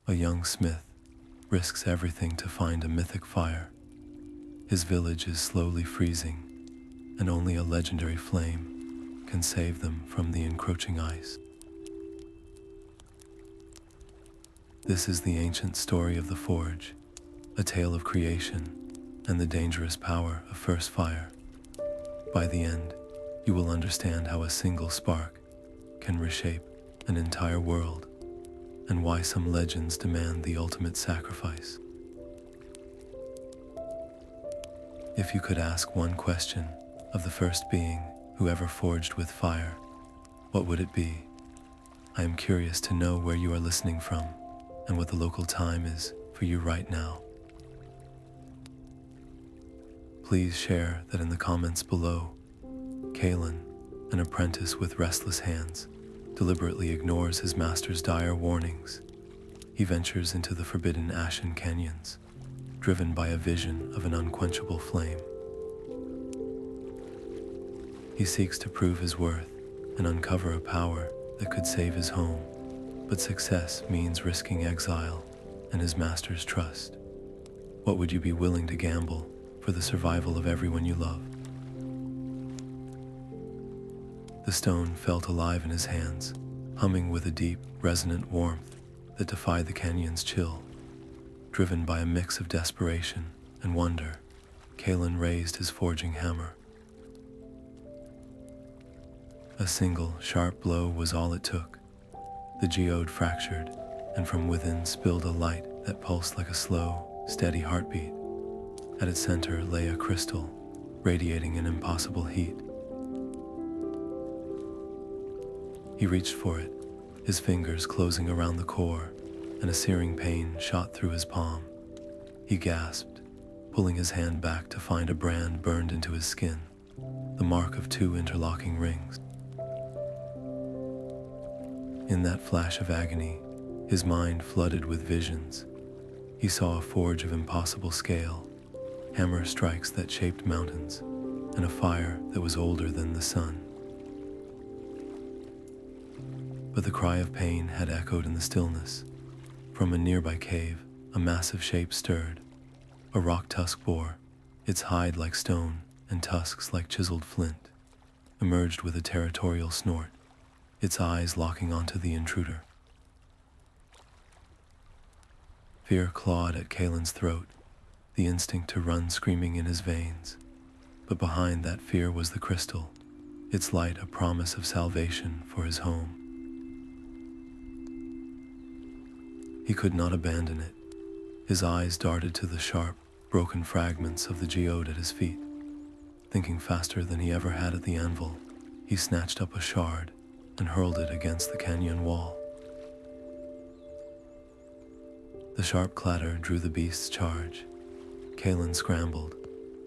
A young smith risks everything to find a mythic fire. His village is slowly freezing, and only a legendary flame can save them from the encroaching ice. This is the ancient story of the Forge, a tale of creation and the dangerous power of first fire. By the end, you will understand how a single spark can reshape an entire world, and why some legends demand the ultimate sacrifice. If you could ask one question of the first being who ever forged with fire, what would it be? I am curious to know where you are listening from and what the local time is for you right now. Please share that in the comments below. Kalin, an apprentice with restless hands, deliberately ignores his master's dire warnings. He ventures into the forbidden ashen canyons, driven by a vision of an unquenchable flame. He seeks to prove his worth and uncover a power that could save his home, but success means risking exile and his master's trust. What would you be willing to gamble for the survival of everyone you love? The stone felt alive in his hands, humming with a deep, resonant warmth that defied the canyon's chill. Driven by a mix of desperation and wonder, Kalin raised his forging hammer. A single, sharp blow was all it took. The geode fractured, and from within spilled a light that pulsed like a slow, steady heartbeat. At its center lay a crystal, radiating an impossible heat. He reached for it, his fingers closing around the core, and a searing pain shot through his palm. He gasped, pulling his hand back to find a brand burned into his skin, the mark of 2 interlocking rings. In that flash of agony, his mind flooded with visions. He saw a forge of impossible scale, hammer strikes that shaped mountains, and a fire that was older than the sun. But the cry of pain had echoed in the stillness. From a nearby cave, a massive shape stirred. A rock tusk boar, its hide like stone and tusks like chiseled flint, emerged with a territorial snort, its eyes locking onto the intruder. Fear clawed at Kalin's throat, the instinct to run screaming in his veins. But behind that fear was the crystal, its light a promise of salvation for his home. He could not abandon it. His eyes darted to the sharp, broken fragments of the geode at his feet. Thinking faster than he ever had at the anvil, he snatched up a shard and hurled it against the canyon wall. The sharp clatter drew the beast's charge. Kalin scrambled,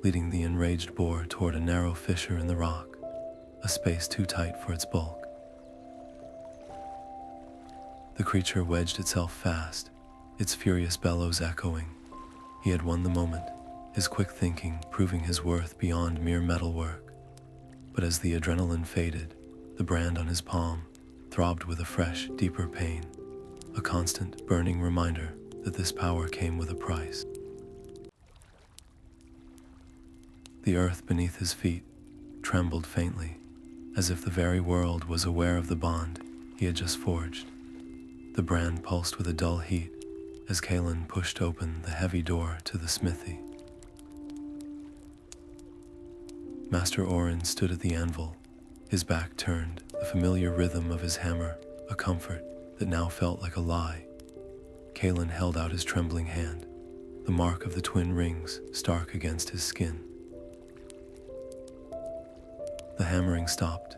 leading the enraged boar toward a narrow fissure in the rock, a space too tight for its bulk. The creature wedged itself fast, its furious bellows echoing. He had won the moment, his quick thinking proving his worth beyond mere metalwork. But as the adrenaline faded, the brand on his palm throbbed with a fresh, deeper pain, a constant, burning reminder that this power came with a price. The earth beneath his feet trembled faintly, as if the very world was aware of the bond he had just forged. The brand pulsed with a dull heat as Kalin pushed open the heavy door to the smithy. Master Orin stood at the anvil, his back turned, the familiar rhythm of his hammer a comfort that now felt like a lie. Kalin held out his trembling hand, the mark of the twin rings stark against his skin. The hammering stopped.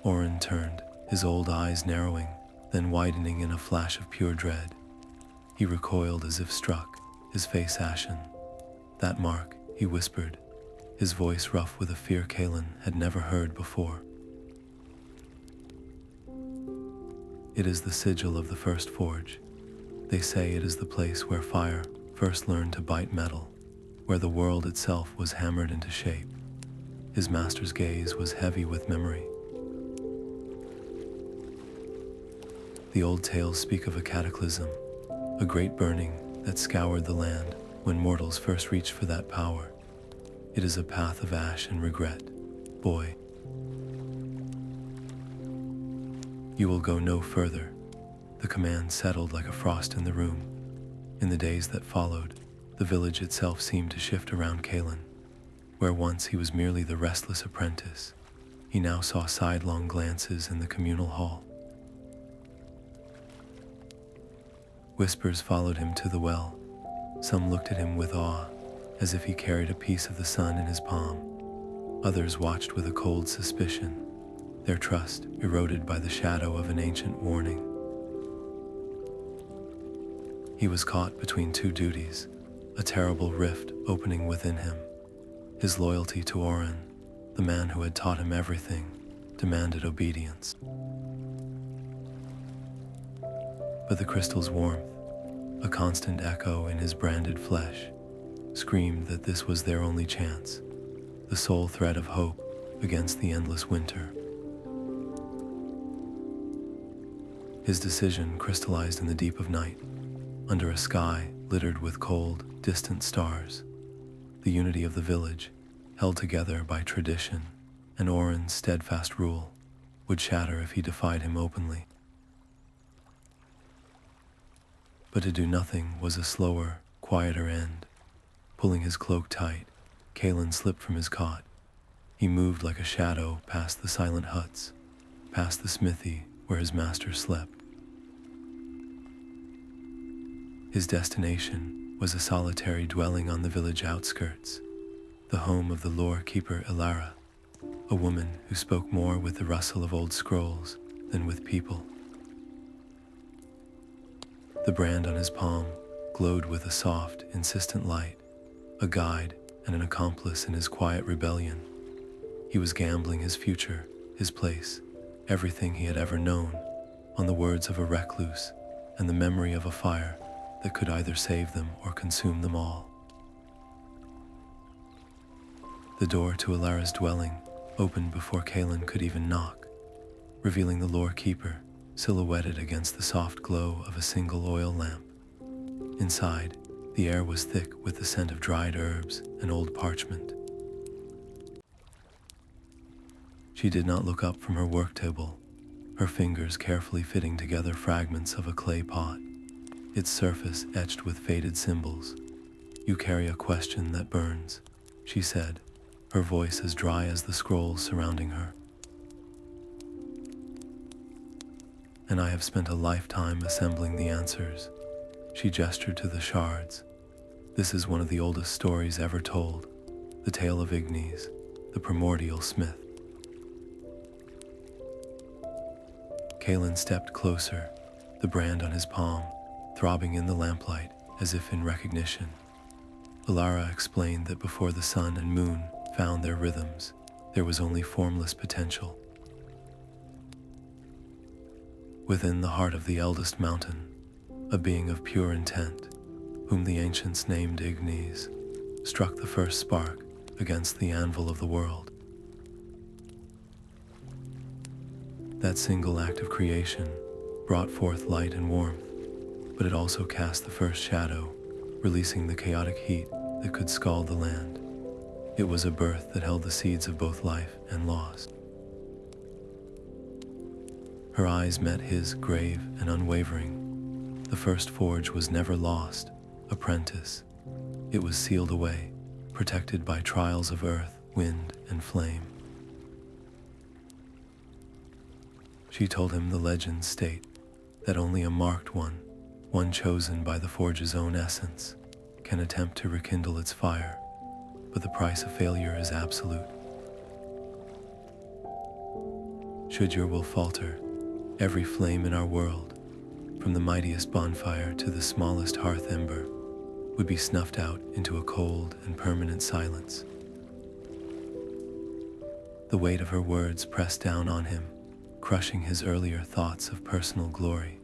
Orin turned, his old eyes narrowing, then widening in a flash of pure dread. He recoiled as if struck, his face ashen. "That mark," he whispered, his voice rough with a fear Kalin had never heard before. "It is the sigil of the first forge. They say it is the place where fire first learned to bite metal, where the world itself was hammered into shape." His master's gaze was heavy with memory. The old tales speak of a cataclysm, a great burning that scoured the land when mortals first reached for that power. It is a path of ash and regret, boy. You will go no further. The command settled like a frost in the room. In the days that followed, the village itself seemed to shift around Kalin. Where once he was merely the restless apprentice, he now saw sidelong glances in the communal hall. Whispers followed him to the well. Some looked at him with awe, as if he carried a piece of the sun in his palm. Others watched with a cold suspicion, their trust eroded by the shadow of an ancient warning. He was caught between two duties, a terrible rift opening within him. His loyalty to Orin, the man who had taught him everything, demanded obedience. But the crystal's warmth, a constant echo in his branded flesh, screamed that this was their only chance, the sole thread of hope against the endless winter. His decision crystallized in the deep of night, under a sky littered with cold, distant stars. The unity of the village, held together by tradition and Orin's steadfast rule, would shatter if he defied him openly. But to do nothing was a slower, quieter end. Pulling his cloak tight, Kalin slipped from his cot. He moved like a shadow past the silent huts, past the smithy where his master slept. His destination was a solitary dwelling on the village outskirts, the home of the Lorekeeper Ilara, a woman who spoke more with the rustle of old scrolls than with people. The brand on his palm glowed with a soft, insistent light, a guide and an accomplice in his quiet rebellion. He was gambling his future, his place, everything he had ever known, on the words of a recluse and the memory of a fire that could either save them or consume them all. The door to Ilara's dwelling opened before Kalin could even knock, revealing the Lorekeeper silhouetted against the soft glow of a single oil lamp. Inside, the air was thick with the scent of dried herbs and old parchment. She did not look up from her work table, her fingers carefully fitting together fragments of a clay pot, its surface etched with faded symbols. "You carry a question that burns," she said, her voice as dry as the scrolls surrounding her. "And I have spent a lifetime assembling the answers." She gestured to the shards. "This is one of the oldest stories ever told, the tale of Ignis, the primordial smith." Kalin stepped closer, the brand on his palm throbbing in the lamplight as if in recognition. Ilara explained that before the sun and moon found their rhythms, there was only formless potential. Within the heart of the eldest mountain, a being of pure intent, whom the ancients named Ignis, struck the first spark against the anvil of the world. That single act of creation brought forth light and warmth, but it also cast the first shadow, releasing the chaotic heat that could scald the land. It was a birth that held the seeds of both life and loss. Her eyes met his, grave and unwavering. The first forge was never lost, apprentice. It was sealed away, protected by trials of earth, wind, and flame. She told him the legends state that only a marked one chosen by the forge's own essence, can attempt to rekindle its fire, but the price of failure is absolute. Should your will falter, every flame in our world, from the mightiest bonfire to the smallest hearth ember, would be snuffed out into a cold and permanent silence. The weight of her words pressed down on him, crushing his earlier thoughts of personal glory.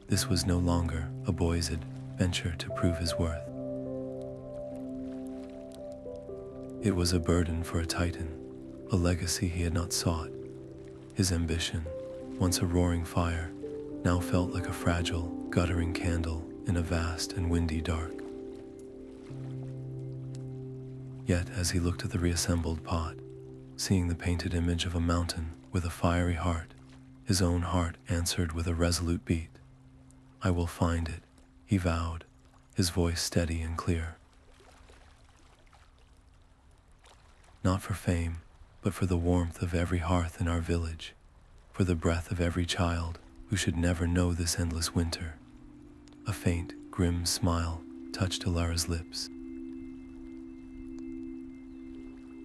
This was no longer a boy's adventure to prove his worth. It was a burden for a titan, a legacy he had not sought. His ambition, once a roaring fire, now felt like a fragile, guttering candle in a vast and windy dark. Yet as he looked at the reassembled pot, seeing the painted image of a mountain with a fiery heart, his own heart answered with a resolute beat. "I will find it," he vowed, his voice steady and clear. Not for fame, but for the warmth of every hearth in our village, for the breath of every child who should never know this endless winter. A faint, grim smile touched Ilara's lips.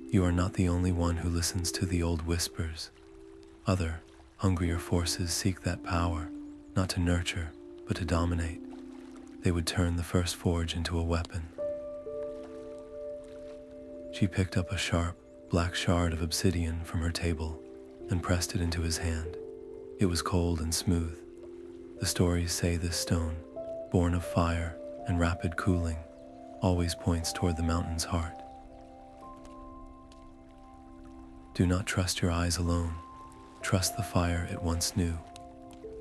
"You are not the only one who listens to the old whispers. Other, hungrier forces seek that power, not to nurture, but to dominate. They would turn the first forge into a weapon." She picked up a sharp, black shard of obsidian from her table and pressed it into his hand. It was cold and smooth. The stories say this stone, born of fire and rapid cooling, always points toward the mountain's heart. Do not trust your eyes alone. Trust the fire it once knew.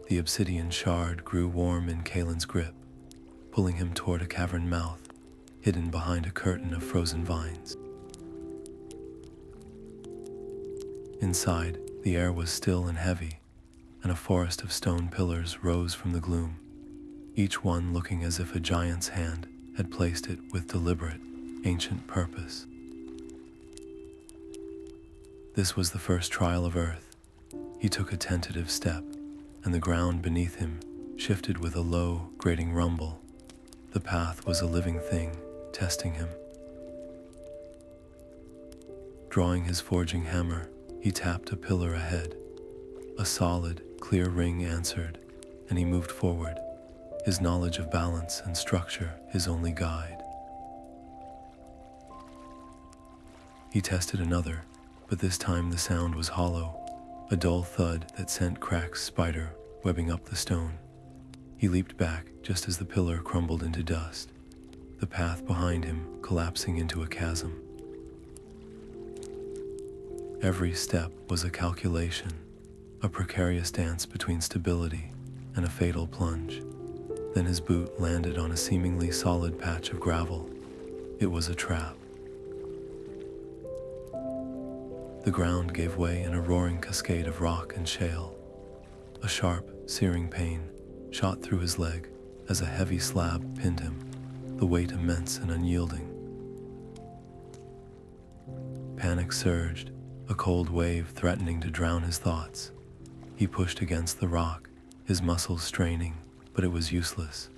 The obsidian shard grew warm in Kalin's grip, pulling him toward a cavern mouth, hidden behind a curtain of frozen vines. Inside, the air was still and heavy, and a forest of stone pillars rose from the gloom, each one looking as if a giant's hand had placed it with deliberate, ancient purpose. This was the first trial of earth. He took a tentative step, and the ground beneath him shifted with a low, grating rumble. The path was a living thing, testing him. Drawing his forging hammer, he tapped a pillar ahead. A solid, clear ring answered, and he moved forward, his knowledge of balance and structure his only guide. He tested another, but this time the sound was hollow, a dull thud that sent cracks spider webbing up the stone. He leaped back just as the pillar crumbled into dust, the path behind him collapsing into a chasm. Every step was a calculation, a precarious dance between stability and a fatal plunge. Then his boot landed on a seemingly solid patch of gravel. It was a trap. The ground gave way in a roaring cascade of rock and shale. A sharp, searing pain shot through his leg as a heavy slab pinned him, the weight immense and unyielding. Panic surged, a cold wave threatening to drown his thoughts. He pushed against the rock, his muscles straining, but it was useless.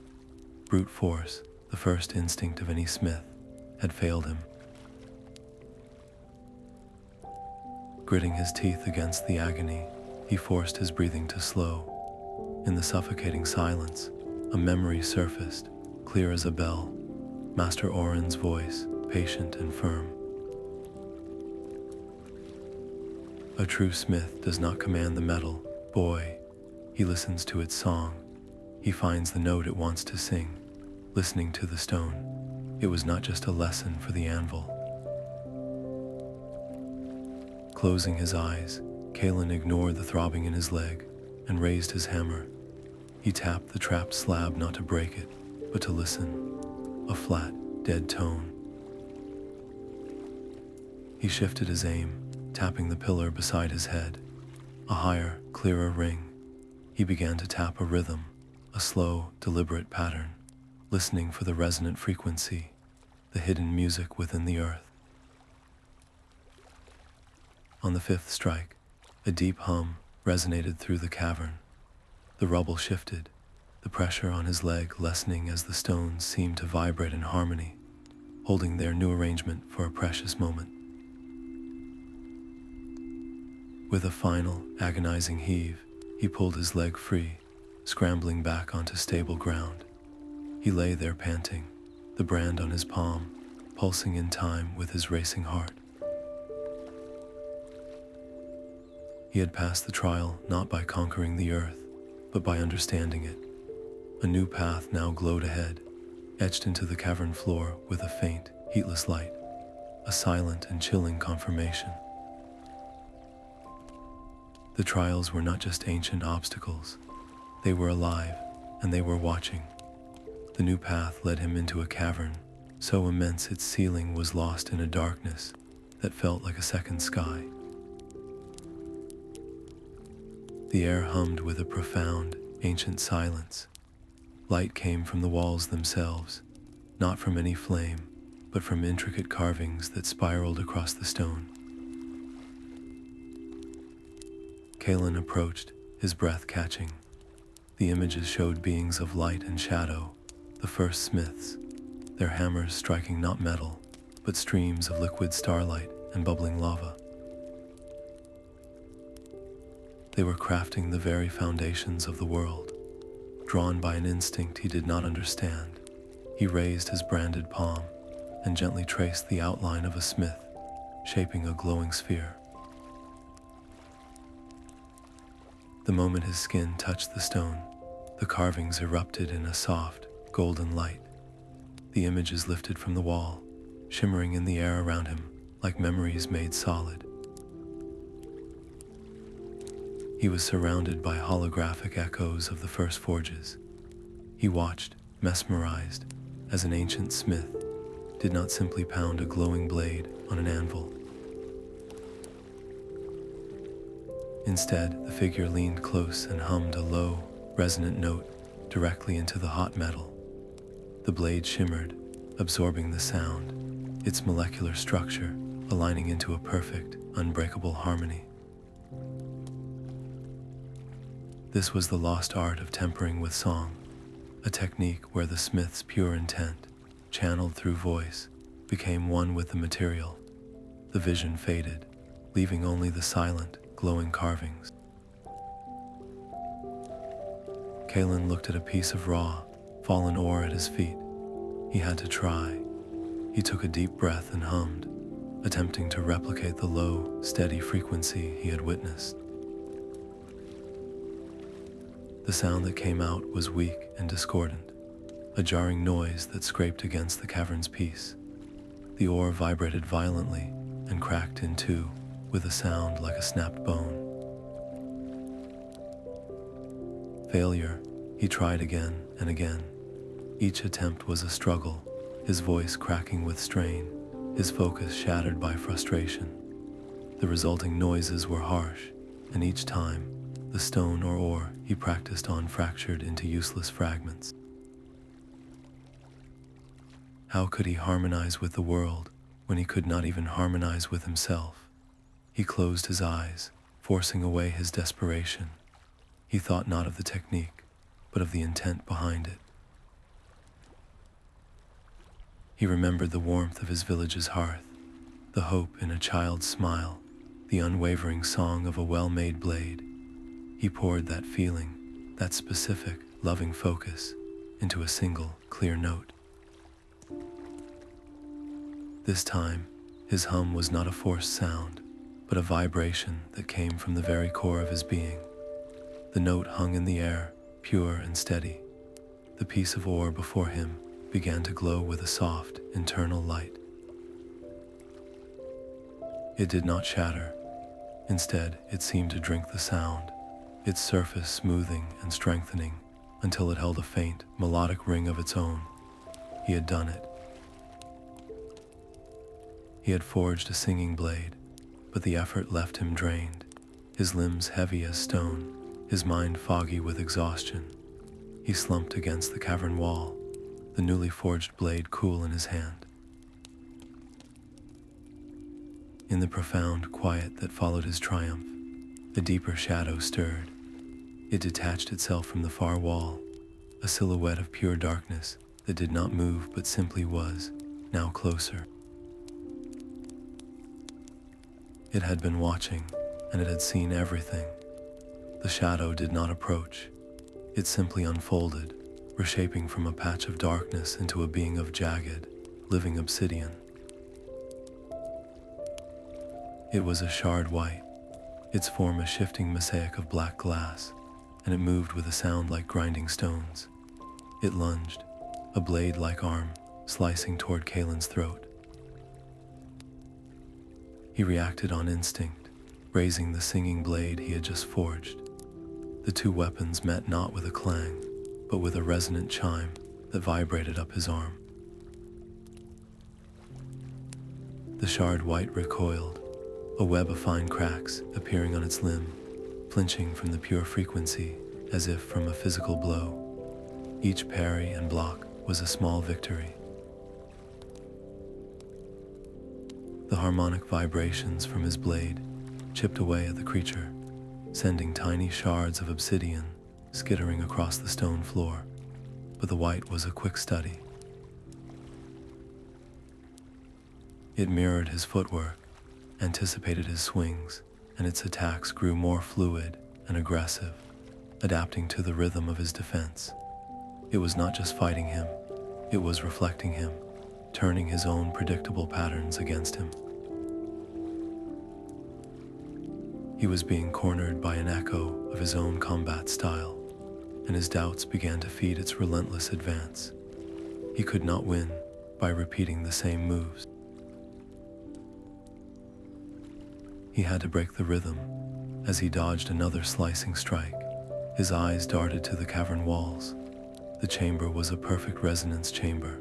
Brute force, the first instinct of any smith, had failed him. Gritting his teeth against the agony, he forced his breathing to slow. In the suffocating silence, a memory surfaced, clear as a bell, Master Orin's voice, patient and firm. "A true smith does not command the metal, boy. He listens to its song. He finds the note it wants to sing, listening to the stone." It was not just a lesson for the anvil. Closing his eyes, Kalin ignored the throbbing in his leg and raised his hammer. He tapped the trapped slab not to break it, but to listen. A flat, dead tone. He shifted his aim, tapping the pillar beside his head. A higher, clearer ring. He began to tap a rhythm, a slow, deliberate pattern, listening for the resonant frequency, the hidden music within the earth. On the fifth strike, a deep hum resonated through the cavern. The rubble shifted, the pressure on his leg lessening as the stones seemed to vibrate in harmony, holding their new arrangement for a precious moment. With a final, agonizing heave, he pulled his leg free, scrambling back onto stable ground. He lay there panting, the brand on his palm, pulsing in time with his racing heart. He had passed the trial not by conquering the earth, but by understanding it. A new path now glowed ahead, etched into the cavern floor with a faint, heatless light, a silent and chilling confirmation. The trials were not just ancient obstacles. They were alive, and they were watching. The new path led him into a cavern, so immense its ceiling was lost in a darkness that felt like a second sky. The air hummed with a profound, ancient silence. Light came from the walls themselves, not from any flame, but from intricate carvings that spiraled across the stone. Kalin approached, his breath catching. The images showed beings of light and shadow, the first smiths, their hammers striking not metal, but streams of liquid starlight and bubbling lava. They were crafting the very foundations of the world. Drawn by an instinct he did not understand, he raised his branded palm and gently traced the outline of a smith, shaping a glowing sphere. The moment his skin touched the stone, the carvings erupted in a soft, golden light. The images lifted from the wall, shimmering in the air around him like memories made solid. He was surrounded by holographic echoes of the first forges. He watched, mesmerized, as an ancient smith did not simply pound a glowing blade on an anvil. Instead, the figure leaned close and hummed a low, resonant note directly into the hot metal. The blade shimmered, absorbing the sound, its molecular structure aligning into a perfect, unbreakable harmony. This was the lost art of tempering with song, a technique where the smith's pure intent, channeled through voice, became one with the material. The vision faded, leaving only the silent, glowing carvings. Kalin looked at a piece of raw, fallen ore at his feet. He had to try. He took a deep breath and hummed, attempting to replicate the low, steady frequency he had witnessed. The sound that came out was weak and discordant, a jarring noise that scraped against the cavern's peace. The ore vibrated violently and cracked in two with a sound like a snapped bone. Failure, he tried again and again. Each attempt was a struggle, his voice cracking with strain, his focus shattered by frustration. The resulting noises were harsh, and each time, the stone or ore he practiced on fractured into useless fragments. How could he harmonize with the world when he could not even harmonize with himself? He closed his eyes, forcing away his desperation. He thought not of the technique, but of the intent behind it. He remembered the warmth of his village's hearth, the hope in a child's smile, the unwavering song of a well-made blade. He poured that feeling, that specific, loving focus, into a single, clear note. This time, his hum was not a forced sound, but a vibration that came from the very core of his being. The note hung in the air, pure and steady. The piece of ore before him began to glow with a soft, internal light. It did not shatter. Instead, it seemed to drink the sound, its surface smoothing and strengthening until it held a faint, melodic ring of its own. He had done it. He had forged a singing blade, but the effort left him drained, his limbs heavy as stone, his mind foggy with exhaustion. He slumped against the cavern wall, the newly forged blade cool in his hand. In the profound quiet that followed his triumph, a deeper shadow stirred. It detached itself from the far wall, a silhouette of pure darkness that did not move but simply was, now closer. It had been watching, and it had seen everything. The shadow did not approach. It simply unfolded, reshaping from a patch of darkness into a being of jagged, living obsidian. It was a shard white, its form a shifting mosaic of black glass, and it moved with a sound like grinding stones. It lunged, a blade-like arm slicing toward Kalin's throat. He reacted on instinct, raising the singing blade he had just forged. The two weapons met not with a clang, but with a resonant chime, that vibrated up his arm. The shard Wight recoiled, a web of fine cracks appearing on its limb, flinching from the pure frequency as if from a physical blow. Each parry and block was a small victory. The harmonic vibrations from his blade chipped away at the creature, sending tiny shards of obsidian skittering across the stone floor, but the Wight was a quick study. It mirrored his footwork, anticipated his swings, and its attacks grew more fluid and aggressive, adapting to the rhythm of his defense. It was not just fighting him, it was reflecting him, turning his own predictable patterns against him. He was being cornered by an echo of his own combat style, and his doubts began to feed its relentless advance. He could not win by repeating the same moves. He had to break the rhythm. As he dodged another slicing strike, his eyes darted to the cavern walls. The chamber was a perfect resonance chamber.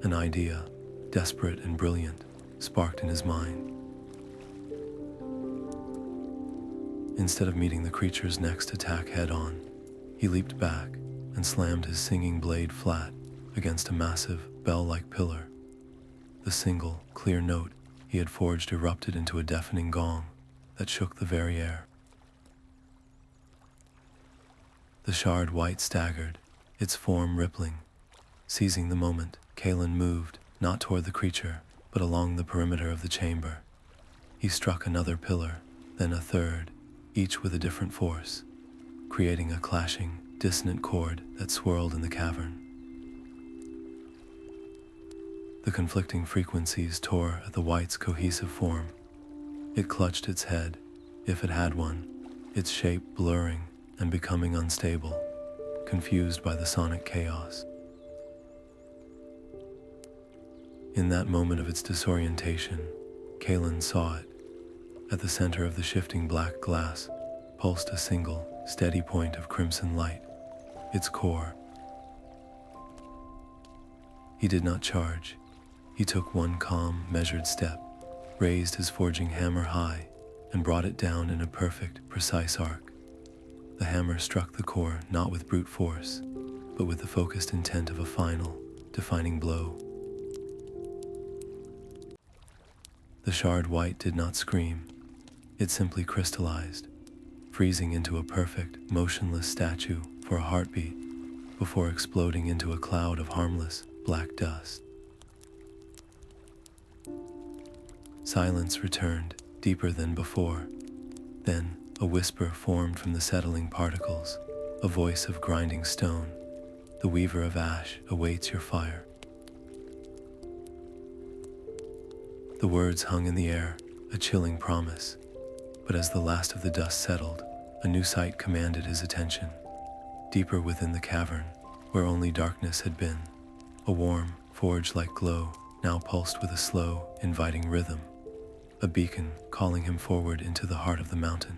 An idea, desperate and brilliant, sparked in his mind. Instead of meeting the creature's next attack head-on, he leaped back and slammed his singing blade flat against a massive, bell-like pillar. The single, clear note he had forged erupted into a deafening gong that shook the very air. The shard Wight staggered, its form rippling. Seizing the moment, Kalin moved, not toward the creature, but along the perimeter of the chamber. He struck another pillar, then a third, each with a different force, creating a clashing, dissonant chord that swirled in the cavern. The conflicting frequencies tore at the Wight's cohesive form. It clutched its head, if it had one, its shape blurring and becoming unstable, confused by the sonic chaos. In that moment of its disorientation, Kalin saw it. At the center of the shifting black glass pulsed a single, steady point of crimson light, its core. He did not charge. He took one calm, measured step, raised his forging hammer high, and brought it down in a perfect, precise arc. The hammer struck the core not with brute force, but with the focused intent of a final, defining blow. The shard Wight did not scream. It simply crystallized, freezing into a perfect, motionless statue for a heartbeat, before exploding into a cloud of harmless, black dust. Silence returned, deeper than before. Then, a whisper formed from the settling particles, a voice of grinding stone. The weaver of ash awaits your fire. The words hung in the air, a chilling promise. But as the last of the dust settled, a new sight commanded his attention. Deeper within the cavern, where only darkness had been, a warm, forge-like glow now pulsed with a slow, inviting rhythm. A beacon calling him forward into the heart of the mountain.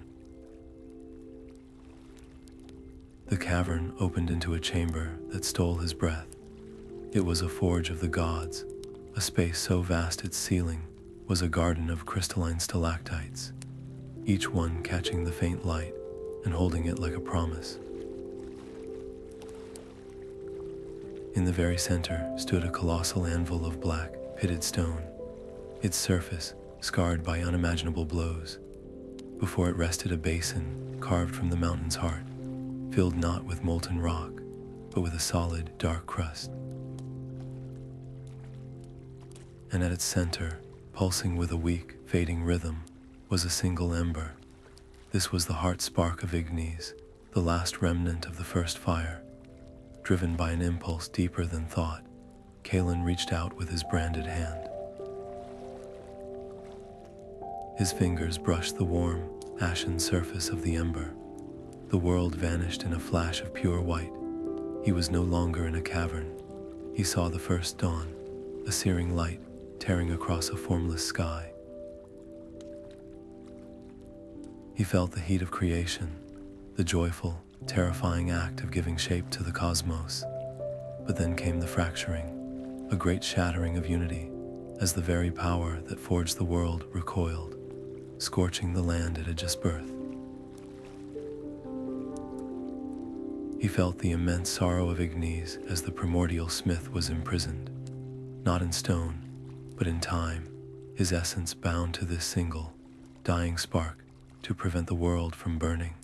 The cavern opened into a chamber that stole his breath. It was a forge of the gods, a space so vast its ceiling was a garden of crystalline stalactites, each one catching the faint light and holding it like a promise. In the very center stood a colossal anvil of black, pitted stone, its surface scarred by unimaginable blows. Before it rested a basin carved from the mountain's heart, filled not with molten rock, but with a solid, dark crust. And at its center, pulsing with a weak, fading rhythm, was a single ember. This was the heart spark of Ignis, the last remnant of the first fire. Driven by an impulse deeper than thought, Kalin reached out with his branded hand. His fingers brushed the warm, ashen surface of the ember. The world vanished in a flash of pure white. He was no longer in a cavern. He saw the first dawn, a searing light tearing across a formless sky. He felt the heat of creation, the joyful, terrifying act of giving shape to the cosmos. But then came the fracturing, a great shattering of unity, as the very power that forged the world recoiled, scorching the land it had just birthed. He felt the immense sorrow of Ignis as the primordial smith was imprisoned, not in stone, but in time, his essence bound to this single, dying spark to prevent the world from burning.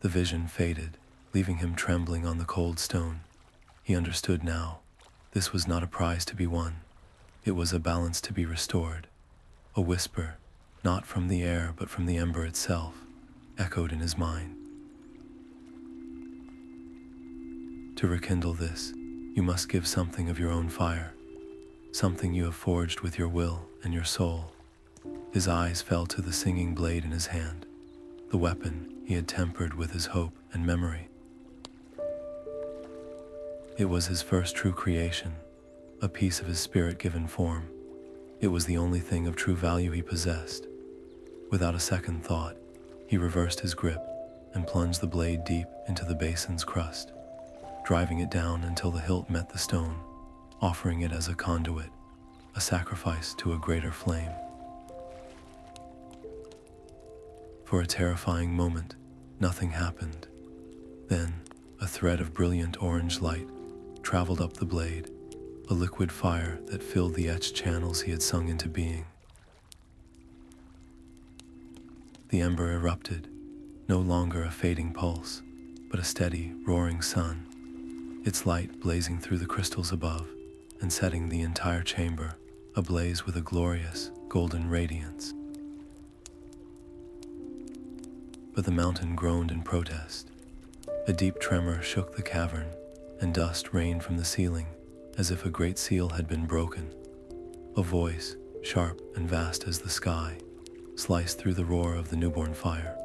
The vision faded, leaving him trembling on the cold stone. He understood now. This was not a prize to be won. It was a balance to be restored. A whisper, not from the air but from the ember itself, echoed in his mind. To rekindle this, you must give something of your own fire, something you have forged with your will and your soul. His eyes fell to the singing blade in his hand, the weapon he had tempered with his hope and memory. It was his first true creation, a piece of his spirit-given form. It was the only thing of true value he possessed. Without a second thought, he reversed his grip and plunged the blade deep into the basin's crust, driving it down until the hilt met the stone, offering it as a conduit, a sacrifice to a greater flame. For a terrifying moment, nothing happened. Then, a thread of brilliant orange light traveled up the blade, a liquid fire that filled the etched channels he had sung into being. The ember erupted, no longer a fading pulse, but a steady, roaring sun, its light blazing through the crystals above and setting the entire chamber ablaze with a glorious, golden radiance. But the mountain groaned in protest. A deep tremor shook the cavern, and dust rained from the ceiling as if a great seal had been broken. A voice, sharp and vast as the sky, sliced through the roar of the newborn fire.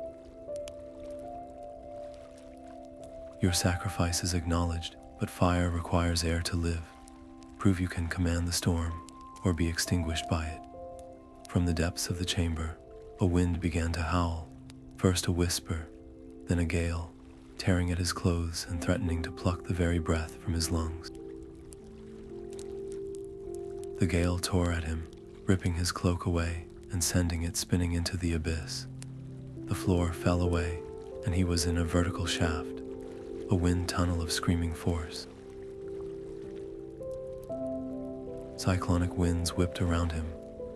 Your sacrifice is acknowledged, but fire requires air to live. Prove you can command the storm, or be extinguished by it. From the depths of the chamber, a wind began to howl, first a whisper, then a gale, tearing at his clothes and threatening to pluck the very breath from his lungs. The gale tore at him, ripping his cloak away and sending it spinning into the abyss. The floor fell away, and he was in a vertical shaft, a wind tunnel of screaming force. Cyclonic winds whipped around him,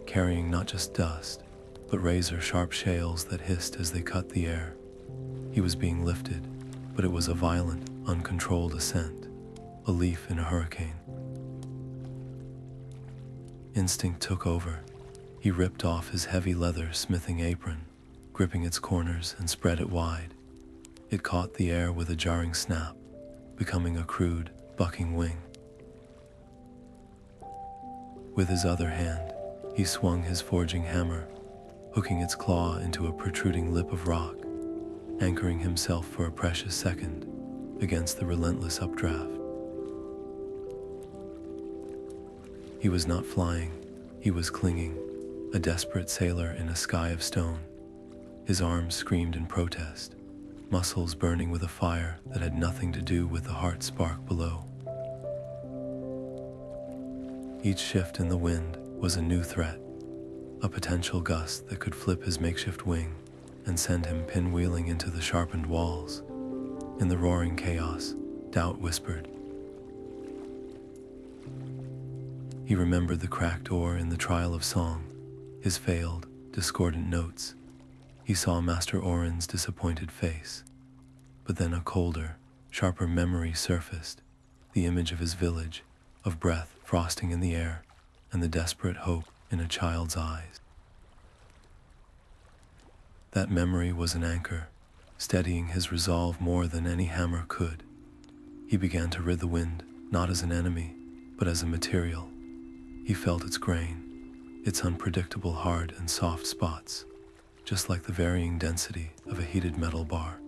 carrying not just dust, but razor-sharp shales that hissed as they cut the air. He was being lifted, but it was a violent, uncontrolled ascent, a leaf in a hurricane. Instinct took over. He ripped off his heavy leather smithing apron, gripping its corners and spread it wide. It caught the air with a jarring snap, becoming a crude, bucking wing. With his other hand, he swung his forging hammer, hooking its claw into a protruding lip of rock, anchoring himself for a precious second against the relentless updraft. He was not flying, he was clinging, a desperate sailor in a sky of stone. His arms screamed in protest, muscles burning with a fire that had nothing to do with the heart spark below. Each shift in the wind was a new threat, a potential gust that could flip his makeshift wing and send him pinwheeling into the sharpened walls. In the roaring chaos, doubt whispered. He remembered the cracked oar in the trial of song, his failed, discordant notes. He saw Master Orin's disappointed face. But then a colder, sharper memory surfaced, the image of his village, of breath frosting in the air, and the desperate hope in a child's eyes. That memory was an anchor, steadying his resolve more than any hammer could. He began to rid the wind, not as an enemy, but as a material. He felt its grain, its unpredictable hard and soft spots, just like the varying density of a heated metal bar.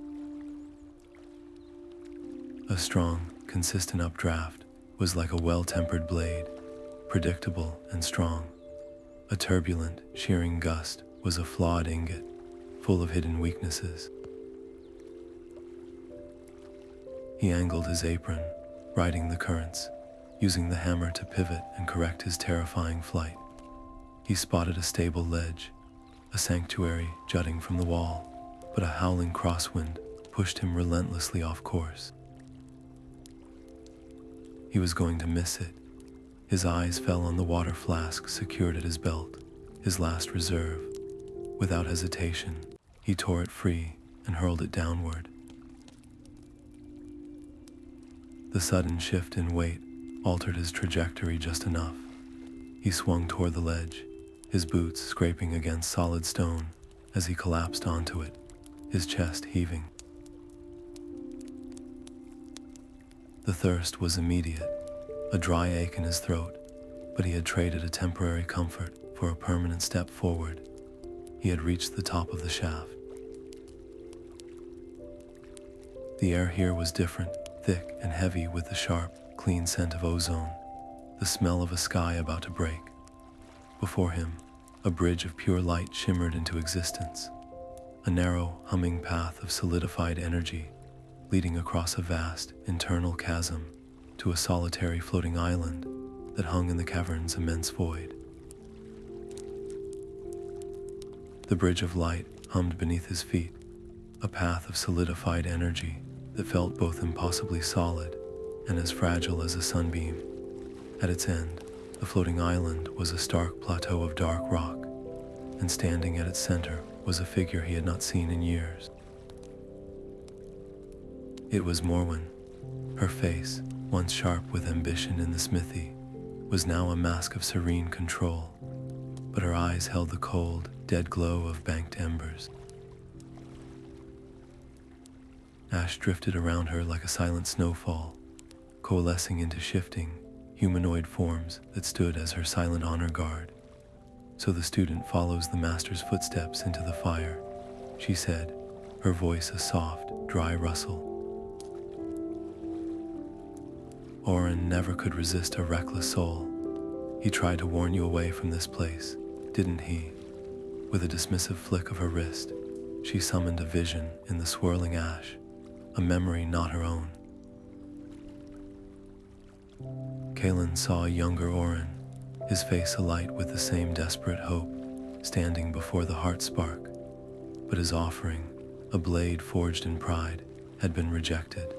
A strong, consistent updraft was like a well-tempered blade, predictable and strong. A turbulent, shearing gust was a flawed ingot, full of hidden weaknesses. He angled his apron, riding the currents, using the hammer to pivot and correct his terrifying flight. He spotted a stable ledge, a sanctuary jutting from the wall, but a howling crosswind pushed him relentlessly off course. He was going to miss it. His eyes fell on the water flask secured at his belt, his last reserve. Without hesitation, he tore it free and hurled it downward. The sudden shift in weight altered his trajectory just enough. He swung toward the ledge, his boots scraping against solid stone as he collapsed onto it, his chest heaving. The thirst was immediate, a dry ache in his throat, but he had traded a temporary comfort for a permanent step forward. He had reached the top of the shaft. The air here was different, thick and heavy with the sharp, clean scent of ozone, the smell of a sky about to break. Before him, a bridge of pure light shimmered into existence, a narrow, humming path of solidified energy leading across a vast, internal chasm to a solitary floating island that hung in the cavern's immense void. The bridge of light hummed beneath his feet, a path of solidified energy that felt both impossibly solid and as fragile as a sunbeam. At its end, the floating island was a stark plateau of dark rock, and standing at its center was a figure he had not seen in years. It was Morwin. Her face, once sharp with ambition in the smithy, was now a mask of serene control, but her eyes held the cold, dead glow of banked embers. Ash drifted around her like a silent snowfall, coalescing into shifting, humanoid forms that stood as her silent honor guard. "So the student follows the master's footsteps into the fire," she said, her voice a soft, dry rustle. Orin never could resist a reckless soul. He tried to warn you away from this place, didn't he? With a dismissive flick of her wrist, she summoned a vision in the swirling ash, a memory not her own. Kalin saw a younger Orin, his face alight with the same desperate hope, standing before the heart spark, but his offering, a blade forged in pride, had been rejected.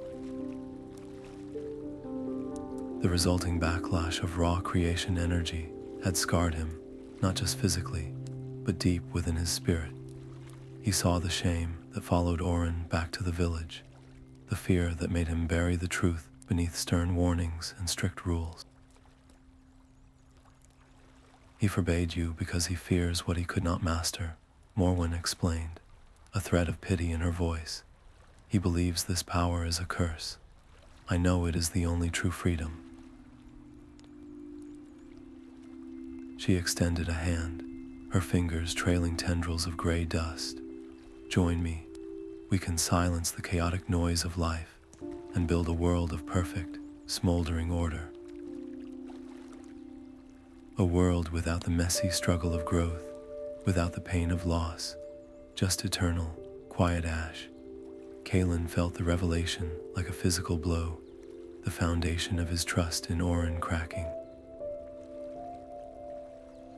The resulting backlash of raw creation energy had scarred him, not just physically, but deep within his spirit. He saw the shame that followed Orin back to the village, the fear that made him bury the truth beneath stern warnings and strict rules. "He forbade you because he fears what he could not master," Morwin explained, a thread of pity in her voice. "He believes this power is a curse. I know it is the only true freedom." She extended a hand, her fingers trailing tendrils of gray dust. "Join me. We can silence the chaotic noise of life and build a world of perfect, smoldering order. A world without the messy struggle of growth, without the pain of loss, just eternal, quiet ash." Kalin felt the revelation like a physical blow, the foundation of his trust in Orin cracking.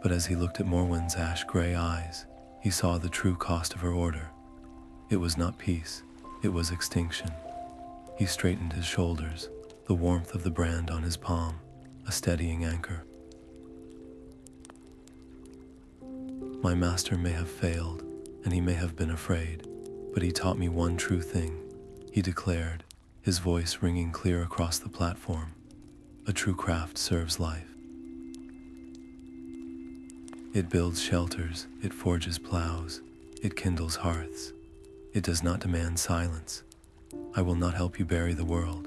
But as he looked at Morwin's ash-gray eyes, he saw the true cost of her order. It was not peace, it was extinction. He straightened his shoulders, the warmth of the brand on his palm, a steadying anchor. "My master may have failed, and he may have been afraid, but he taught me one true thing," he declared, his voice ringing clear across the platform. "A true craft serves life. It builds shelters, it forges plows, it kindles hearths. It does not demand silence. I will not help you bury the world."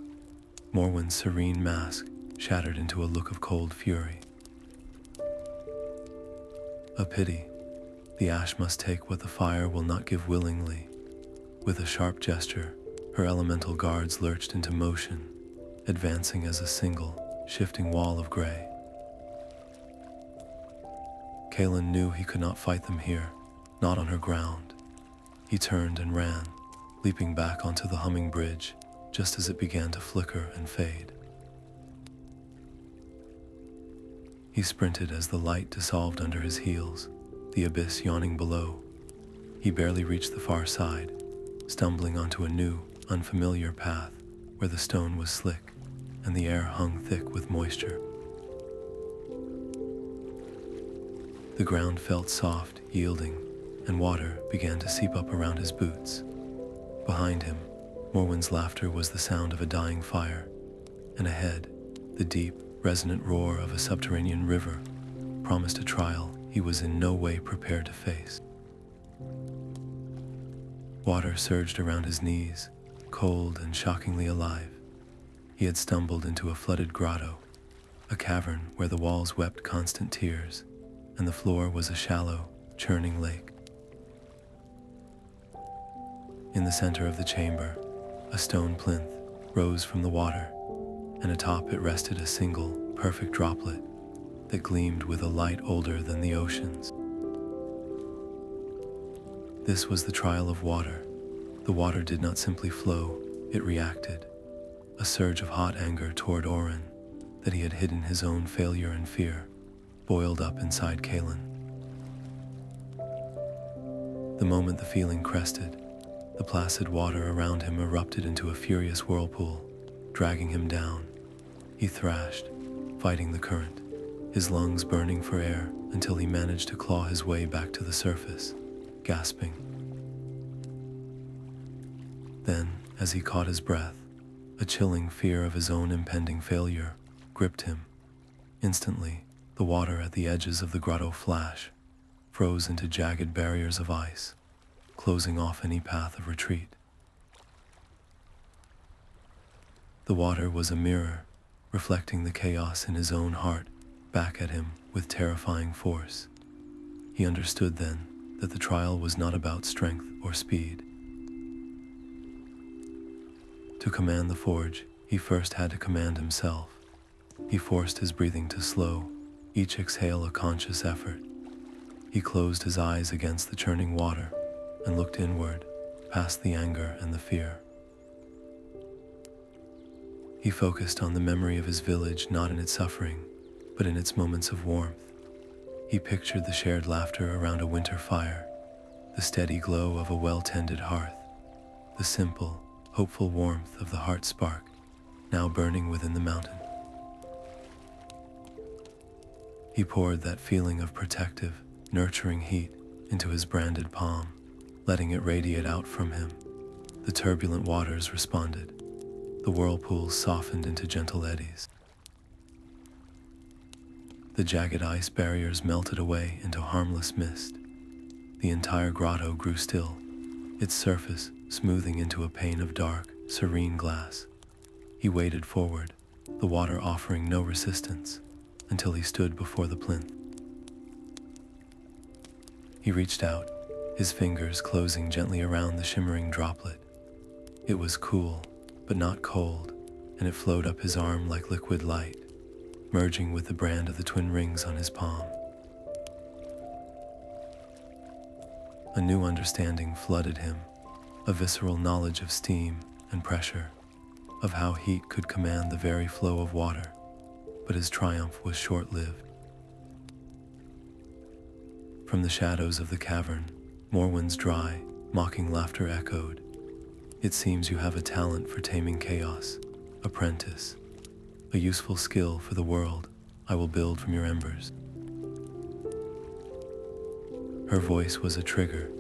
Morwin's serene mask shattered into a look of cold fury. "A pity. The ash must take what the fire will not give willingly." With a sharp gesture, her elemental guards lurched into motion, advancing as a single, shifting wall of gray. Kalin knew he could not fight them here, not on her ground. He turned and ran, leaping back onto the humming bridge, just as it began to flicker and fade. He sprinted as the light dissolved under his heels, the abyss yawning below. He barely reached the far side, stumbling onto a new, unfamiliar path where the stone was slick and the air hung thick with moisture. The ground felt soft, yielding, and water began to seep up around his boots. Behind him, Morwin's laughter was the sound of a dying fire, and ahead, the deep, resonant roar of a subterranean river promised a trial he was in no way prepared to face. Water surged around his knees, cold and shockingly alive. He had stumbled into a flooded grotto, a cavern where the walls wept constant tears, and the floor was a shallow, churning lake. In the center of the chamber, a stone plinth rose from the water, and atop it rested a single, perfect droplet that gleamed with a light older than the oceans. This was the trial of water. The water did not simply flow, it reacted. A surge of hot anger toward Orin that he had hidden his own failure and fear boiled up inside Kalin. The moment the feeling crested, the placid water around him erupted into a furious whirlpool, dragging him down. He thrashed, fighting the current, his lungs burning for air until he managed to claw his way back to the surface, gasping. Then, as he caught his breath, a chilling fear of his own impending failure gripped him. Instantly, the water at the edges of the grotto froze into jagged barriers of ice, closing off any path of retreat. The water was a mirror, reflecting the chaos in his own heart back at him with terrifying force. He understood then that the trial was not about strength or speed. To command the forge, he first had to command himself. He forced his breathing to slow, each exhale a conscious effort. He closed his eyes against the churning water and looked inward, past the anger and the fear. He focused on the memory of his village, not in its suffering, but in its moments of warmth. He pictured the shared laughter around a winter fire, the steady glow of a well-tended hearth, the simple, hopeful warmth of the heart spark, now burning within the mountain. He poured that feeling of protective, nurturing heat into his branded palm, letting it radiate out from him. The turbulent waters responded. The whirlpools softened into gentle eddies. The jagged ice barriers melted away into harmless mist. The entire grotto grew still, its surface smoothing into a pane of dark, serene glass. He waded forward, the water offering no resistance, until he stood before the plinth. He reached out, his fingers closing gently around the shimmering droplet. It was cool, but not cold, and it flowed up his arm like liquid light, merging with the brand of the twin rings on his palm. A new understanding flooded him, a visceral knowledge of steam and pressure, of how heat could command the very flow of water, but his triumph was short-lived. From the shadows of the cavern, Morwin's dry, mocking laughter echoed. It seems you have a talent for taming chaos, apprentice. A useful skill for the world I will build from your embers. Her voice was a trigger.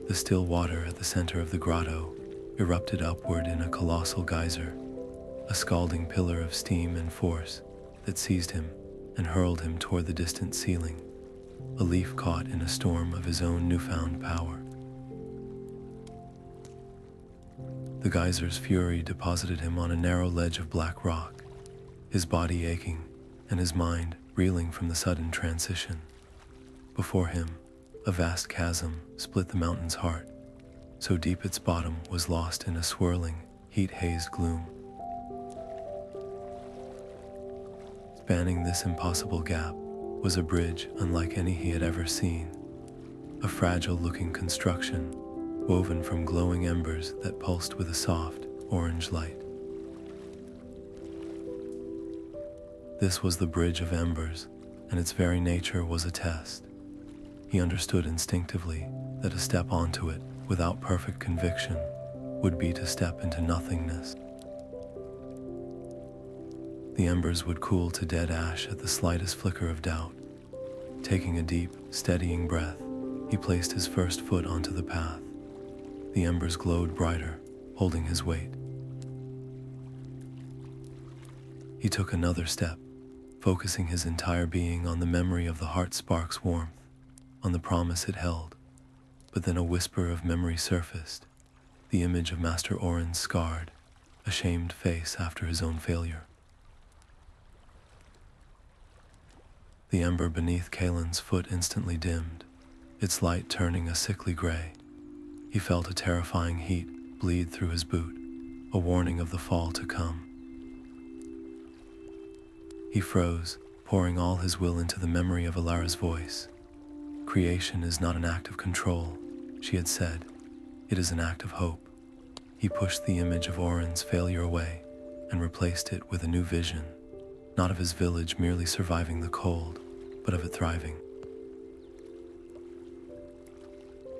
The still water at the center of the grotto erupted upward in a colossal geyser, a scalding pillar of steam and force that seized him and hurled him toward the distant ceiling, a leaf caught in a storm of his own newfound power. The geyser's fury deposited him on a narrow ledge of black rock, his body aching and his mind reeling from the sudden transition. Before him, a vast chasm split the mountain's heart, so deep its bottom was lost in a swirling, heat-hazed gloom. Spanning this impossible gap was a bridge unlike any he had ever seen, a fragile-looking construction woven from glowing embers that pulsed with a soft, orange light. This was the Bridge of Embers, and its very nature was a test. He understood instinctively that a step onto it without perfect conviction would be to step into nothingness. The embers would cool to dead ash at the slightest flicker of doubt. Taking a deep, steadying breath, he placed his first foot onto the path. The embers glowed brighter, holding his weight. He took another step, focusing his entire being on the memory of the heart spark's warmth, on the promise it held. But then a whisper of memory surfaced, the image of Master Orin's scarred, ashamed face after his own failure. The ember beneath Kalin's foot instantly dimmed, its light turning a sickly gray. He felt a terrifying heat bleed through his boot, a warning of the fall to come. He froze, pouring all his will into the memory of Ilara's voice. "Creation is not an act of control," she had said. "It is an act of hope." He pushed the image of Orin's failure away and replaced it with a new vision, not of his village merely surviving the cold, but of it thriving.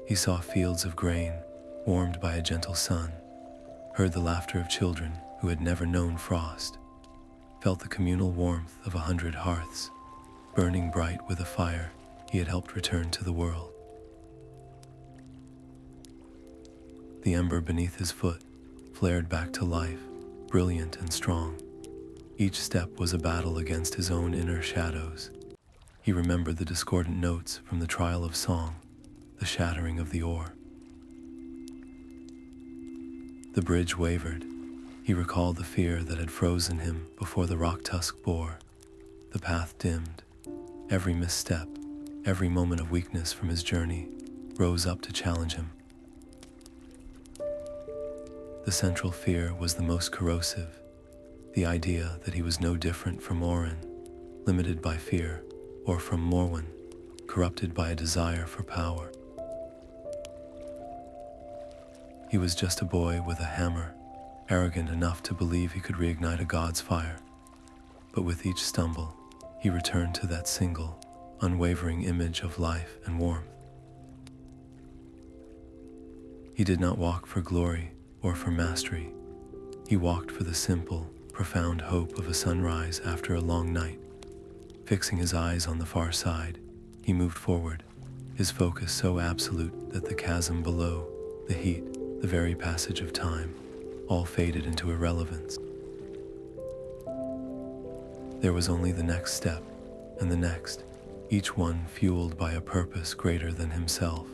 He saw fields of grain, warmed by a gentle sun, heard the laughter of children who had never known frost, felt the communal warmth of 100 hearths, burning bright with a fire he had helped return to the world. The ember beneath his foot flared back to life, brilliant and strong. Each step was a battle against his own inner shadows. He remembered the discordant notes from the trial of song, the shattering of the oar. The bridge wavered. He recalled the fear that had frozen him before the rock tusk bore. The path dimmed. Every misstep, every moment of weakness from his journey rose up to challenge him. The central fear was the most corrosive, the idea that he was no different from Orin, limited by fear, or from Morwin, corrupted by a desire for power. He was just a boy with a hammer, arrogant enough to believe he could reignite a god's fire. But with each stumble, he returned to that single, unwavering image of life and warmth. He did not walk for glory or for mastery. He walked for the simple, profound hope of a sunrise after a long night. Fixing his eyes on the far side, he moved forward, his focus so absolute that the chasm below, the heat, the very passage of time, all faded into irrelevance. There was only the next step, and the next, each one fueled by a purpose greater than himself.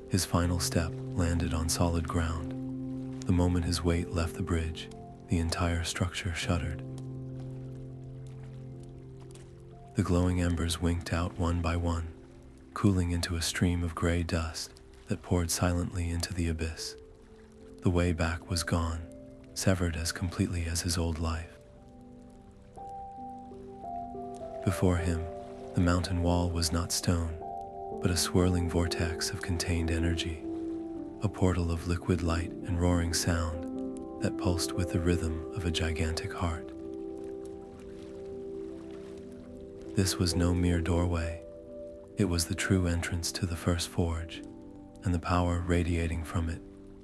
His final step landed on solid ground. The moment his weight left the bridge, the entire structure shuddered. The glowing embers winked out one by one, cooling into a stream of gray dust that poured silently into the abyss. The way back was gone, severed as completely as his old life. Before him, the mountain wall was not stone, but a swirling vortex of contained energy, a portal of liquid light and roaring sound that pulsed with the rhythm of a gigantic heart. This was no mere doorway. It was the true entrance to the first forge, and the power radiating from it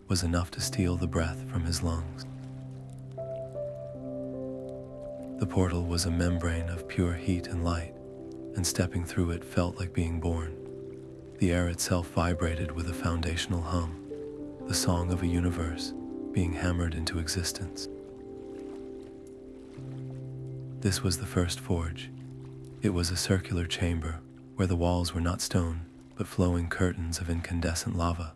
was enough to steal the breath from his lungs. The portal was a membrane of pure heat and light, and stepping through it felt like being born. The air itself vibrated with a foundational hum, the song of a universe being hammered into existence. This was the first forge. It was a circular chamber where the walls were not stone, but flowing curtains of incandescent lava,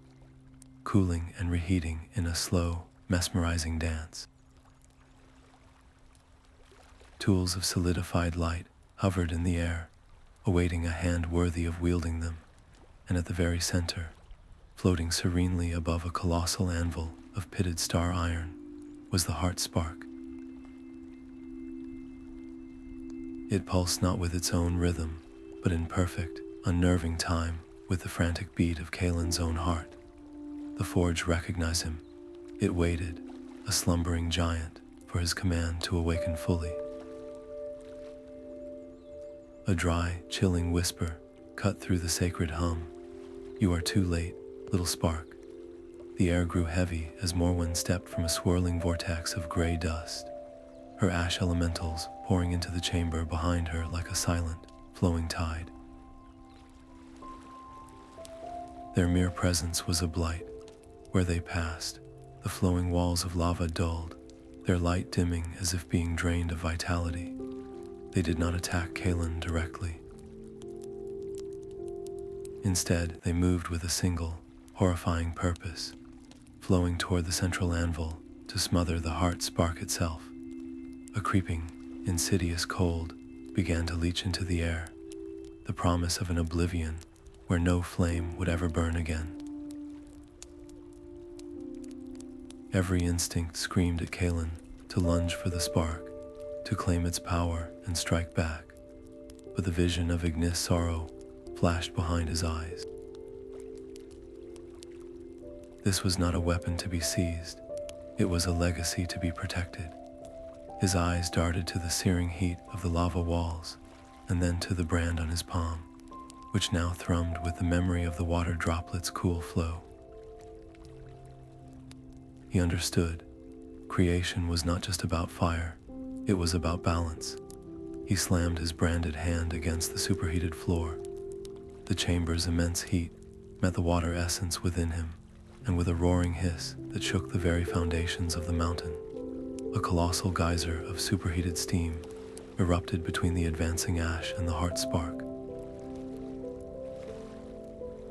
cooling and reheating in a slow, mesmerizing dance. Tools of solidified light hovered in the air, awaiting a hand worthy of wielding them, and at the very center, floating serenely above a colossal anvil of pitted star iron, was the heart spark. It pulsed not with its own rhythm, but in perfect, unnerving time with the frantic beat of Kalin's own heart. The forge recognized him. It waited, a slumbering giant, for his command to awaken fully. A dry, chilling whisper cut through the sacred hum. "You are too late, little spark." The air grew heavy as Morwin stepped from a swirling vortex of gray dust, her ash elementals pouring into the chamber behind her like a silent, flowing tide. Their mere presence was a blight. Where they passed, the flowing walls of lava dulled, their light dimming as if being drained of vitality. They did not attack Kalin directly. Instead, they moved with a single, horrifying purpose, flowing toward the central anvil to smother the heart spark itself. A creeping, insidious cold began to leach into the air, the promise of an oblivion where no flame would ever burn again. Every instinct screamed at Kalin to lunge for the spark, to claim its power and strike back, but the vision of Ignis sorrow flashed behind his eyes. This was not a weapon to be seized, it was a legacy to be protected. His eyes darted to the searing heat of the lava walls, and then to the brand on his palm, which now thrummed with the memory of the water droplets' cool flow. He understood. Creation was not just about fire, it was about balance. He slammed his branded hand against the superheated floor. The chamber's immense heat met the water essence within him, and with a roaring hiss that shook the very foundations of the mountain, a colossal geyser of superheated steam erupted between the advancing ash and the heart spark.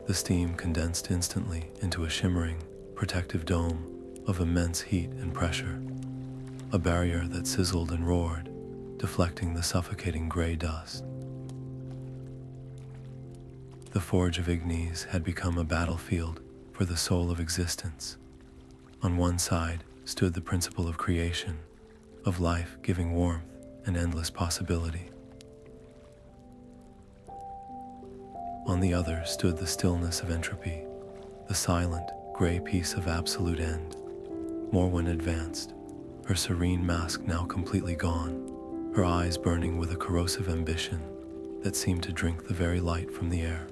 The steam condensed instantly into a shimmering, protective dome of immense heat and pressure, a barrier that sizzled and roared, deflecting the suffocating gray dust. The Forge of Ignis had become a battlefield for the soul of existence. On one side stood the principle of creation, of life giving warmth and endless possibility. On the other stood the stillness of entropy, the silent, gray peace of absolute end. Morwin advanced, her serene mask now completely gone, her eyes burning with a corrosive ambition that seemed to drink the very light from the air.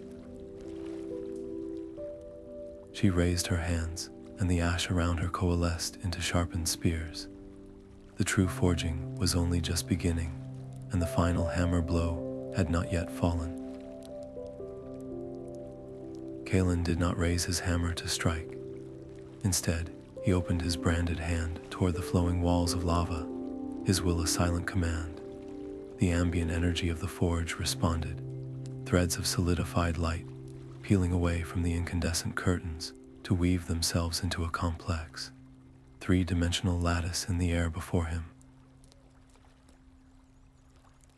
She raised her hands, and the ash around her coalesced into sharpened spears. The true forging was only just beginning, and the final hammer blow had not yet fallen. Kalin did not raise his hammer to strike. Instead, he opened his branded hand toward the flowing walls of lava, his will a silent command. The ambient energy of the forge responded, threads of solidified light peeling away from the incandescent curtains to weave themselves into a complex, three-dimensional lattice in the air before him.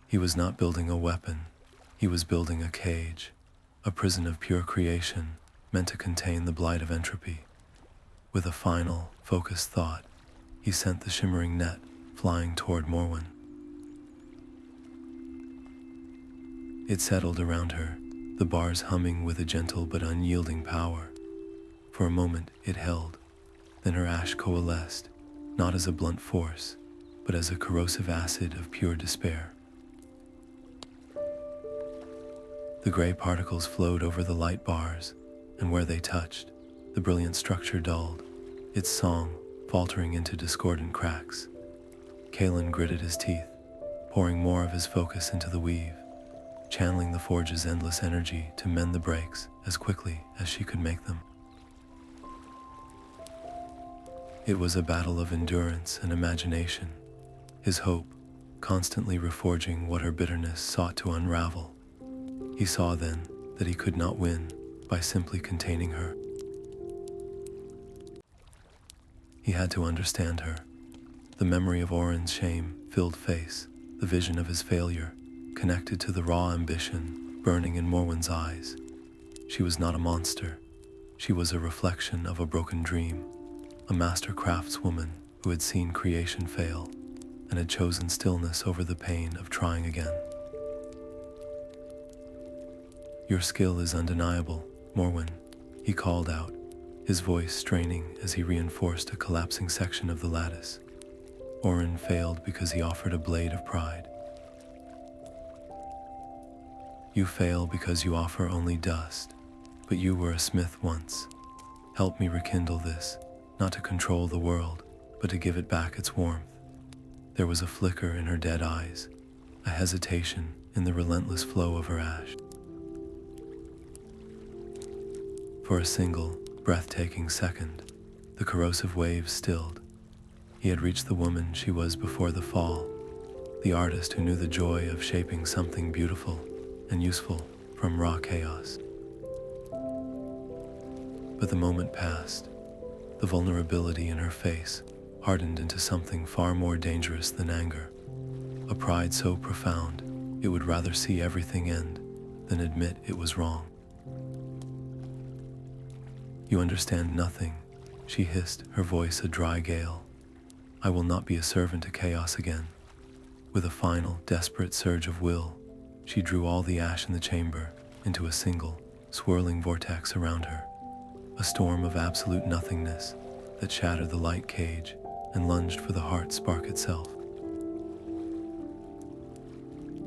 He was not building a weapon, he was building a cage, a prison of pure creation meant to contain the blight of entropy. With a final, focused thought, he sent the shimmering net flying toward Morwin. It settled around her, the bars humming with a gentle but unyielding power. For a moment it held, then her ash coalesced, not as a blunt force, but as a corrosive acid of pure despair. The gray particles flowed over the light bars, and where they touched, the brilliant structure dulled, its song faltering into discordant cracks. Kalin gritted his teeth, pouring more of his focus into the weave, channeling the forge's endless energy to mend the breaks as quickly as she could make them. It was a battle of endurance and imagination, his hope constantly reforging what her bitterness sought to unravel. He saw then that he could not win by simply containing her. He had to understand her. The memory of Orin's shame-filled face, the vision of his failure, connected to the raw ambition burning in Morwin's eyes. She was not a monster. She was a reflection of a broken dream, a master craftswoman who had seen creation fail and had chosen stillness over the pain of trying again. "Your skill is undeniable, Morwin," he called out, his voice straining as he reinforced a collapsing section of the lattice. Orin failed because he offered a blade of pride. You fail because you offer only dust, but you were a smith once. Help me rekindle this, not to control the world, but to give it back its warmth. There was a flicker in her dead eyes, a hesitation in the relentless flow of her ash. For a single, breathtaking second, the corrosive waves stilled. He had reached the woman she was before the fall, the artist who knew the joy of shaping something beautiful and useful from raw chaos. But the moment passed. The vulnerability in her face hardened into something far more dangerous than anger, a pride so profound it would rather see everything end than admit it was wrong. You understand nothing, she hissed, her voice a dry gale. I will not be a servant to chaos again. With a final, desperate surge of will, she drew all the ash in the chamber into a single, swirling vortex around her, a storm of absolute nothingness that shattered the light cage and lunged for the heart spark itself.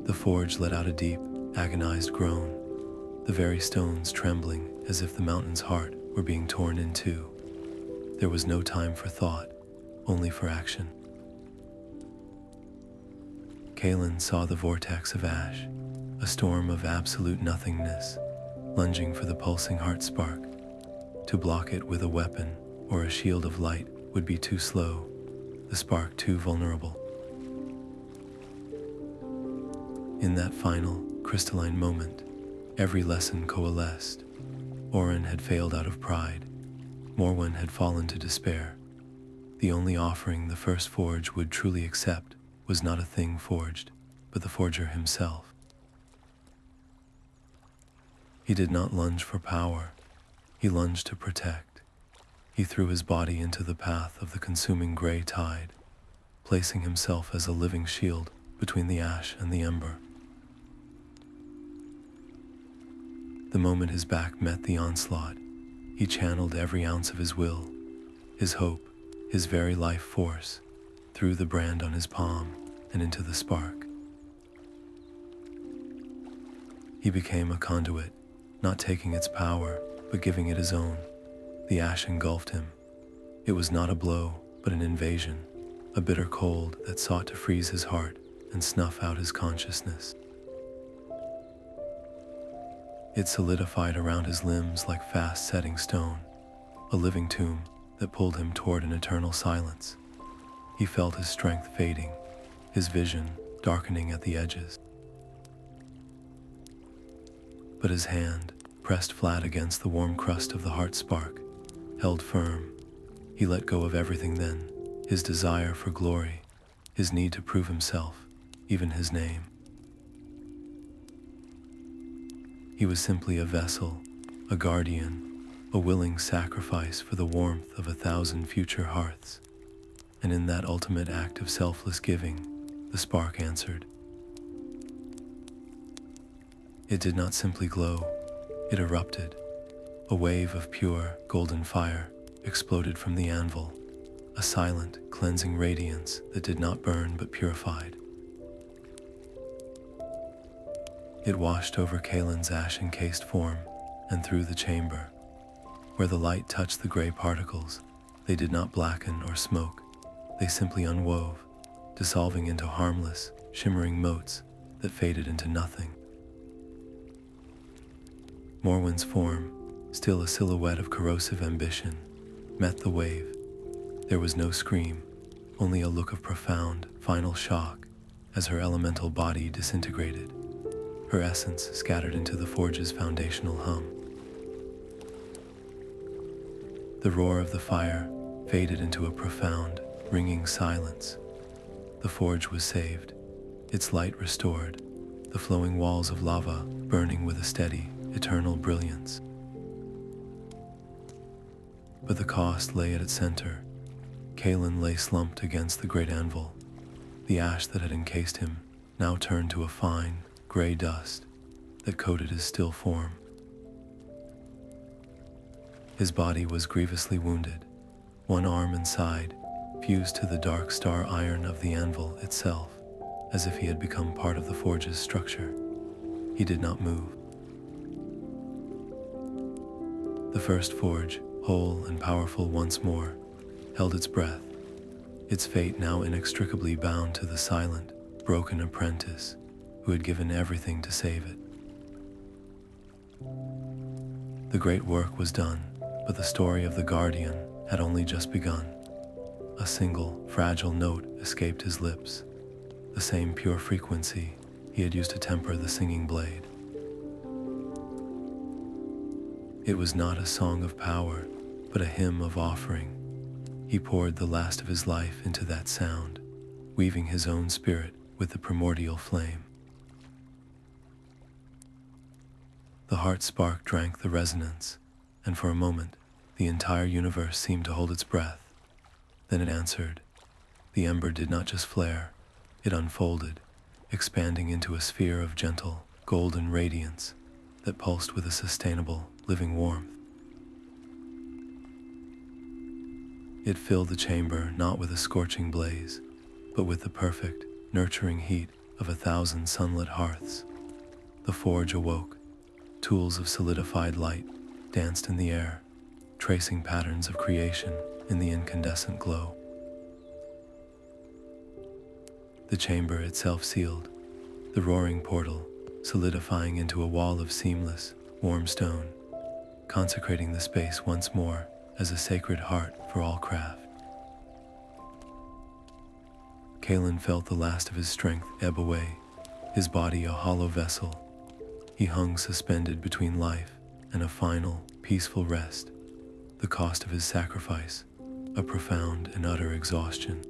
The forge let out a deep, agonized groan, the very stones trembling as if the mountain's heart were being torn in two. There was no time for thought, only for action. Kalin saw the vortex of ash, a storm of absolute nothingness, lunging for the pulsing heart spark. To block it with a weapon or a shield of light would be too slow, the spark too vulnerable. In that final, crystalline moment, every lesson coalesced. Orin had failed out of pride. Morwin had fallen to despair. The only offering the first forge would truly accept was not a thing forged, but the forger himself. He did not lunge for power. He lunged to protect. He threw his body into the path of the consuming gray tide, placing himself as a living shield between the ash and the ember. The moment his back met the onslaught, he channeled every ounce of his will, his hope, his very life force, through the brand on his palm and into the spark. He became a conduit, not taking its power, but giving it his own. The ash engulfed him. It was not a blow, but an invasion, a bitter cold that sought to freeze his heart and snuff out his consciousness. It solidified around his limbs like fast-setting stone, a living tomb that pulled him toward an eternal silence. He felt his strength fading, his vision darkening at the edges. But his hand, pressed flat against the warm crust of the heart spark, held firm. He let go of everything then, his desire for glory, his need to prove himself, even his name. He was simply a vessel, a guardian, a willing sacrifice for the warmth of 1,000 future hearths. And in that ultimate act of selfless giving, the spark answered. It did not simply glow, it erupted. A wave of pure, golden fire exploded from the anvil, a silent, cleansing radiance that did not burn but purified. It washed over Kalin's ash-encased form and through the chamber. Where the light touched the gray particles, they did not blacken or smoke. They simply unwove, dissolving into harmless, shimmering motes that faded into nothing. Morwin's form, still a silhouette of corrosive ambition, met the wave. There was no scream, only a look of profound, final shock as her elemental body disintegrated, her essence scattered into the forge's foundational hum. The roar of the fire faded into a profound, ringing silence. The forge was saved, its light restored, the flowing walls of lava burning with a steady, eternal brilliance. But the cost lay at its center. Kalin lay slumped against the great anvil. The ash that had encased him now turned to a fine, gray dust that coated his still form. His body was grievously wounded, one arm and side fused to the dark star iron of the anvil itself, as if he had become part of the forge's structure. He did not move. The first forge, whole and powerful once more, held its breath, its fate now inextricably bound to the silent, broken apprentice who had given everything to save it. The great work was done, but the story of the Guardian had only just begun. A single, fragile note escaped his lips, the same pure frequency he had used to temper the singing blade. It was not a song of power, but a hymn of offering. He poured the last of his life into that sound, weaving his own spirit with the primordial flame. The heart spark drank the resonance, and for a moment, the entire universe seemed to hold its breath. Then it answered. The ember did not just flare, it unfolded, expanding into a sphere of gentle, golden radiance that pulsed with a sustainable, living warmth. It filled the chamber not with a scorching blaze, but with the perfect, nurturing heat of 1,000 sunlit hearths. The forge awoke. Tools of solidified light danced in the air, tracing patterns of creation in the incandescent glow. The chamber itself sealed, the roaring portal solidifying into a wall of seamless, warm stone, consecrating the space once more as a sacred heart for all craft. Kalin felt the last of his strength ebb away, his body a hollow vessel. He hung suspended between life and a final, peaceful rest, the cost of his sacrifice, a profound and utter exhaustion.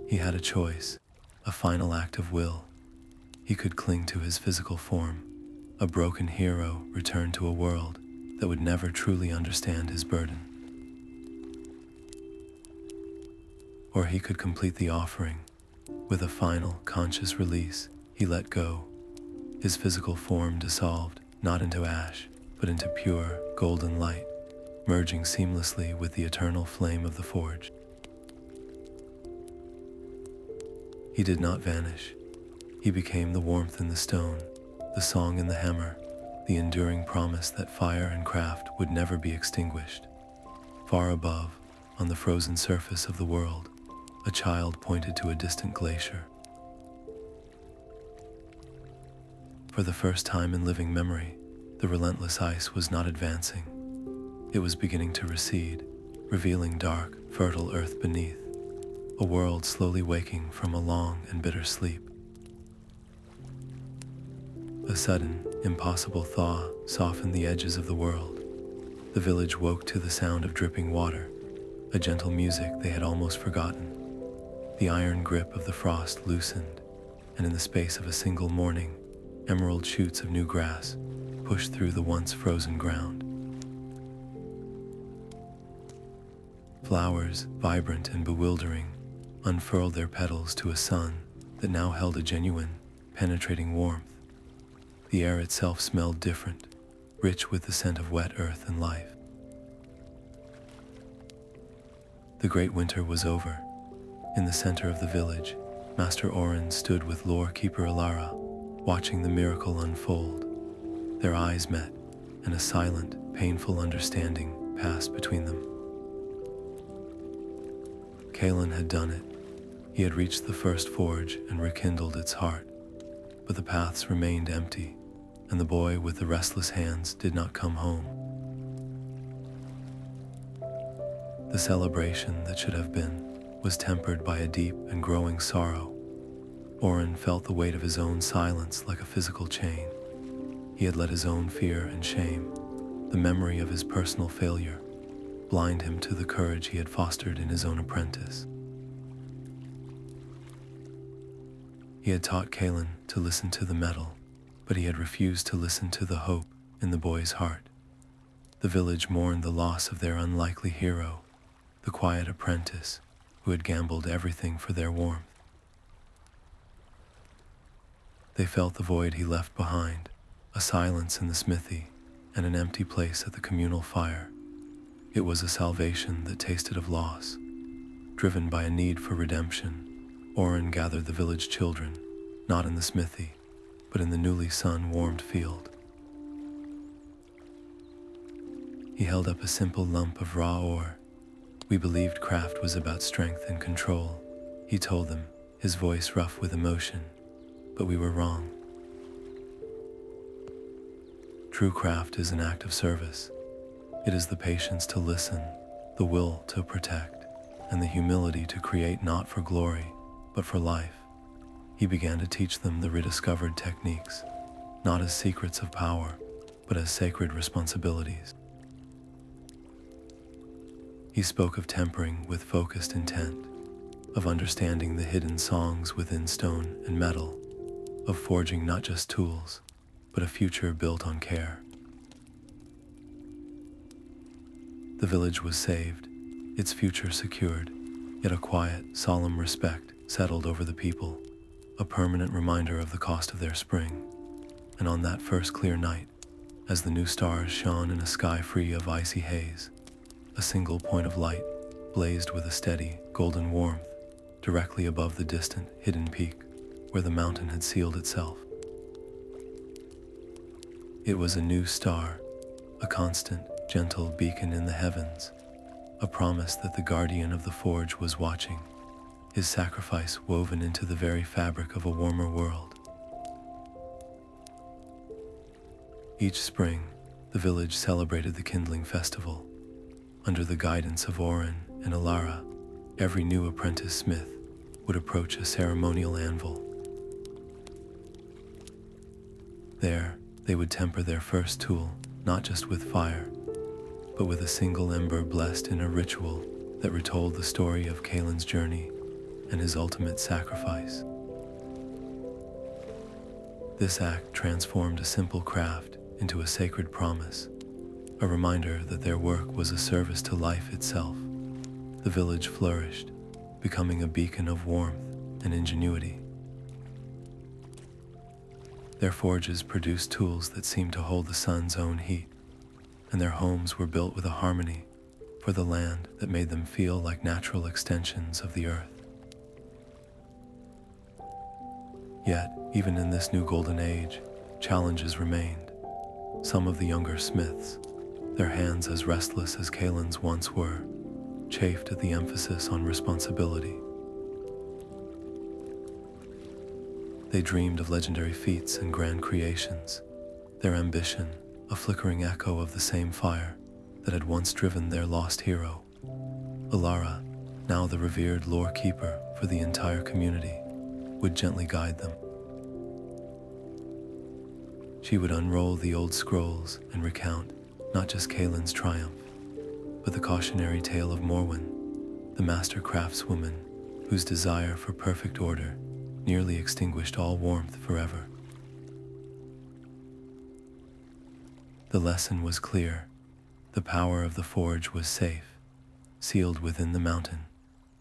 He had a choice, a final act of will. He could cling to his physical form, a broken hero returned to a world that would never truly understand his burden. Or he could complete the offering. With a final, conscious release, he let go. His physical form dissolved, not into ash, but into pure, golden light, merging seamlessly with the eternal flame of the forge. He did not vanish. He became the warmth in the stone, the song in the hammer, the enduring promise that fire and craft would never be extinguished. Far above, on the frozen surface of the world, a child pointed to a distant glacier. For the first time in living memory, the relentless ice was not advancing. It was beginning to recede, revealing dark, fertile earth beneath, a world slowly waking from a long and bitter sleep. A sudden, impossible thaw softened the edges of the world. The village woke to the sound of dripping water, a gentle music they had almost forgotten. The iron grip of the frost loosened, and in the space of a single morning, emerald shoots of new grass pushed through the once frozen ground. Flowers, vibrant and bewildering, unfurled their petals to a sun that now held a genuine, penetrating warmth. The air itself smelled different, rich with the scent of wet earth and life. The great winter was over. In the center of the village, Master Orin stood with Lorekeeper Ilara, watching the miracle unfold. Their eyes met, and a silent, painful understanding passed between them. Kalin had done it. He had reached the first forge and rekindled its heart, but the paths remained empty, and the boy with the restless hands did not come home. The celebration that should have been was tempered by a deep and growing sorrow. Orin felt the weight of his own silence like a physical chain. He had let his own fear and shame, the memory of his personal failure, blind him to the courage he had fostered in his own apprentice. He had taught Kalin to listen to the metal, but he had refused to listen to the hope in the boy's heart. The village mourned the loss of their unlikely hero, the quiet apprentice who had gambled everything for their warmth. They felt the void he left behind, a silence in the smithy, and an empty place at the communal fire. It was a salvation that tasted of loss. Driven by a need for redemption, Orin gathered the village children, not in the smithy, but in the newly sun-warmed field. He held up a simple lump of raw ore. We believed craft was about strength and control, he told them, his voice rough with emotion, but we were wrong. True craft is an act of service. It is the patience to listen, the will to protect, and the humility to create not for glory, but for life. He began to teach them the rediscovered techniques, not as secrets of power, but as sacred responsibilities. He spoke of tempering with focused intent, of understanding the hidden songs within stone and metal, of forging not just tools, but a future built on care. The village was saved, its future secured, yet a quiet, solemn respect settled over the people, a permanent reminder of the cost of their spring. And on that first clear night, as the new stars shone in a sky free of icy haze, a single point of light blazed with a steady, golden warmth directly above the distant, hidden peak where the mountain had sealed itself. It was a new star, a constant, gentle beacon in the heavens, a promise that the guardian of the forge was watching, his sacrifice woven into the very fabric of a warmer world. Each spring, the village celebrated the kindling festival. Under the guidance of Orin and Ilara, every new apprentice smith would approach a ceremonial anvil. There, they would temper their first tool, not just with fire, but with a single ember blessed in a ritual that retold the story of Kalin's journey and his ultimate sacrifice. This act transformed a simple craft into a sacred promise, a reminder that their work was a service to life itself. The village flourished, becoming a beacon of warmth and ingenuity. Their forges produced tools that seemed to hold the sun's own heat, and their homes were built with a harmony for the land that made them feel like natural extensions of the earth. Yet, even in this new golden age, challenges remained. Some of the younger smiths, their hands as restless as Kalin's once were, chafed at the emphasis on responsibility. They dreamed of legendary feats and grand creations, their ambition a flickering echo of the same fire that had once driven their lost hero. Ilara, now the revered Lorekeeper for the entire community, would gently guide them. She would unroll the old scrolls and recount not just Kalin's triumph, but the cautionary tale of Morwin, the master craftswoman whose desire for perfect order nearly extinguished all warmth forever. The lesson was clear. The power of the forge was safe, sealed within the mountain,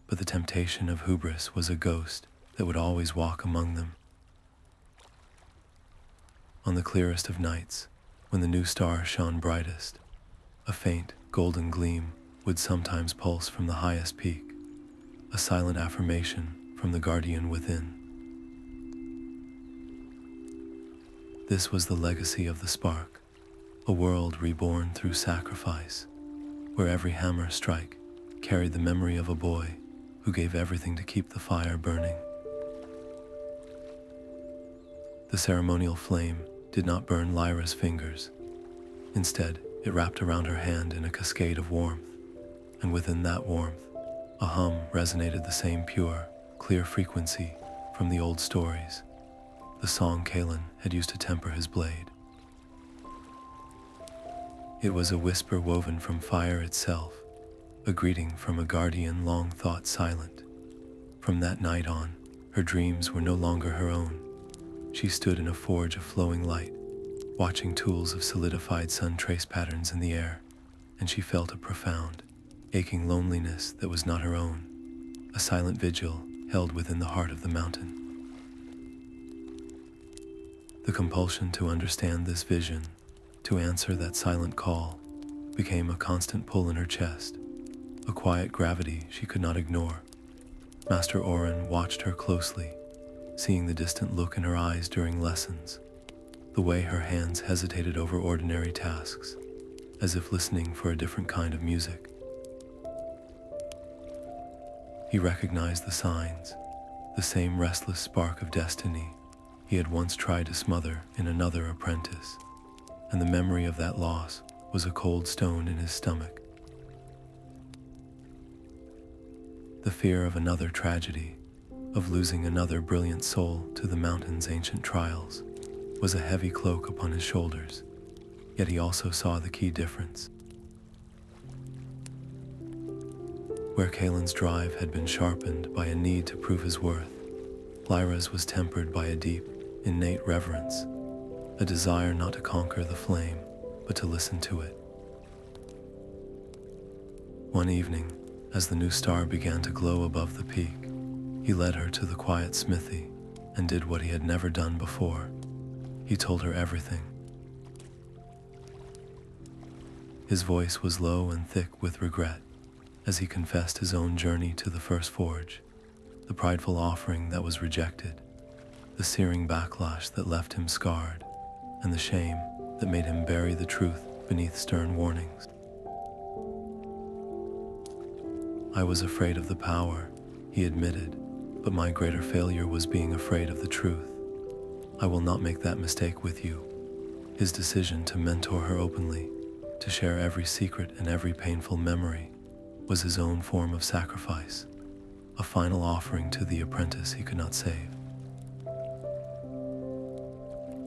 but the temptation of hubris was a ghost that would always walk among them. On the clearest of nights, when the new star shone brightest, a faint, golden gleam would sometimes pulse from the highest peak, a silent affirmation from the guardian within. This was the legacy of the spark, a world reborn through sacrifice, where every hammer strike carried the memory of a boy who gave everything to keep the fire burning. The ceremonial flame did not burn Lyra's fingers. Instead, it wrapped around her hand in a cascade of warmth, and within that warmth, a hum resonated the same pure, clear frequency from the old stories, the song Kalin had used to temper his blade. It was a whisper woven from fire itself, a greeting from a guardian long thought silent. From that night on, her dreams were no longer her own. She stood in a forge of flowing light, watching tools of solidified sun trace patterns in the air, and she felt a profound, aching loneliness that was not her own, a silent vigil held within the heart of the mountain. The compulsion to understand this vision, to answer that silent call, became a constant pull in her chest, a quiet gravity she could not ignore. Master Orin watched her closely, seeing the distant look in her eyes during lessons, the way her hands hesitated over ordinary tasks, as if listening for a different kind of music. He recognized the signs, the same restless spark of destiny he had once tried to smother in another apprentice, and the memory of that loss was a cold stone in his stomach. The fear of another tragedy, of losing another brilliant soul to the mountain's ancient trials, was a heavy cloak upon his shoulders, yet he also saw the key difference. Where Kalin's drive had been sharpened by a need to prove his worth, Lyra's was tempered by a deep, innate reverence, a desire not to conquer the flame, but to listen to it. One evening, as the new star began to glow above the peak, he led her to the quiet smithy and did what he had never done before. He told her everything. His voice was low and thick with regret as he confessed his own journey to the first forge, the prideful offering that was rejected, the searing backlash that left him scarred, and the shame that made him bury the truth beneath stern warnings. I was afraid of the power, he admitted, but my greater failure was being afraid of the truth. I will not make that mistake with you. His decision to mentor her openly, to share every secret and every painful memory, was his own form of sacrifice, a final offering to the apprentice he could not save.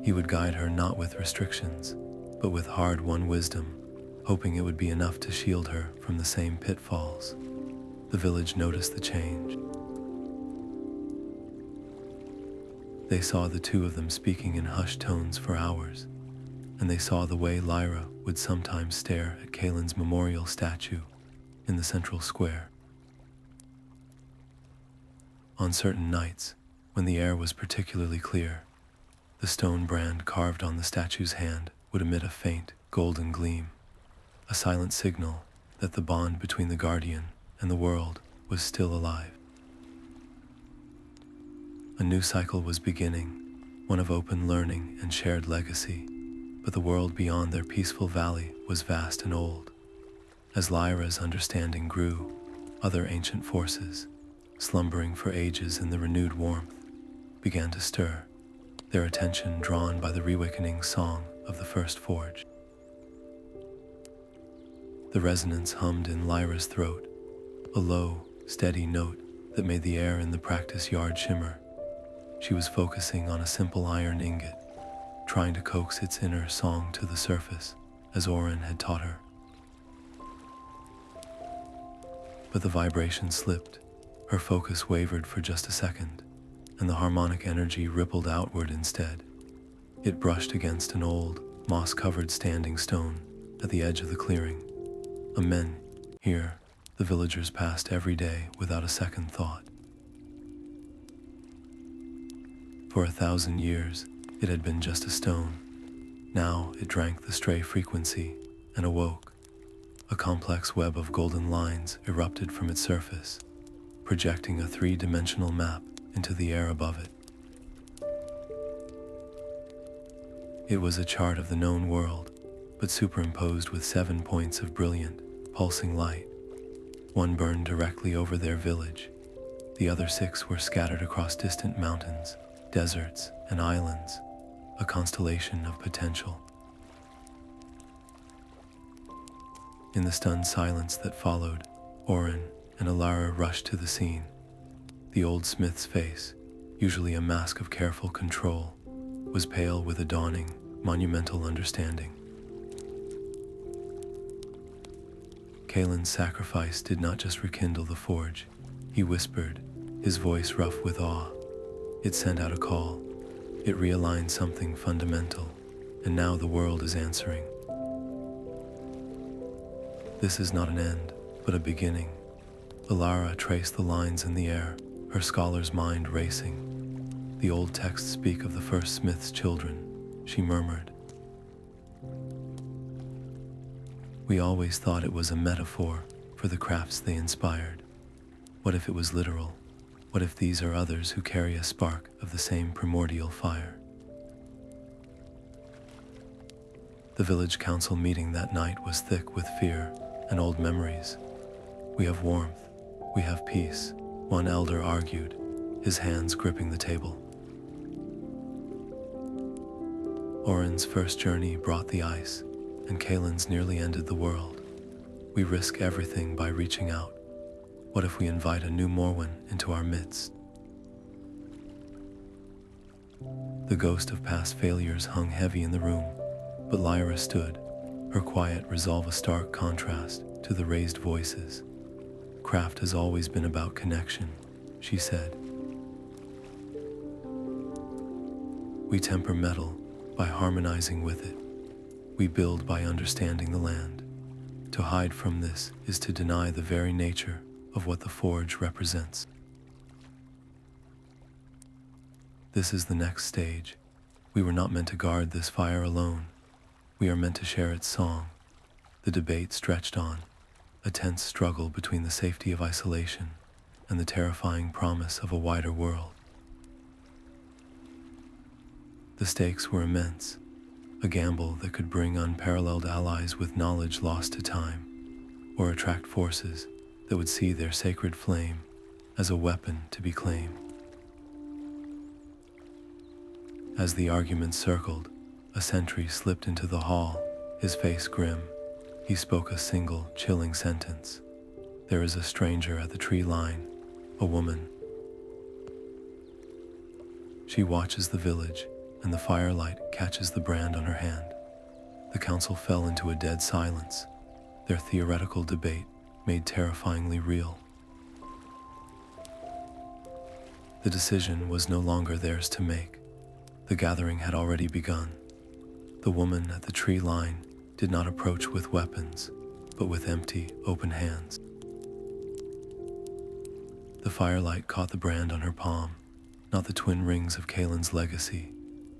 He would guide her not with restrictions, but with hard-won wisdom, hoping it would be enough to shield her from the same pitfalls. The village noticed the change. They saw the two of them speaking in hushed tones for hours, and they saw the way Lyra would sometimes stare at Kalin's memorial statue in the central square. On certain nights, when the air was particularly clear, the stone brand carved on the statue's hand would emit a faint, golden gleam, a silent signal that the bond between the guardian and the world was still alive. A new cycle was beginning, one of open learning and shared legacy, but the world beyond their peaceful valley was vast and old. As Lyra's understanding grew, other ancient forces, slumbering for ages in the renewed warmth, began to stir, their attention drawn by the reawakening song of the first forge. The resonance hummed in Lyra's throat, a low, steady note that made the air in the practice yard shimmer. She was focusing on a simple iron ingot, trying to coax its inner song to the surface, as Orin had taught her. But the vibration slipped, her focus wavered for just a second, and the harmonic energy rippled outward instead. It brushed against an old, moss-covered standing stone at the edge of the clearing. Amen. Here, the villagers passed every day without a second thought. For 1,000 years, it had been just a stone. Now it drank the stray frequency and awoke. A complex web of golden lines erupted from its surface, projecting a 3-dimensional map into the air above it. It was a chart of the known world, but superimposed with 7 points of brilliant, pulsing light. One burned directly over their village. The other 6 were scattered across distant mountains, deserts, and islands, a constellation of potential. In the stunned silence that followed, Orin and Ilara rushed to the scene. The old smith's face, usually a mask of careful control, was pale with a dawning, monumental understanding. Kalin's sacrifice did not just rekindle the forge, he whispered, his voice rough with awe. It sent out a call. It realigned something fundamental, and now the world is answering. This is not an end, but a beginning. Ilara traced the lines in the air, her scholar's mind racing. The old texts speak of the first smith's children, she murmured. We always thought it was a metaphor for the crafts they inspired. What if it was literal? What if these are others who carry a spark of the same primordial fire? The village council meeting that night was thick with fear and old memories. We have warmth, we have peace, one elder argued, his hands gripping the table. Orin's first journey brought the ice, and Kalin's nearly ended the world. We risk everything by reaching out. What if we invite a new Morwin into our midst? The ghost of past failures hung heavy in the room, but Lyra stood, her quiet resolve a stark contrast to the raised voices. Craft has always been about connection, she said. We temper metal by harmonizing with it. We build by understanding the land. To hide from this is to deny the very nature of what the forge represents. This is the next stage. We were not meant to guard this fire alone. We are meant to share its song. The debate stretched on, a tense struggle between the safety of isolation and the terrifying promise of a wider world. The stakes were immense, a gamble that could bring unparalleled allies with knowledge lost to time, or attract forces that would see their sacred flame as a weapon to be claimed. As the argument circled, a sentry slipped into the hall, his face grim. He spoke a single, chilling sentence. There is a stranger at the tree line, a woman. She watches the village, and the firelight catches the brand on her hand. The council fell into a dead silence, their theoretical debate made terrifyingly real. The decision was no longer theirs to make. The gathering had already begun. The woman at the tree line did not approach with weapons, but with empty, open hands. The firelight caught the brand on her palm, not the twin rings of Kalin's legacy,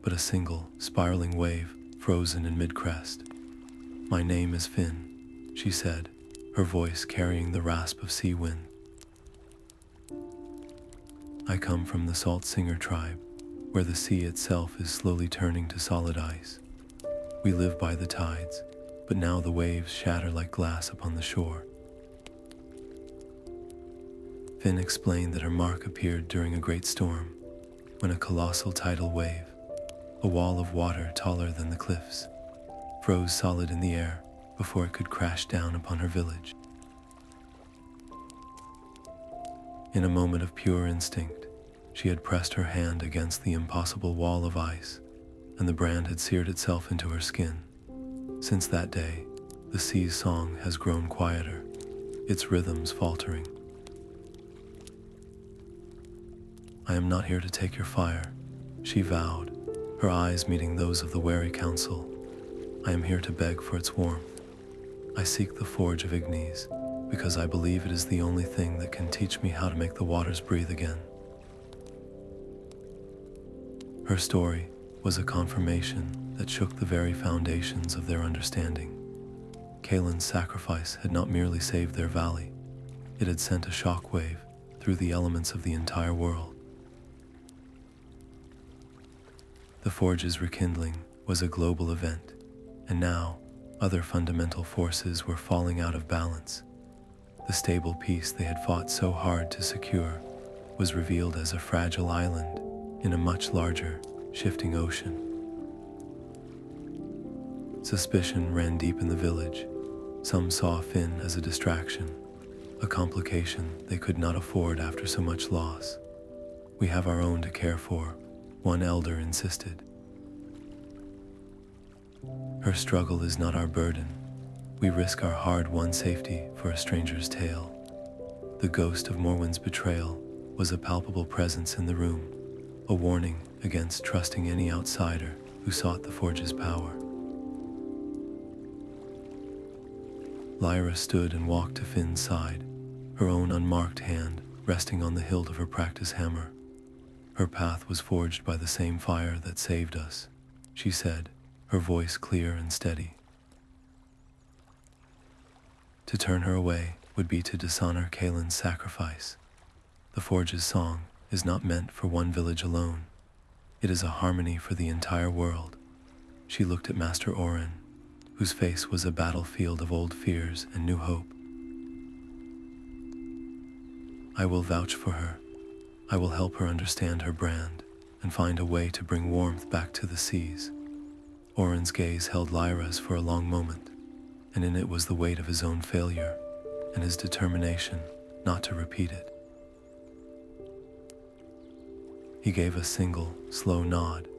but a single, spiraling wave frozen in mid-crest. "My name is Finn," she said, her voice carrying the rasp of sea wind. "I come from the Salt Singer tribe, where the sea itself is slowly turning to solid ice. We live by the tides, but now the waves shatter like glass upon the shore." Finn explained that her mark appeared during a great storm, when a colossal tidal wave, a wall of water taller than the cliffs, froze solid in the air before it could crash down upon her village. In a moment of pure instinct, she had pressed her hand against the impossible wall of ice, and the brand had seared itself into her skin. Since that day, the sea's song has grown quieter, its rhythms faltering. "I am not here to take your fire," she vowed, her eyes meeting those of the wary council. "I am here to beg for its warmth. I seek the Forge of Ignis, because I believe it is the only thing that can teach me how to make the waters breathe again." Her story was a confirmation that shook the very foundations of their understanding. Kalin's sacrifice had not merely saved their valley, it had sent a shockwave through the elements of the entire world. The Forge's rekindling was a global event, and now other fundamental forces were falling out of balance. The stable peace they had fought so hard to secure was revealed as a fragile island in a much larger, shifting ocean. Suspicion ran deep in the village. Some saw Finn as a distraction, a complication they could not afford after so much loss. "We have our own to care for," one elder insisted. "Her struggle is not our burden. We risk our hard-won safety for a stranger's tale." The ghost of Morwin's betrayal was a palpable presence in the room, a warning against trusting any outsider who sought the Forge's power. Lyra stood and walked to Finn's side, her own unmarked hand resting on the hilt of her practice hammer. "Her path was forged by the same fire that saved us," she said, her voice clear and steady. To turn her away would be to dishonor Kalin's sacrifice. The forge's song is not meant for one village alone. It is a harmony for the entire world. She looked at Master Orin, whose face was a battlefield of old fears and new hope. I will vouch for her. I will help her understand her brand and find a way to bring warmth back to the seas. Orin's gaze held Lyra's for a long moment, and in it was the weight of his own failure and his determination not to repeat it. He gave a single, slow nod.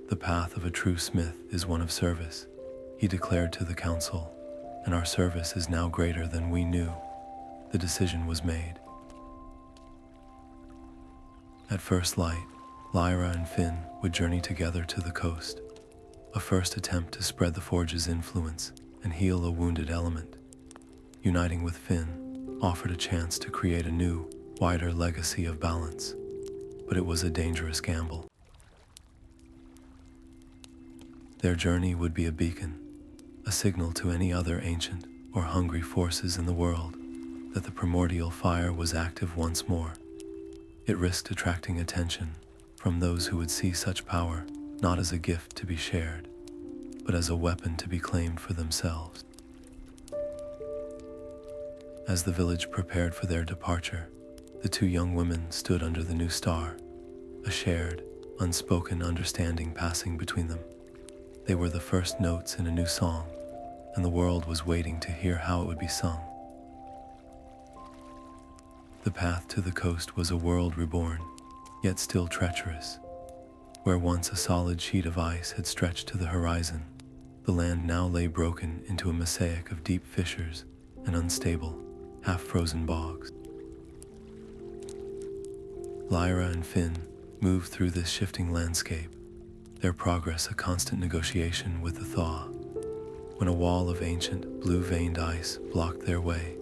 The path of a true smith is one of service, he declared to the council, and our service is now greater than we knew. The decision was made. At first light, Lyra and Finn would journey together to the coast, a first attempt to spread the forge's influence and heal a wounded element. Uniting with Finn offered a chance to create a new, wider legacy of balance, but it was a dangerous gamble. Their journey would be a beacon, a signal to any other ancient or hungry forces in the world that the primordial fire was active once more. It risked attracting attention from those who would see such power not as a gift to be shared, but as a weapon to be claimed for themselves. As the village prepared for their departure, the two young women stood under the new star, a shared, unspoken understanding passing between them. They were the first notes in a new song, and the world was waiting to hear how it would be sung. The path to the coast was a world reborn, yet still treacherous. Where once a solid sheet of ice had stretched to the horizon, the land now lay broken into a mosaic of deep fissures and unstable, half-frozen bogs. Lyra and Finn moved through this shifting landscape, their progress a constant negotiation with the Thaw. When a wall of ancient, blue-veined ice blocked their way,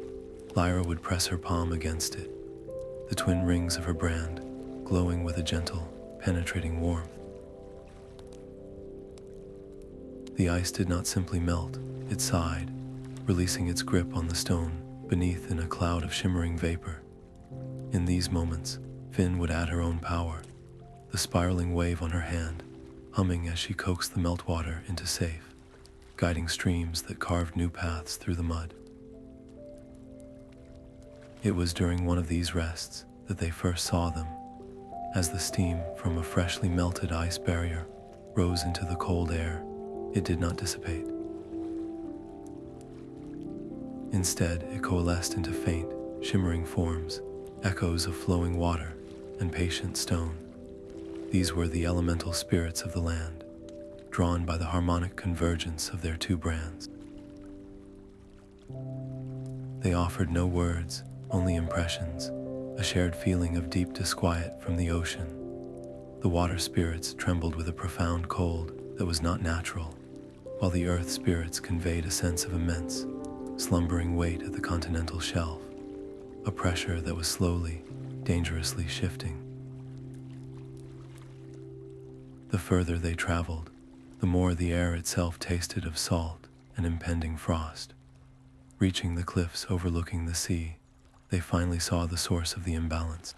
Lyra would press her palm against it, the twin rings of her brand glowing with a gentle, penetrating warmth. The ice did not simply melt, it sighed, releasing its grip on the stone beneath in a cloud of shimmering vapor. In these moments, Finn would add her own power, the spiraling wave on her hand, humming as she coaxed the meltwater into safe, guiding streams that carved new paths through the mud. It was during one of these rests that they first saw them, as the steam from a freshly melted ice barrier rose into the cold air. It did not dissipate. Instead, it coalesced into faint, shimmering forms, echoes of flowing water and patient stone. These were the elemental spirits of the land, drawn by the harmonic convergence of their two brands. They offered no words, only impressions, a shared feeling of deep disquiet from the ocean. The water spirits trembled with a profound cold that was not natural, while the earth spirits conveyed a sense of immense, slumbering weight at the continental shelf, a pressure that was slowly, dangerously shifting. The further they traveled, the more the air itself tasted of salt and impending frost. Reaching the cliffs overlooking the sea, they finally saw the source of the imbalance.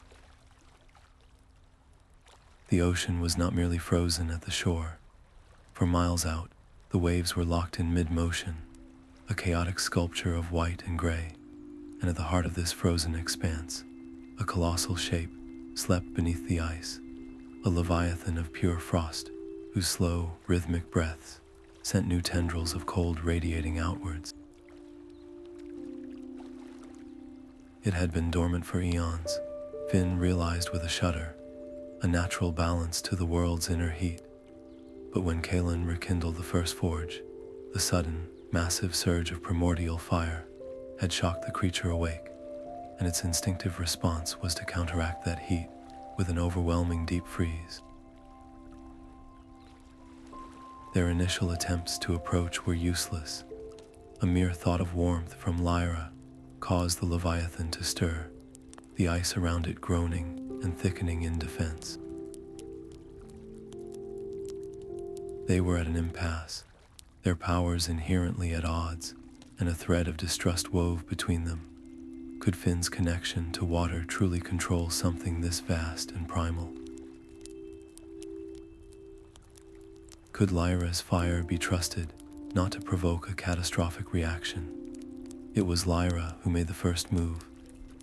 The ocean was not merely frozen at the shore. For miles out, the waves were locked in mid-motion, a chaotic sculpture of white and gray, and at the heart of this frozen expanse, a colossal shape slept beneath the ice, a leviathan of pure frost, whose slow, rhythmic breaths sent new tendrils of cold radiating outwards. It had been dormant for eons, Finn realized with a shudder, a natural balance to the world's inner heat. But when Kalin rekindled the first forge, the sudden, massive surge of primordial fire had shocked the creature awake, and its instinctive response was to counteract that heat with an overwhelming deep freeze. Their initial attempts to approach were useless. A mere thought of warmth from Lyra caused the Leviathan to stir, the ice around it groaning and thickening in defense. They were at an impasse, their powers inherently at odds, and a thread of distrust wove between them, Could Finn's connection to water truly control something this vast and primal? Could Lyra's fire be trusted not to provoke a catastrophic reaction? It was Lyra who made the first move,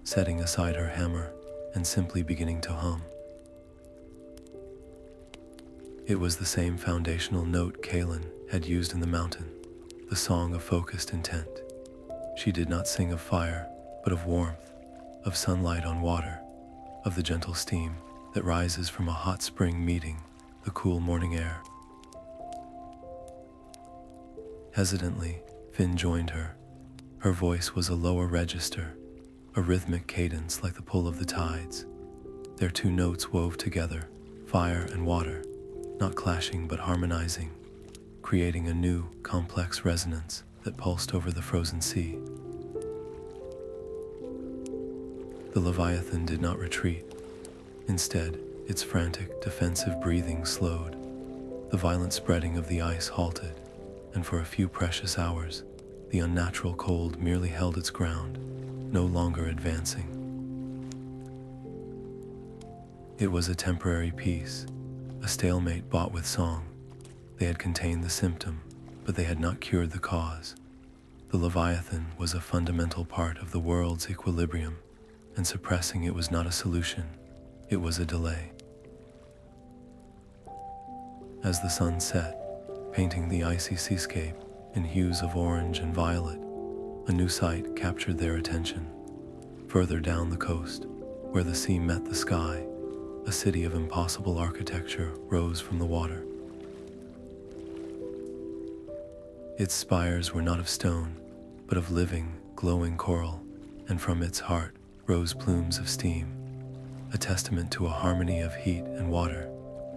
setting aside her hammer and simply beginning to hum. It was the same foundational note Kalin had used in the mountain, the song of focused intent. She did not sing of fire, but of warmth, of sunlight on water, of the gentle steam that rises from a hot spring meeting the cool morning air. Hesitantly, Finn joined her. Her voice was a lower register, a rhythmic cadence like the pull of the tides. Their two notes wove together, fire and water, not clashing but harmonizing, creating a new, complex resonance that pulsed over the frozen sea. The Leviathan did not retreat. Instead, its frantic, defensive breathing slowed. The violent spreading of the ice halted, and for a few precious hours, the unnatural cold merely held its ground, no longer advancing. It was a temporary peace, a stalemate bought with song. They had contained the symptom, but they had not cured the cause. The Leviathan was a fundamental part of the world's equilibrium, and suppressing it was not a solution, it was a delay. As the sun set, painting the icy seascape in hues of orange and violet, a new sight captured their attention. Further down the coast, where the sea met the sky, a city of impossible architecture rose from the water. Its spires were not of stone, but of living, glowing coral, and from its heart rose plumes of steam, a testament to a harmony of heat and water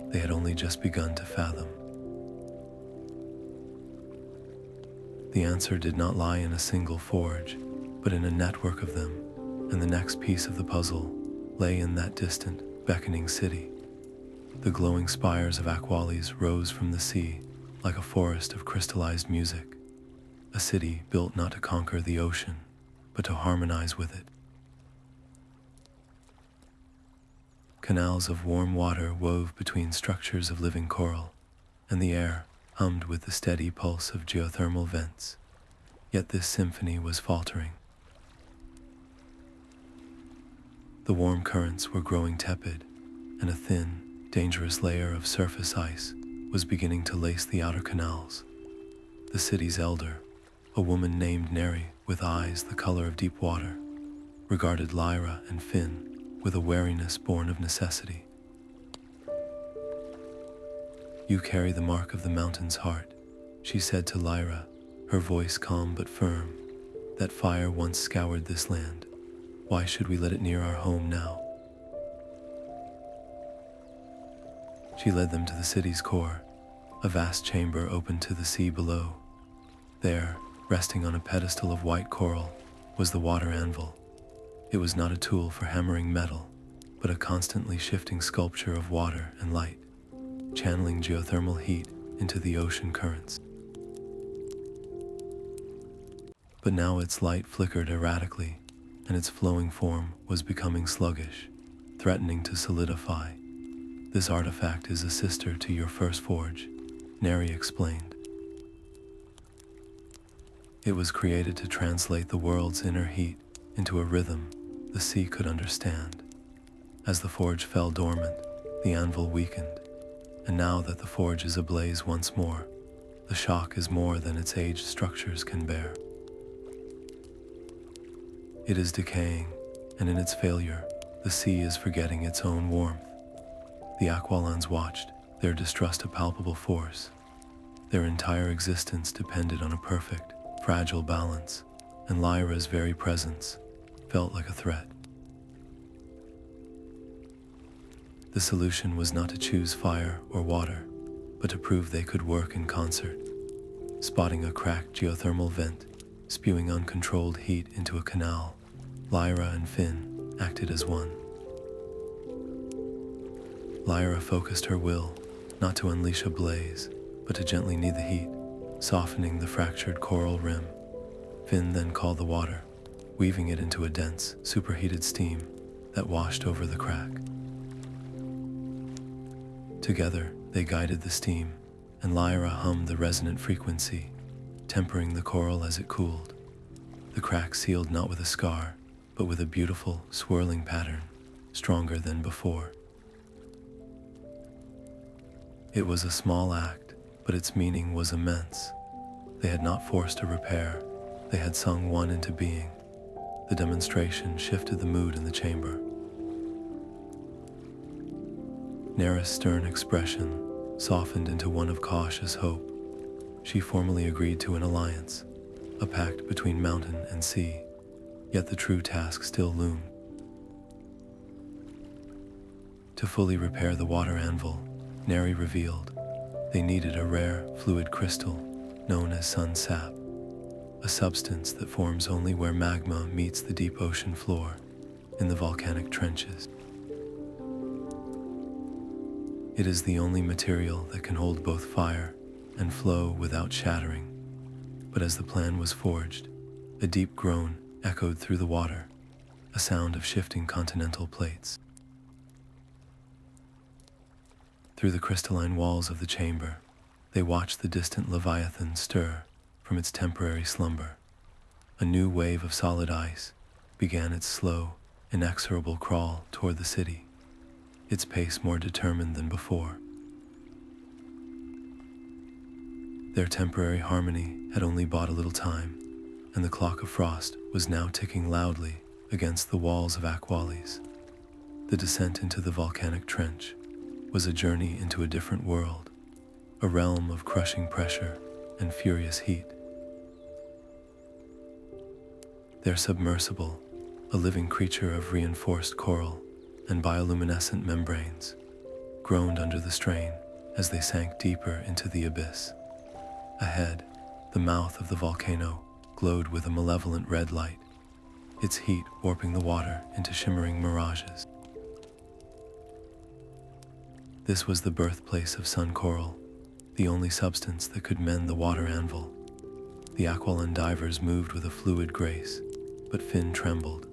they had only just begun to fathom. The answer did not lie in a single forge, but in a network of them, and the next piece of the puzzle lay in that distant, beckoning city. The glowing spires of Aqualies rose from the sea like a forest of crystallized music, a city built not to conquer the ocean, but to harmonize with it. Canals of warm water wove between structures of living coral, and the air hummed with the steady pulse of geothermal vents. Yet this symphony was faltering. The warm currents were growing tepid, and a thin, dangerous layer of surface ice was beginning to lace the outer canals. The city's elder, a woman named Neri with eyes the color of deep water, regarded Lyra and Finn with a wariness born of necessity. "You carry the mark of the mountain's heart," she said to Lyra, her voice calm but firm. "That fire once scoured this land. Why should we let it near our home now?" She led them to the city's core, a vast chamber open to the sea below. There, resting on a pedestal of white coral, was the water anvil. It was not a tool for hammering metal, but a constantly shifting sculpture of water and light, channeling geothermal heat into the ocean currents. But now its light flickered erratically, and its flowing form was becoming sluggish, threatening to solidify. "This artifact is a sister to your first forge," Neri explained. "It was created to translate the world's inner heat into a rhythm the sea could understand." As the forge fell dormant, the anvil weakened, and now that the forge is ablaze once more, the shock is more than its aged structures can bear. It is decaying, and in its failure, the sea is forgetting its own warmth. The Aqualans watched, their distrust a palpable force. Their entire existence depended on a perfect, fragile balance, and Lyra's very presence felt like a threat. The solution was not to choose fire or water, but to prove they could work in concert. Spotting a cracked geothermal vent, spewing uncontrolled heat into a canal, Lyra and Finn acted as one. Lyra focused her will, not to unleash a blaze, but to gently knead the heat, softening the fractured coral rim. Finn then called the water, weaving it into a dense, superheated steam that washed over the crack. Together, they guided the steam, and Lyra hummed the resonant frequency, tempering the coral as it cooled. The crack sealed not with a scar, but with a beautiful, swirling pattern, stronger than before. It was a small act, but its meaning was immense. They had not forced a repair, they had sung one into being. The demonstration shifted the mood in the chamber. Nera's stern expression softened into one of cautious hope. She formally agreed to an alliance, a pact between mountain and sea, yet the true task still loomed. To fully repair the water anvil, Neri revealed they needed a rare, fluid crystal known as sun sap, a substance that forms only where magma meets the deep ocean floor in the volcanic trenches. It is the only material that can hold both fire and flow without shattering. But as the plan was forged, a deep groan echoed through the water, a sound of shifting continental plates. Through the crystalline walls of the chamber, they watched the distant Leviathan stir from its temporary slumber. A new wave of solid ice began its slow, inexorable crawl toward the city, its pace more determined than before. Their temporary harmony had only bought a little time, and the clock of frost was now ticking loudly against the walls of Aqualies. The descent into the volcanic trench was a journey into a different world, a realm of crushing pressure and furious heat. Their submersible, a living creature of reinforced coral and bioluminescent membranes, groaned under the strain as they sank deeper into the abyss. Ahead, the mouth of the volcano glowed with a malevolent red light, its heat warping the water into shimmering mirages. This was the birthplace of sun coral, the only substance that could mend the water anvil. The Aqualon divers moved with a fluid grace, but Finn trembled,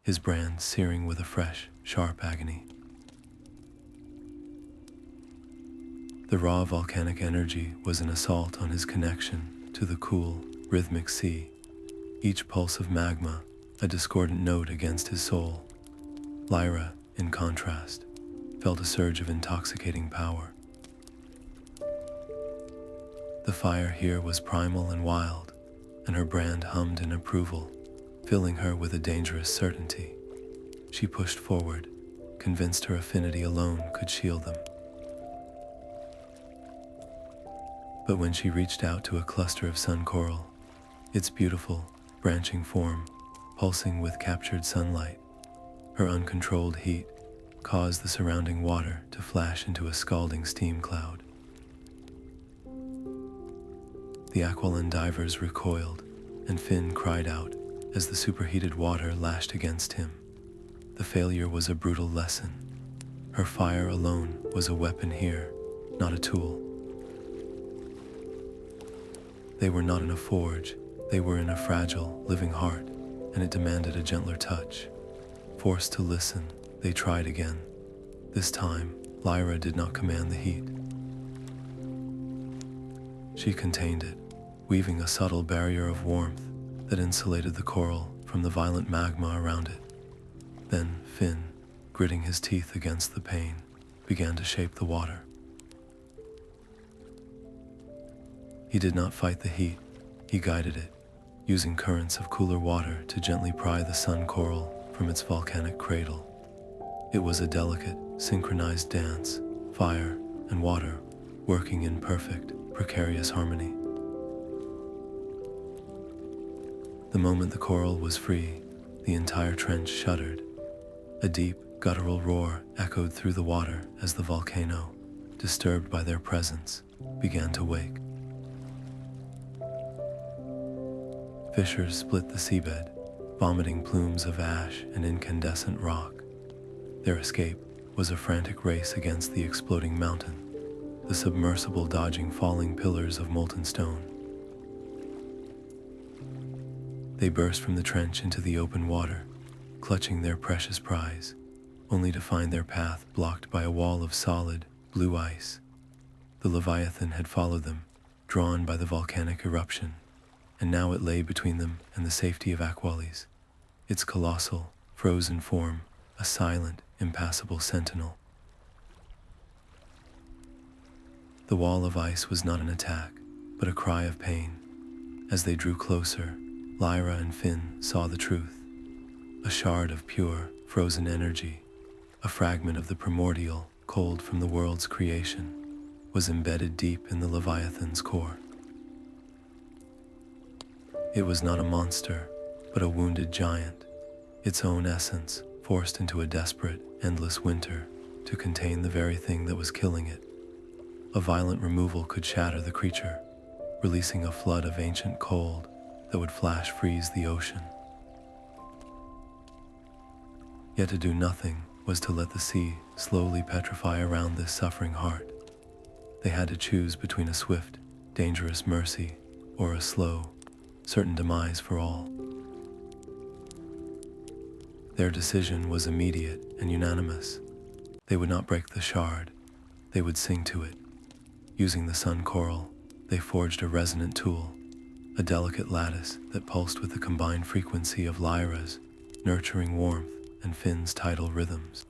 his brand searing with a fresh, sharp agony. The raw volcanic energy was an assault on his connection to the cool, rhythmic sea, each pulse of magma a discordant note against his soul. Lyra, in contrast, felt a surge of intoxicating power. The fire here was primal and wild, and her brand hummed in approval, filling her with a dangerous certainty. She pushed forward, convinced her affinity alone could shield them. But when she reached out to a cluster of sun coral, its beautiful, branching form pulsing with captured sunlight, her uncontrolled heat caused the surrounding water to flash into a scalding steam cloud. The Aqualon divers recoiled, and Finn cried out as the superheated water lashed against him. The failure was a brutal lesson. Her fire alone was a weapon here, not a tool. They were not in a forge, they were in a fragile, living heart, and it demanded a gentler touch. Forced to listen, they tried again. This time, Lyra did not command the heat. She contained it, weaving a subtle barrier of warmth that insulated the coral from the violent magma around it. Then Finn, gritting his teeth against the pain, began to shape the water. He did not fight the heat, he guided it, using currents of cooler water to gently pry the sun coral from its volcanic cradle. It was a delicate, synchronized dance, fire and water working in perfect, precarious harmony. The moment the coral was free, the entire trench shuddered. A deep, guttural roar echoed through the water as the volcano, disturbed by their presence, began to wake. Fissures split the seabed, vomiting plumes of ash and incandescent rock. Their escape was a frantic race against the exploding mountain, the submersible dodging falling pillars of molten stone. They burst from the trench into the open water, clutching their precious prize, only to find their path blocked by a wall of solid, blue ice. The Leviathan had followed them, drawn by the volcanic eruption, and now it lay between them and the safety of Aqualies, its colossal, frozen form, a silent, impassable sentinel. The wall of ice was not an attack, but a cry of pain. As they drew closer, Lyra and Finn saw the truth. A shard of pure, frozen energy, a fragment of the primordial, cold from the world's creation, was embedded deep in the Leviathan's core. It was not a monster, but a wounded giant, its own essence forced into a desperate, endless winter to contain the very thing that was killing it. A violent removal could shatter the creature, releasing a flood of ancient cold that would flash freeze the ocean. Yet to do nothing was to let the sea slowly petrify around this suffering heart. They had to choose between a swift, dangerous mercy or a slow, certain demise for all. Their decision was immediate and unanimous. They would not break the shard, they would sing to it. Using the sun coral, they forged a resonant tool, a delicate lattice that pulsed with the combined frequency of Lyra's nurturing warmth and Finn's tidal rhythms.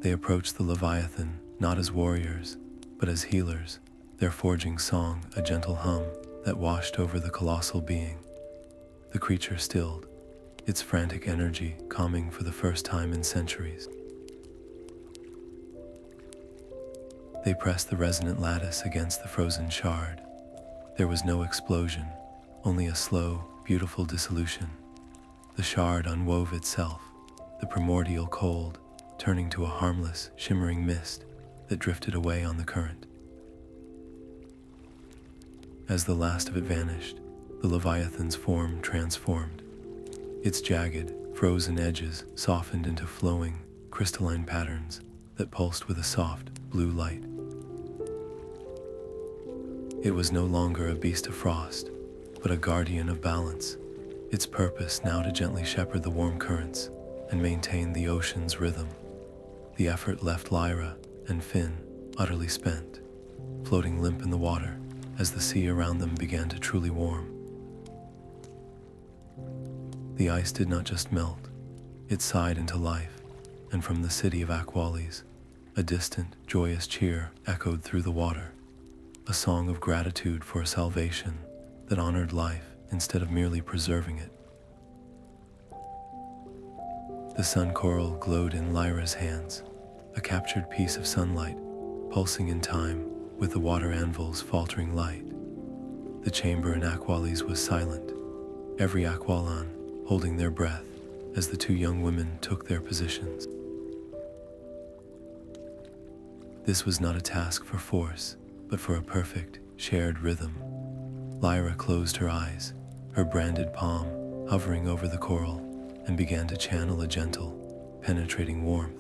They approached the Leviathan not as warriors, but as healers, their forging song a gentle hum that washed over the colossal being. The creature stilled, its frantic energy calming for the first time in centuries. They pressed the resonant lattice against the frozen shard. There was no explosion, only a slow, beautiful dissolution. The shard unwove itself, the primordial cold, turning to a harmless, shimmering mist that drifted away on the current. As the last of it vanished, the Leviathan's form transformed. Its jagged, frozen edges softened into flowing, crystalline patterns that pulsed with a soft, blue light. It was no longer a beast of frost, but a guardian of balance, its purpose now to gently shepherd the warm currents and maintain the ocean's rhythm. The effort left Lyra and Finn utterly spent, floating limp in the water as the sea around them began to truly warm. The ice did not just melt, it sighed into life, and from the City of Aqualies, a distant, joyous cheer echoed through the water, a song of gratitude for a salvation that honored life instead of merely preserving it. The sun coral glowed in Lyra's hands, a captured piece of sunlight, pulsing in time with the water anvil's faltering light. The chamber in Aqualies was silent, every Aqualan holding their breath as the two young women took their positions. This was not a task for force, but for a perfect, shared rhythm. Lyra closed her eyes, her branded palm hovering over the coral, and began to channel a gentle, penetrating warmth.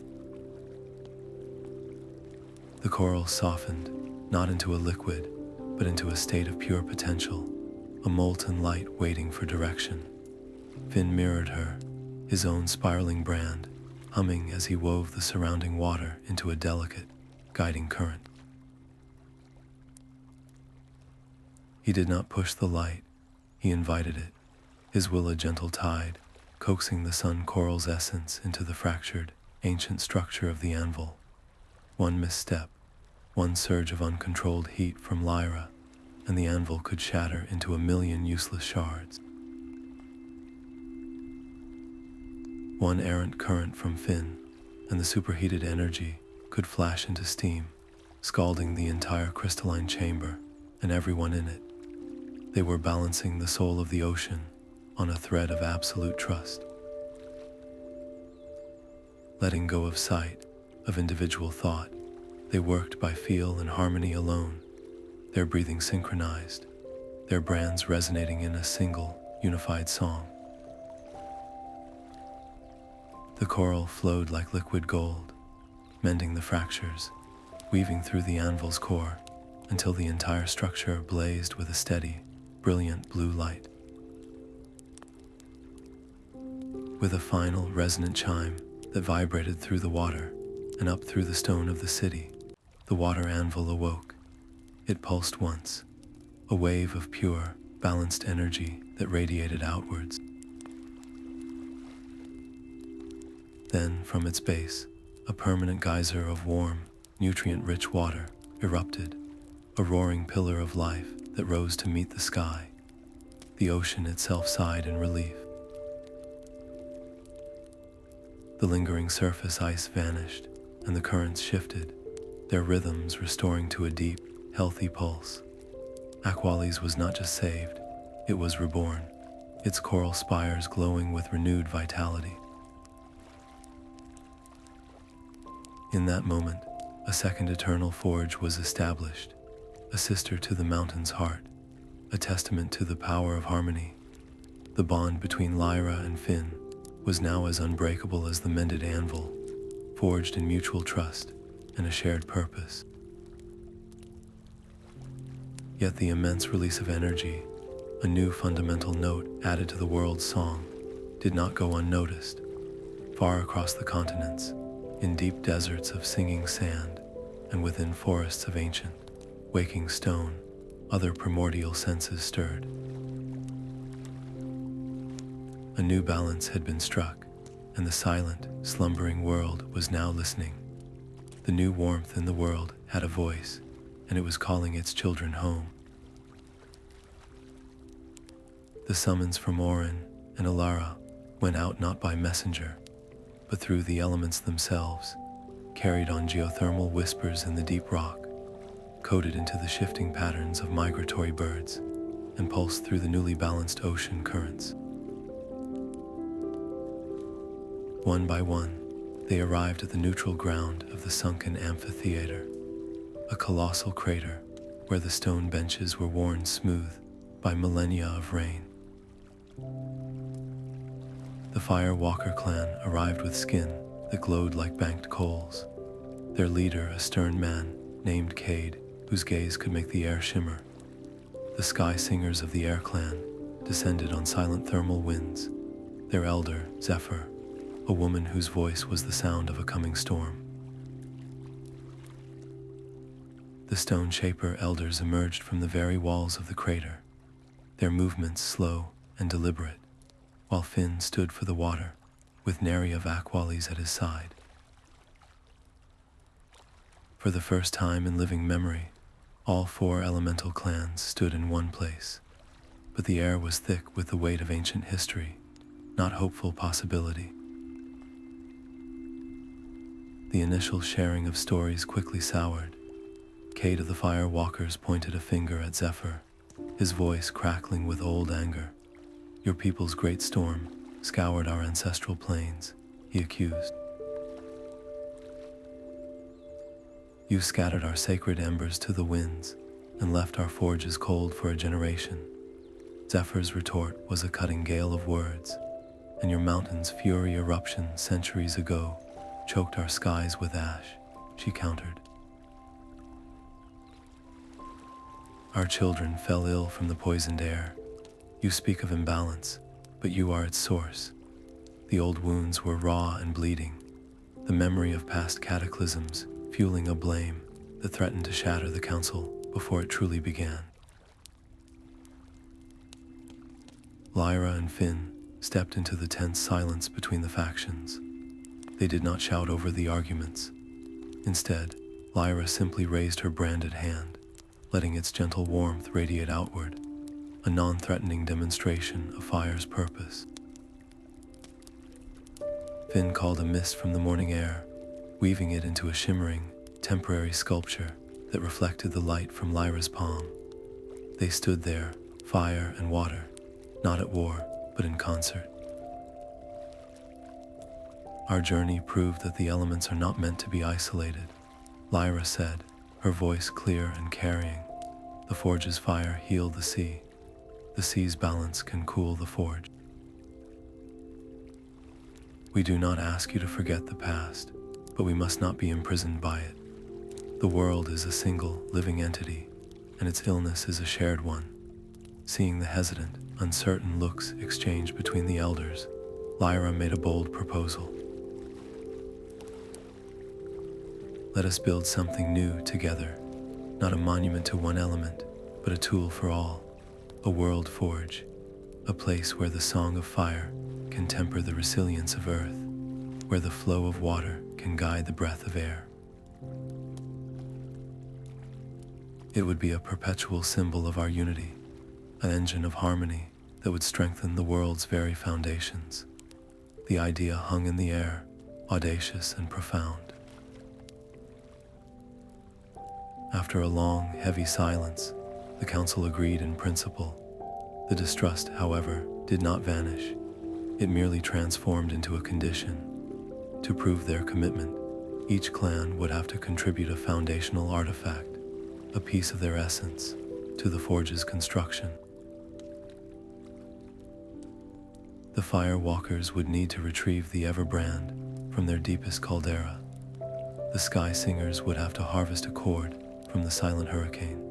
The coral softened, not into a liquid, but into a state of pure potential, a molten light waiting for direction. Finn mirrored her, his own spiraling brand, humming as he wove the surrounding water into a delicate, guiding current. He did not push the light, he invited it, his will a gentle tide, coaxing the sun coral's essence into the fractured, ancient structure of the anvil. One misstep, one surge of uncontrolled heat from Lyra, and the anvil could shatter into a million useless shards. One errant current from Finn, and the superheated energy could flash into steam, scalding the entire crystalline chamber and everyone in it. They were balancing the soul of the ocean on a thread of absolute trust. Letting go of sight, of individual thought, they worked by feel and harmony alone, their breathing synchronized, their brands resonating in a single, unified song. The coral flowed like liquid gold, mending the fractures, weaving through the anvil's core until the entire structure blazed with a steady, brilliant blue light. With a final resonant chime that vibrated through the water and up through the stone of the city, the water anvil awoke. It pulsed once, a wave of pure, balanced energy that radiated outwards. Then, from its base, a permanent geyser of warm, nutrient-rich water erupted, a roaring pillar of life that rose to meet the sky. The ocean itself sighed in relief. The lingering surface ice vanished, and the currents shifted, their rhythms restoring to a deep, healthy pulse. Aqualies was not just saved, it was reborn, its coral spires glowing with renewed vitality. In that moment, a second eternal forge was established, a sister to the mountain's heart, a testament to the power of harmony. The bond between Lyra and Finn was now as unbreakable as the mended anvil, forged in mutual trust and a shared purpose. Yet the immense release of energy, a new fundamental note added to the world's song, did not go unnoticed. Far across the continents, in deep deserts of singing sand, and within forests of ancient, waking stone, other primordial senses stirred. A new balance had been struck, and the silent, slumbering world was now listening. The new warmth in the world had a voice, and it was calling its children home. The summons from Orin and Ilara went out not by messenger, but through the elements themselves, carried on geothermal whispers in the deep rock, coded into the shifting patterns of migratory birds, and pulsed through the newly balanced ocean currents. One by one, they arrived at the neutral ground of the sunken amphitheater, a colossal crater where the stone benches were worn smooth by millennia of rain. The Firewalker clan arrived with skin that glowed like banked coals, their leader a stern man named Cade, whose gaze could make the air shimmer. The Sky Singers of the Air Clan descended on silent thermal winds, their elder, Zephyr, a woman whose voice was the sound of a coming storm. The Stone Shaper elders emerged from the very walls of the crater, their movements slow and deliberate, while Finn stood for the water, with City of Aqualies at his side. For the first time in living memory, all four elemental clans stood in one place, but the air was thick with the weight of ancient history, not hopeful possibility. The initial sharing of stories quickly soured. Cade of the Firewalkers pointed a finger at Zephyr, his voice crackling with old anger. "Your people's great storm scoured our ancestral plains," he accused. "You scattered our sacred embers to the winds and left our forges cold for a generation." Zephyr's retort was a cutting gale of words, "And your mountain's fury eruption centuries ago choked our skies with ash," she countered. "Our children fell ill from the poisoned air. You speak of imbalance, but you are its source." The old wounds were raw and bleeding, the memory of past cataclysms fueling a blame that threatened to shatter the council before it truly began. Lyra and Finn stepped into the tense silence between the factions. They did not shout over the arguments. Instead, Lyra simply raised her branded hand, letting its gentle warmth radiate outward, a non-threatening demonstration of fire's purpose. Finn called a mist from the morning air, weaving it into a shimmering, temporary sculpture that reflected the light from Lyra's palm. They stood there, fire and water, not at war, but in concert. "Our journey proved that the elements are not meant to be isolated," Lyra said, her voice clear and carrying. "The forge's fire healed the sea. The sea's balance can cool the forge. We do not ask you to forget the past, but we must not be imprisoned by it. The world is a single, living entity, and its illness is a shared one. Seeing the hesitant, uncertain looks exchanged between the elders, Lyra made a bold proposal. Let us build something new together, not a monument to one element, but a tool for all, a world forge, a place where the song of fire can temper the resilience of earth, where the flow of water can guide the breath of air. It would be a perpetual symbol of our unity, an engine of harmony that would strengthen the world's very foundations. The idea hung in the air, audacious and profound. After a long, heavy silence, the council agreed in principle. The distrust, however, did not vanish. It merely transformed into a condition. To prove their commitment, each clan would have to contribute a foundational artifact, a piece of their essence, to the forge's construction. The Firewalkers would need to retrieve the Everbrand from their deepest caldera. The Sky Singers would have to harvest a cord from the Silent Hurricane.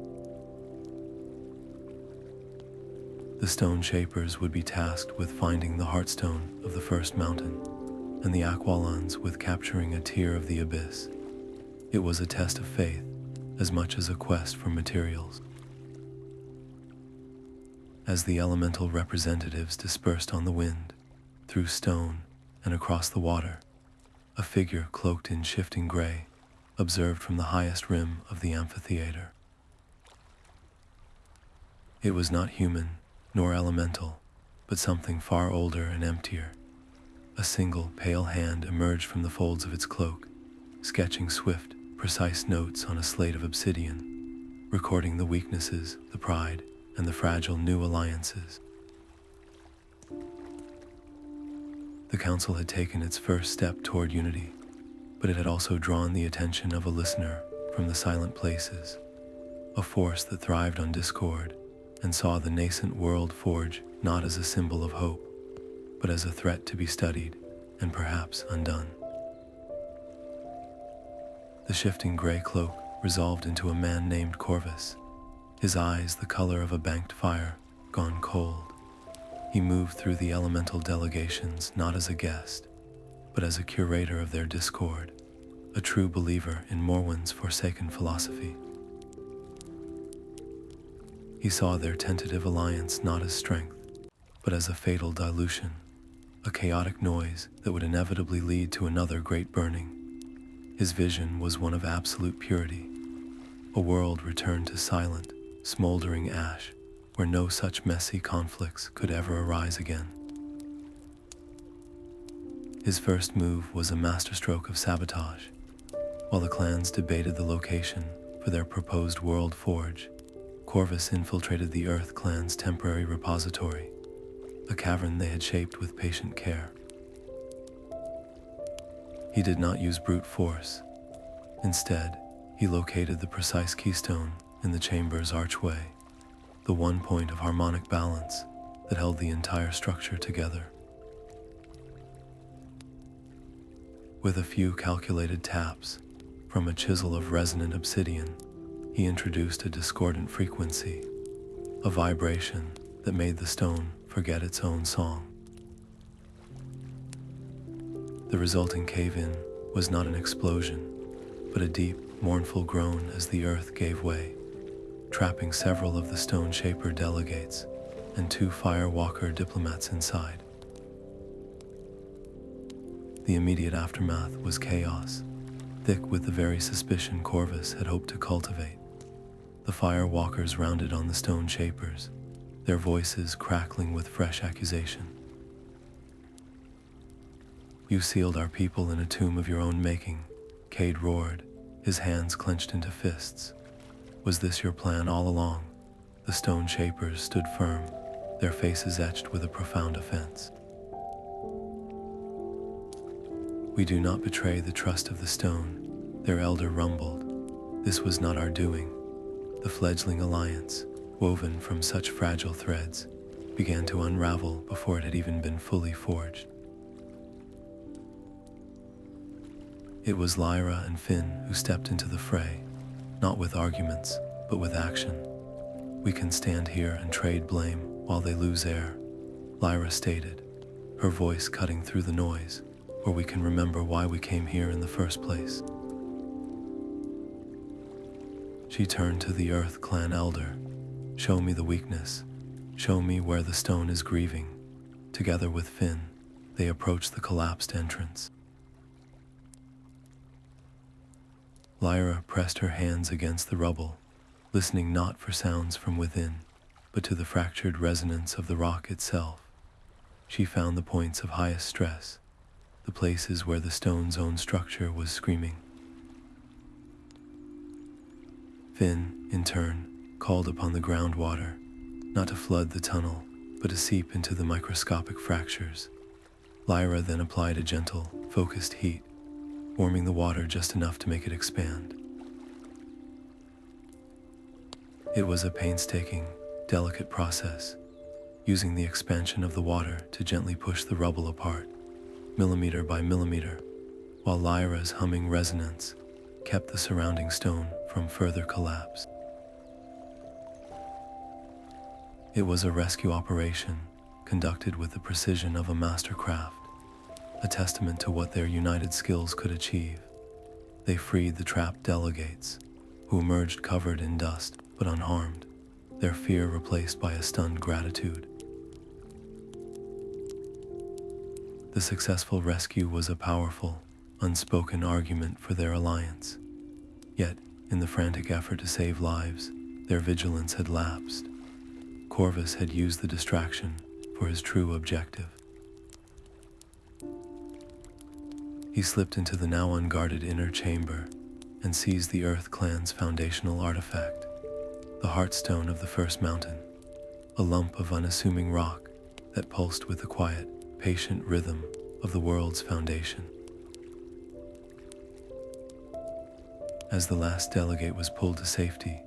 The Stone Shapers would be tasked with finding the Heartstone of the First Mountain, and the Aqualons with capturing a tear of the Abyss. It was a test of faith, as much as a quest for materials. As the elemental representatives dispersed on the wind, through stone and across the water, a figure cloaked in shifting gray observed from the highest rim of the amphitheater. It was not human nor elemental, but something far older and emptier. A single pale hand emerged from the folds of its cloak, sketching swift, precise notes on a slate of obsidian, recording the weaknesses, the pride, and the fragile new alliances. The council had taken its first step toward unity, but it had also drawn the attention of a listener from the silent places, a force that thrived on discord and saw the nascent world forge not as a symbol of hope, but as a threat to be studied and perhaps undone. The shifting gray cloak resolved into a man named Corvus, his eyes the color of a banked fire, gone cold. He moved through the elemental delegations not as a guest, but as a curator of their discord, a true believer in Morwin's forsaken philosophy. He saw their tentative alliance not as strength, but as a fatal dilution, a chaotic noise that would inevitably lead to another great burning. His vision was one of absolute purity, a world returned to silent, smoldering ash, where no such messy conflicts could ever arise again. His first move was a masterstroke of sabotage. While the clans debated the location for their proposed world forge, Corvus infiltrated the Earth clan's temporary repository, a cavern they had shaped with patient care. He did not use brute force. Instead, he located the precise keystone in the chamber's archway, the one point of harmonic balance that held the entire structure together. With a few calculated taps from a chisel of resonant obsidian, he introduced a discordant frequency, a vibration that made the stone forget its own song. The resulting cave-in was not an explosion, but a deep, mournful groan as the earth gave way, trapping several of the Stone Shaper delegates and 2 Firewalker diplomats inside. The immediate aftermath was chaos, thick with the very suspicion Corvus had hoped to cultivate. The Firewalkers rounded on the Stone Shapers, their voices crackling with fresh accusation. "You sealed our people in a tomb of your own making," Cade roared, his hands clenched into fists. "Was this your plan all along?" The Stone Shapers stood firm, their faces etched with a profound offense. "We do not betray the trust of the stone," their elder rumbled. "This was not our doing." The fledgling alliance, woven from such fragile threads, began to unravel before it had even been fully forged. It was Lyra and Finn who stepped into the fray, not with arguments, but with action. We can stand here and trade blame while they lose air, Lyra stated, her voice cutting through the noise, or we can remember why we came here in the first place. She turned to the Earth Clan elder. Show me the weakness. Show me where the stone is grieving. Together with Finn, they approached the collapsed entrance. Lyra pressed her hands against the rubble, listening not for sounds from within, but to the fractured resonance of the rock itself. She found the points of highest stress, the places where the stone's own structure was screaming. Finn, in turn, called upon the groundwater, not to flood the tunnel, but to seep into the microscopic fractures. Lyra then applied a gentle, focused heat, warming the water just enough to make it expand. It was a painstaking, delicate process, using the expansion of the water to gently push the rubble apart, millimeter by millimeter, while Lyra's humming resonance kept the surrounding stone from further collapse. It was a rescue operation conducted with the precision of a mastercraft, a testament to what their united skills could achieve. They freed the trapped delegates, who emerged covered in dust but unharmed, their fear replaced by a stunned gratitude. The successful rescue was a powerful, unspoken argument for their alliance. Yet, in the frantic effort to save lives, their vigilance had lapsed. Corvus had used the distraction for his true objective. He slipped into the now unguarded inner chamber and seized the Earth Clan's foundational artifact, the Heartstone of the First Mountain, a lump of unassuming rock that pulsed with the quiet, patient rhythm of the world's foundation. As the last delegate was pulled to safety,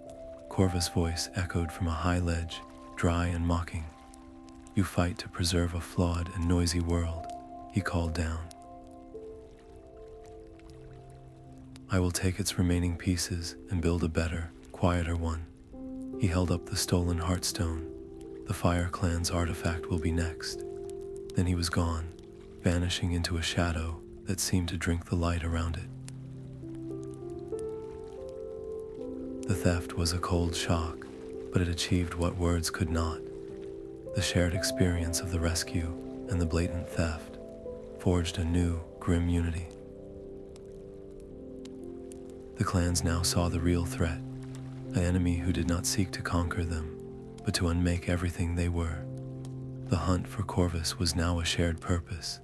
Corvus' voice echoed from a high ledge, dry and mocking. "You fight to preserve a flawed and noisy world," he called down. "I will take its remaining pieces and build a better, quieter one." He held up the stolen Heartstone. "The Fire Clan's artifact will be next." Then he was gone, vanishing into a shadow that seemed to drink the light around it. The theft was a cold shock, but it achieved what words could not. The shared experience of the rescue and the blatant theft forged a new, grim unity. The clans now saw the real threat, an enemy who did not seek to conquer them, but to unmake everything they were. The hunt for Corvus was now a shared purpose,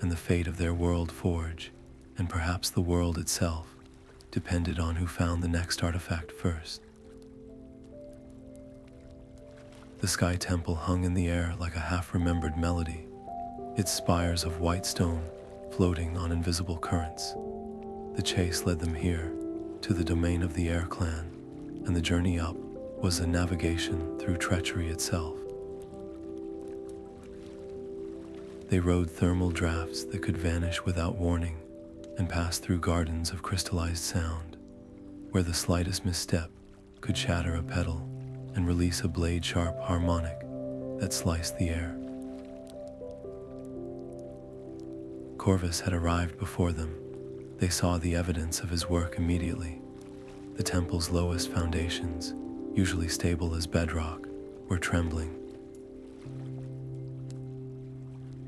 and the fate of their world forge, and perhaps the world itself, depended on who found the next artifact first. The Sky Temple hung in the air like a half-remembered melody, its spires of white stone floating on invisible currents. The chase led them here, to the domain of the Air Clan, and the journey up was a navigation through treachery itself. They rode thermal drafts that could vanish without warning, and passed through gardens of crystallized sound, where the slightest misstep could shatter a petal and release a blade-sharp harmonic that sliced the air. Corvus had arrived before them. They saw the evidence of his work immediately. The temple's lowest foundations, usually stable as bedrock, were trembling.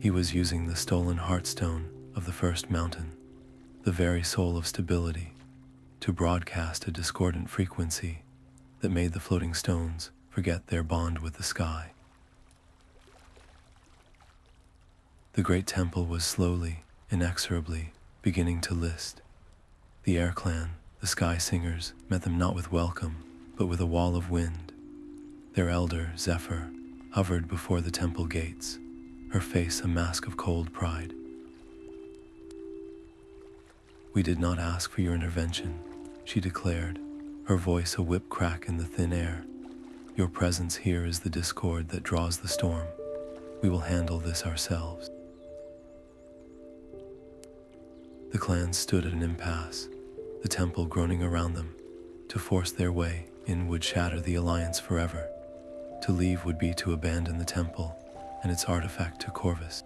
He was using the stolen Heartstone of the First Mountain, the very soul of stability, to broadcast a discordant frequency that made the floating stones forget their bond with the sky. The great temple was slowly, inexorably, beginning to list. The Air Clan, the Sky Singers, met them not with welcome, but with a wall of wind. Their elder, Zephyr, hovered before the temple gates, her face a mask of cold pride. "We did not ask for your intervention," she declared, her voice a whip crack in the thin air. "Your presence here is the discord that draws the storm. We will handle this ourselves." The clans stood at an impasse, the temple groaning around them, to force their way in would shatter the alliance forever. To leave would be to abandon the temple and its artifact to Corvus.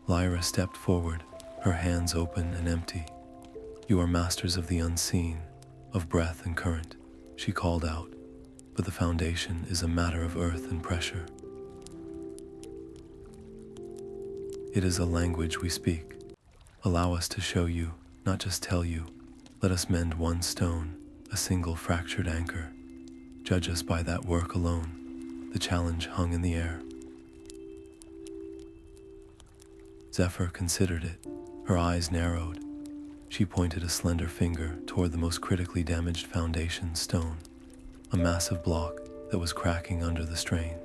Lyra stepped forward, her hands open and empty. "You are masters of the unseen, of breath and current," she called out, "but the foundation is a matter of earth and pressure. It is a language we speak. Allow us to show you, not just tell you. Let us mend one stone, a single fractured anchor. Judge us by that work alone." The challenge hung in the air. Zephyr considered it, her eyes narrowed. She pointed a slender finger toward the most critically damaged foundation stone, a massive block that was cracking under the strain.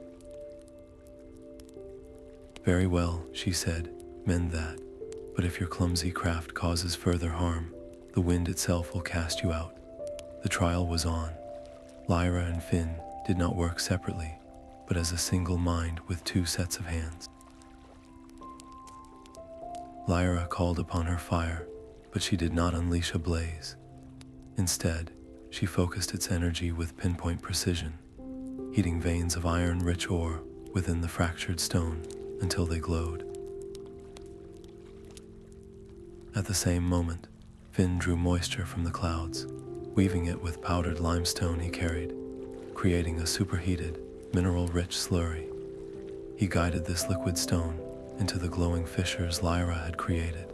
"Very well," she said, "mend that. But if your clumsy craft causes further harm, the wind itself will cast you out." The trial was on. Lyra and Finn did not work separately, but as a single mind with two sets of hands. Lyra called upon her fire, but she did not unleash a blaze. Instead, she focused its energy with pinpoint precision, heating veins of iron-rich ore within the fractured stone until they glowed. At the same moment, Finn drew moisture from the clouds, weaving it with powdered limestone he carried, creating a superheated, mineral-rich slurry. He guided this liquid stone into the glowing fissures Lyra had created.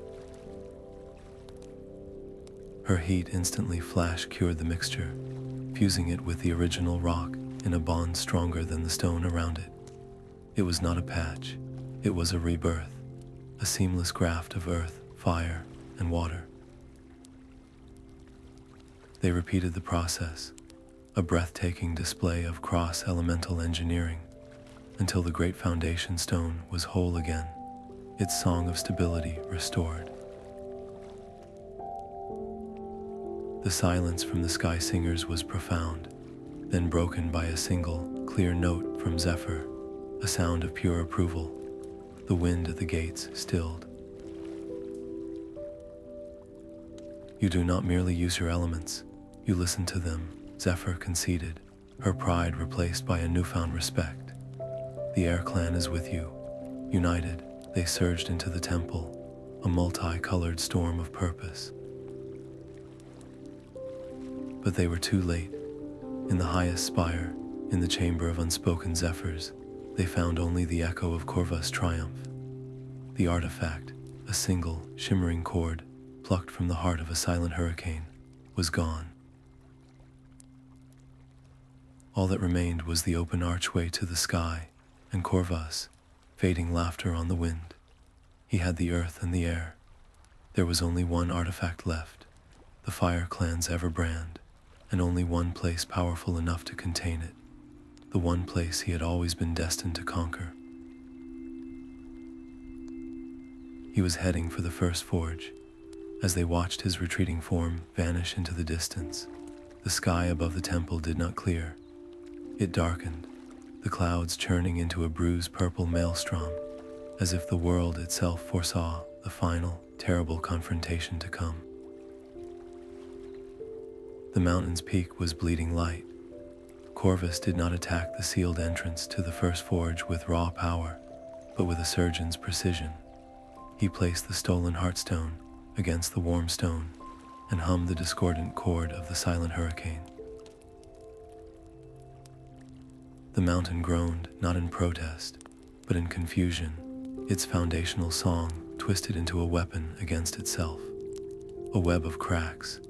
Her heat instantly flash-cured the mixture, fusing it with the original rock in a bond stronger than the stone around it. It was not a patch, it was a rebirth, a seamless graft of earth, fire, and water. They repeated the process, a breathtaking display of cross-elemental engineering, until the great foundation stone was whole again, its song of stability restored. The silence from the Sky Singers was profound, then broken by a single, clear note from Zephyr, a sound of pure approval. The wind at the gates stilled. "You do not merely use your elements, you listen to them," Zephyr conceded, her pride replaced by a newfound respect. "The Air Clan is with you." United, they surged into the temple, a multi-colored storm of purpose. But they were too late. In the highest spire, in the chamber of unspoken zephyrs, they found only the echo of Corvus' triumph. The artifact, a single, shimmering cord, plucked from the heart of a silent hurricane, was gone. All that remained was the open archway to the sky, and Corvus, fading laughter on the wind. He had the earth and the air. There was only one artifact left, the Fire Clan's Everbrand, and only one place powerful enough to contain it, the one place he had always been destined to conquer. He was heading for the first forge. As they watched his retreating form vanish into the distance, the sky above the temple did not clear. It darkened, the clouds churning into a bruised purple maelstrom, as if the world itself foresaw the final, terrible confrontation to come. The mountain's peak was bleeding light. Corvus did not attack the sealed entrance to the first forge with raw power, but with a surgeon's precision. He placed the stolen heartstone against the warm stone and hummed the discordant chord of the silent hurricane. The mountain groaned, not in protest, but in confusion, its foundational song twisted into a weapon against itself. A web of cracks,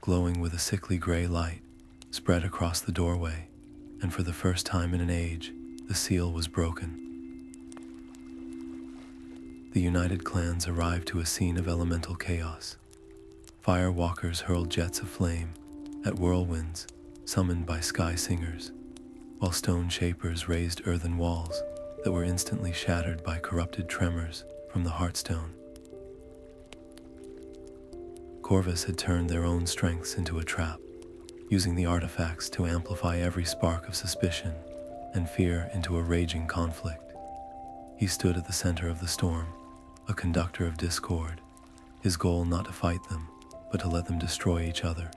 glowing with a sickly gray light, spread across the doorway, and for the first time in an age, the seal was broken. The united clans arrived to a scene of elemental chaos. Fire walkers hurled jets of flame at whirlwinds summoned by sky singers, while stone shapers raised earthen walls that were instantly shattered by corrupted tremors from the heartstone. Corvus had turned their own strengths into a trap, using the artifacts to amplify every spark of suspicion and fear into a raging conflict. He stood at the center of the storm, a conductor of discord, his goal not to fight them, but to let them destroy each other,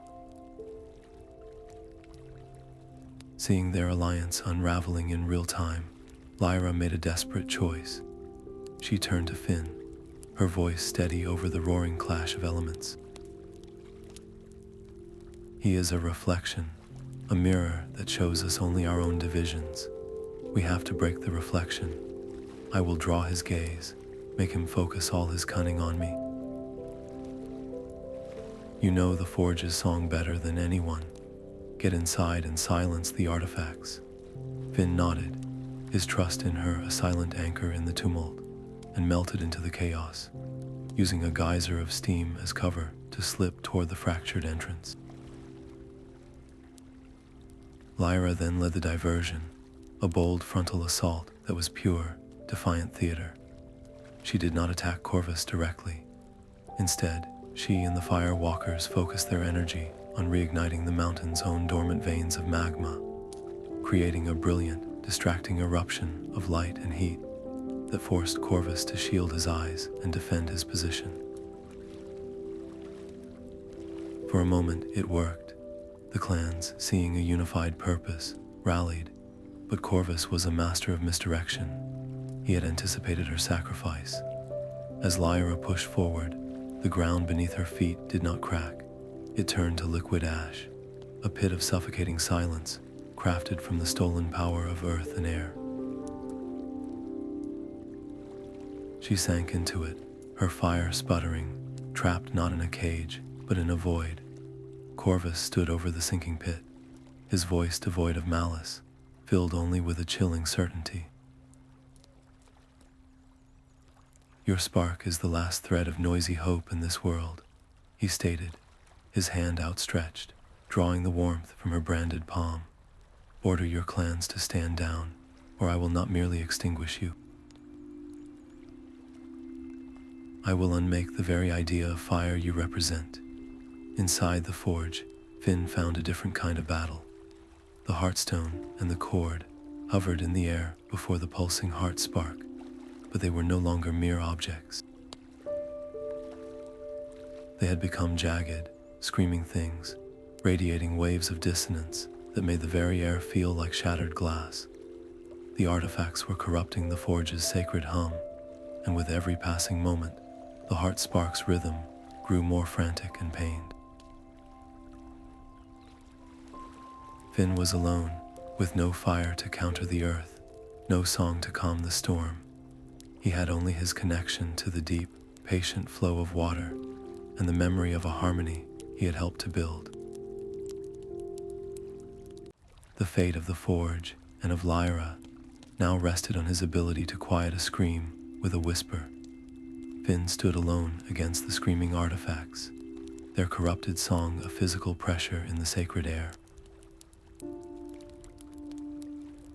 Seeing their alliance unraveling in real time, Lyra made a desperate choice. She turned to Finn, her voice steady over the roaring clash of elements. He is a reflection, a mirror that shows us only our own divisions. We have to break the reflection. I will draw his gaze, make him focus all his cunning on me. You know the Forge's song better than anyone. Get inside and silence the artifacts. Finn nodded, his trust in her a silent anchor in the tumult, and melted into the chaos, using a geyser of steam as cover to slip toward the fractured entrance. Lyra then led the diversion, a bold frontal assault that was pure, defiant theater. She did not attack Corvus directly. Instead, she and the Fire Walkers focused their energy on reigniting the mountain's own dormant veins of magma, creating a brilliant, distracting eruption of light and heat that forced Corvus to shield his eyes and defend his position. For a moment, it worked. The clans, seeing a unified purpose, rallied, but Corvus was a master of misdirection. He had anticipated her sacrifice. As Lyra pushed forward, the ground beneath her feet did not crack. It turned to liquid ash, a pit of suffocating silence, crafted from the stolen power of earth and air. She sank into it, her fire sputtering, trapped not in a cage, but in a void. Corvus stood over the sinking pit, his voice devoid of malice, filled only with a chilling certainty. Your spark is the last thread of noisy hope in this world, he stated, his hand outstretched, drawing the warmth from her branded palm. Order your clans to stand down, or I will not merely extinguish you. I will unmake the very idea of fire you represent. Inside the forge, Finn found a different kind of battle. The heartstone and the cord hovered in the air before the pulsing heart spark, but they were no longer mere objects. They had become jagged, screaming things, radiating waves of dissonance that made the very air feel like shattered glass. The artifacts were corrupting the forge's sacred hum, and with every passing moment, the heart spark's rhythm grew more frantic and pained. Finn was alone, with no fire to counter the earth, no song to calm the storm. He had only his connection to the deep, patient flow of water and the memory of a harmony he had helped to build. The fate of the forge and of Lyra now rested on his ability to quiet a scream with a whisper. Finn stood alone against the screaming artifacts, their corrupted song a physical pressure in the sacred air.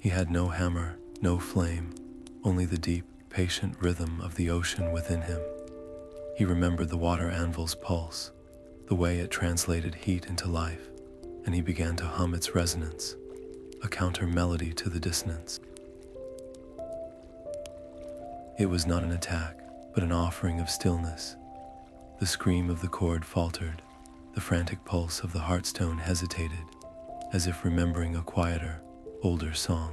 He had no hammer, no flame, only the deep, patient rhythm of the ocean within him. He remembered the water anvil's pulse, the way it translated heat into life, and he began to hum its resonance, a counter melody to the dissonance. It was not an attack, but an offering of stillness. The scream of the cord faltered, the frantic pulse of the heartstone hesitated, as if remembering a quieter, older song.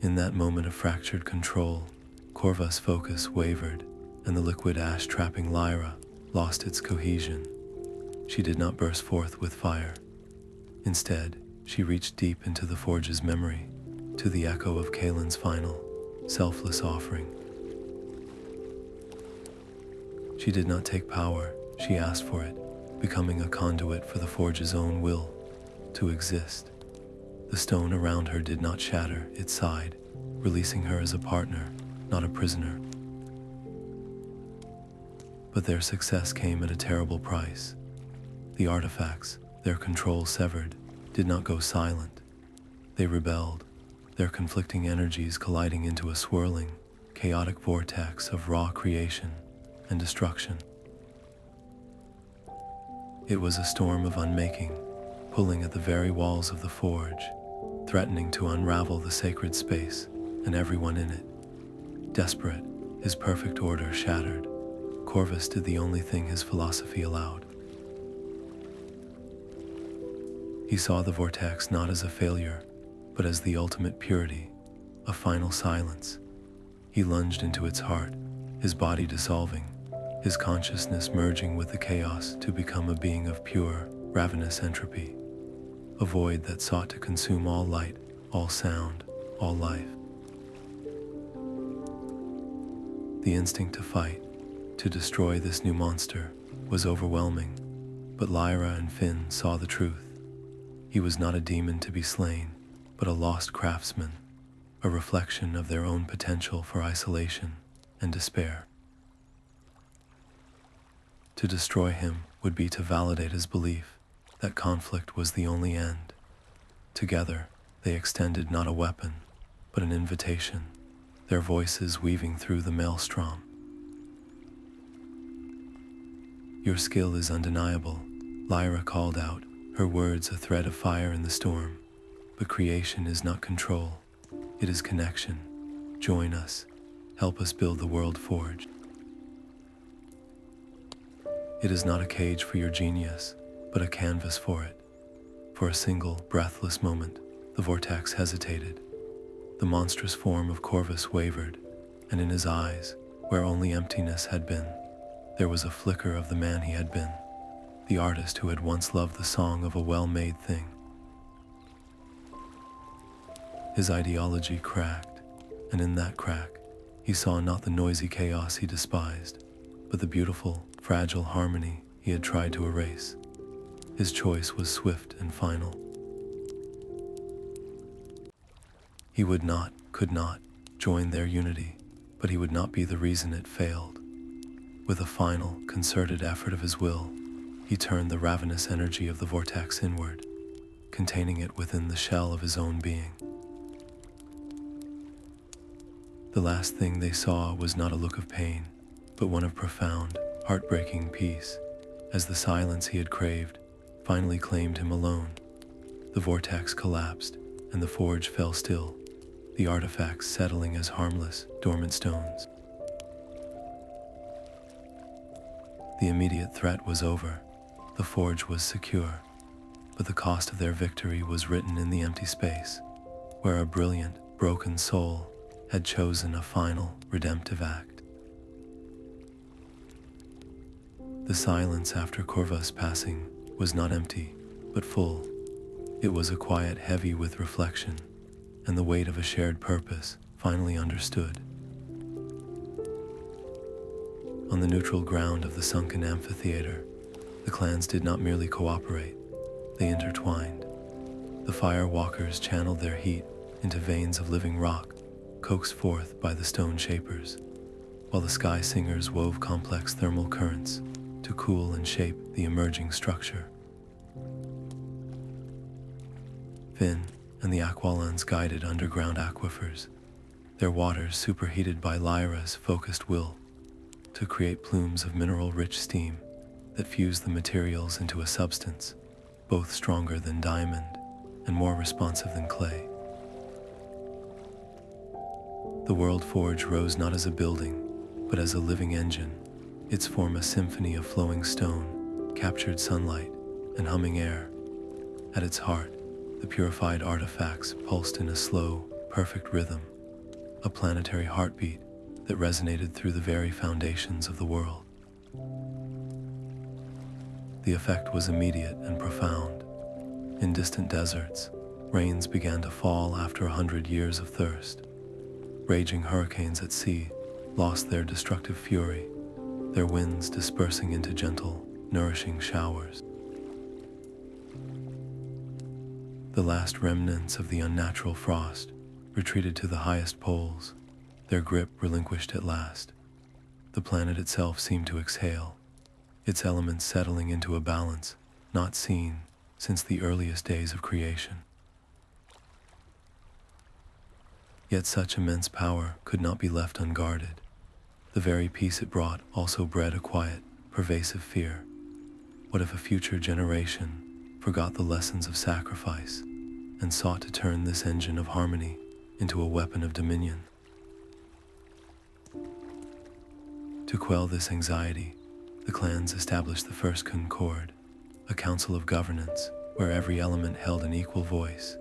In that moment of fractured control, Corvus' focus wavered, and the liquid ash trapping Lyra lost its cohesion. She did not burst forth with fire. Instead, she reached deep into the forge's memory, to the echo of Kalin's final, selfless offering. She did not take power, she asked for it, becoming a conduit for the forge's own will to exist. The stone around her did not shatter, it sighed, releasing her as a partner, not a prisoner. But their success came at a terrible price. The artifacts, their control severed, did not go silent. They rebelled, their conflicting energies colliding into a swirling, chaotic vortex of raw creation and destruction. It was a storm of unmaking, pulling at the very walls of the forge, threatening to unravel the sacred space and everyone in it. Desperate, his perfect order shattered, Corvus did the only thing his philosophy allowed. He saw the vortex not as a failure, but as the ultimate purity, a final silence. He lunged into its heart, his body dissolving, his consciousness merging with the chaos to become a being of pure, ravenous entropy, a void that sought to consume all light, all sound, all life. The instinct to fight, to destroy this new monster, was overwhelming, but Lyra and Finn saw the truth. He was not a demon to be slain, but a lost craftsman, a reflection of their own potential for isolation and despair. To destroy him would be to validate his belief that conflict was the only end. Together, they extended not a weapon, but an invitation, their voices weaving through the maelstrom. "Your skill is undeniable," Lyra called out, her words a thread of fire in the storm. "But creation is not control, it is connection. Join us, help us build the world forged." It is not a cage for your genius, but a canvas for it. For a single, breathless moment, the vortex hesitated. The monstrous form of Corvus wavered, and in his eyes, where only emptiness had been, there was a flicker of the man he had been, the artist who had once loved the song of a well-made thing. His ideology cracked, and in that crack, he saw not the noisy chaos he despised, but the beautiful, fragile harmony he had tried to erase. His choice was swift and final. He would not, could not, join their unity, but he would not be the reason it failed. With a final, concerted effort of his will, he turned the ravenous energy of the vortex inward, containing it within the shell of his own being. The last thing they saw was not a look of pain, but one of profound, heartbreaking peace, as the silence he had craved finally claimed him alone. The vortex collapsed, and the forge fell still, the artifacts settling as harmless, dormant stones. The immediate threat was over. The forge was secure, but the cost of their victory was written in the empty space, where a brilliant, broken soul had chosen a final, redemptive act. The silence after Corvus' passing was not empty, but full. It was a quiet heavy with reflection, and the weight of a shared purpose, finally understood. On the neutral ground of the sunken amphitheater, the clans did not merely cooperate, they intertwined. The fire walkers channeled their heat into veins of living rock, coaxed forth by the stone shapers, while the sky singers wove complex thermal currents to cool and shape the emerging structure. Finn and the Aqualans guided underground aquifers, their waters superheated by Lyra's focused will to create plumes of mineral-rich steam that fused the materials into a substance both stronger than diamond and more responsive than clay. The World Forge rose not as a building, but as a living engine, its form a symphony of flowing stone, captured sunlight, and humming air. At its heart, the purified artifacts pulsed in a slow, perfect rhythm, a planetary heartbeat that resonated through the very foundations of the world. The effect was immediate and profound. In distant deserts, rains began to fall after 100 years of thirst. Raging hurricanes at sea lost their destructive fury, their winds dispersing into gentle, nourishing showers. The last remnants of the unnatural frost retreated to the highest poles, their grip relinquished at last. The planet itself seemed to exhale, its elements settling into a balance not seen since the earliest days of creation. Yet such immense power could not be left unguarded. The very peace it brought also bred a quiet, pervasive fear. What if a future generation forgot the lessons of sacrifice and sought to turn this engine of harmony into a weapon of dominion? To quell this anxiety, the clans established the First Concord, a council of governance where every element held an equal voice.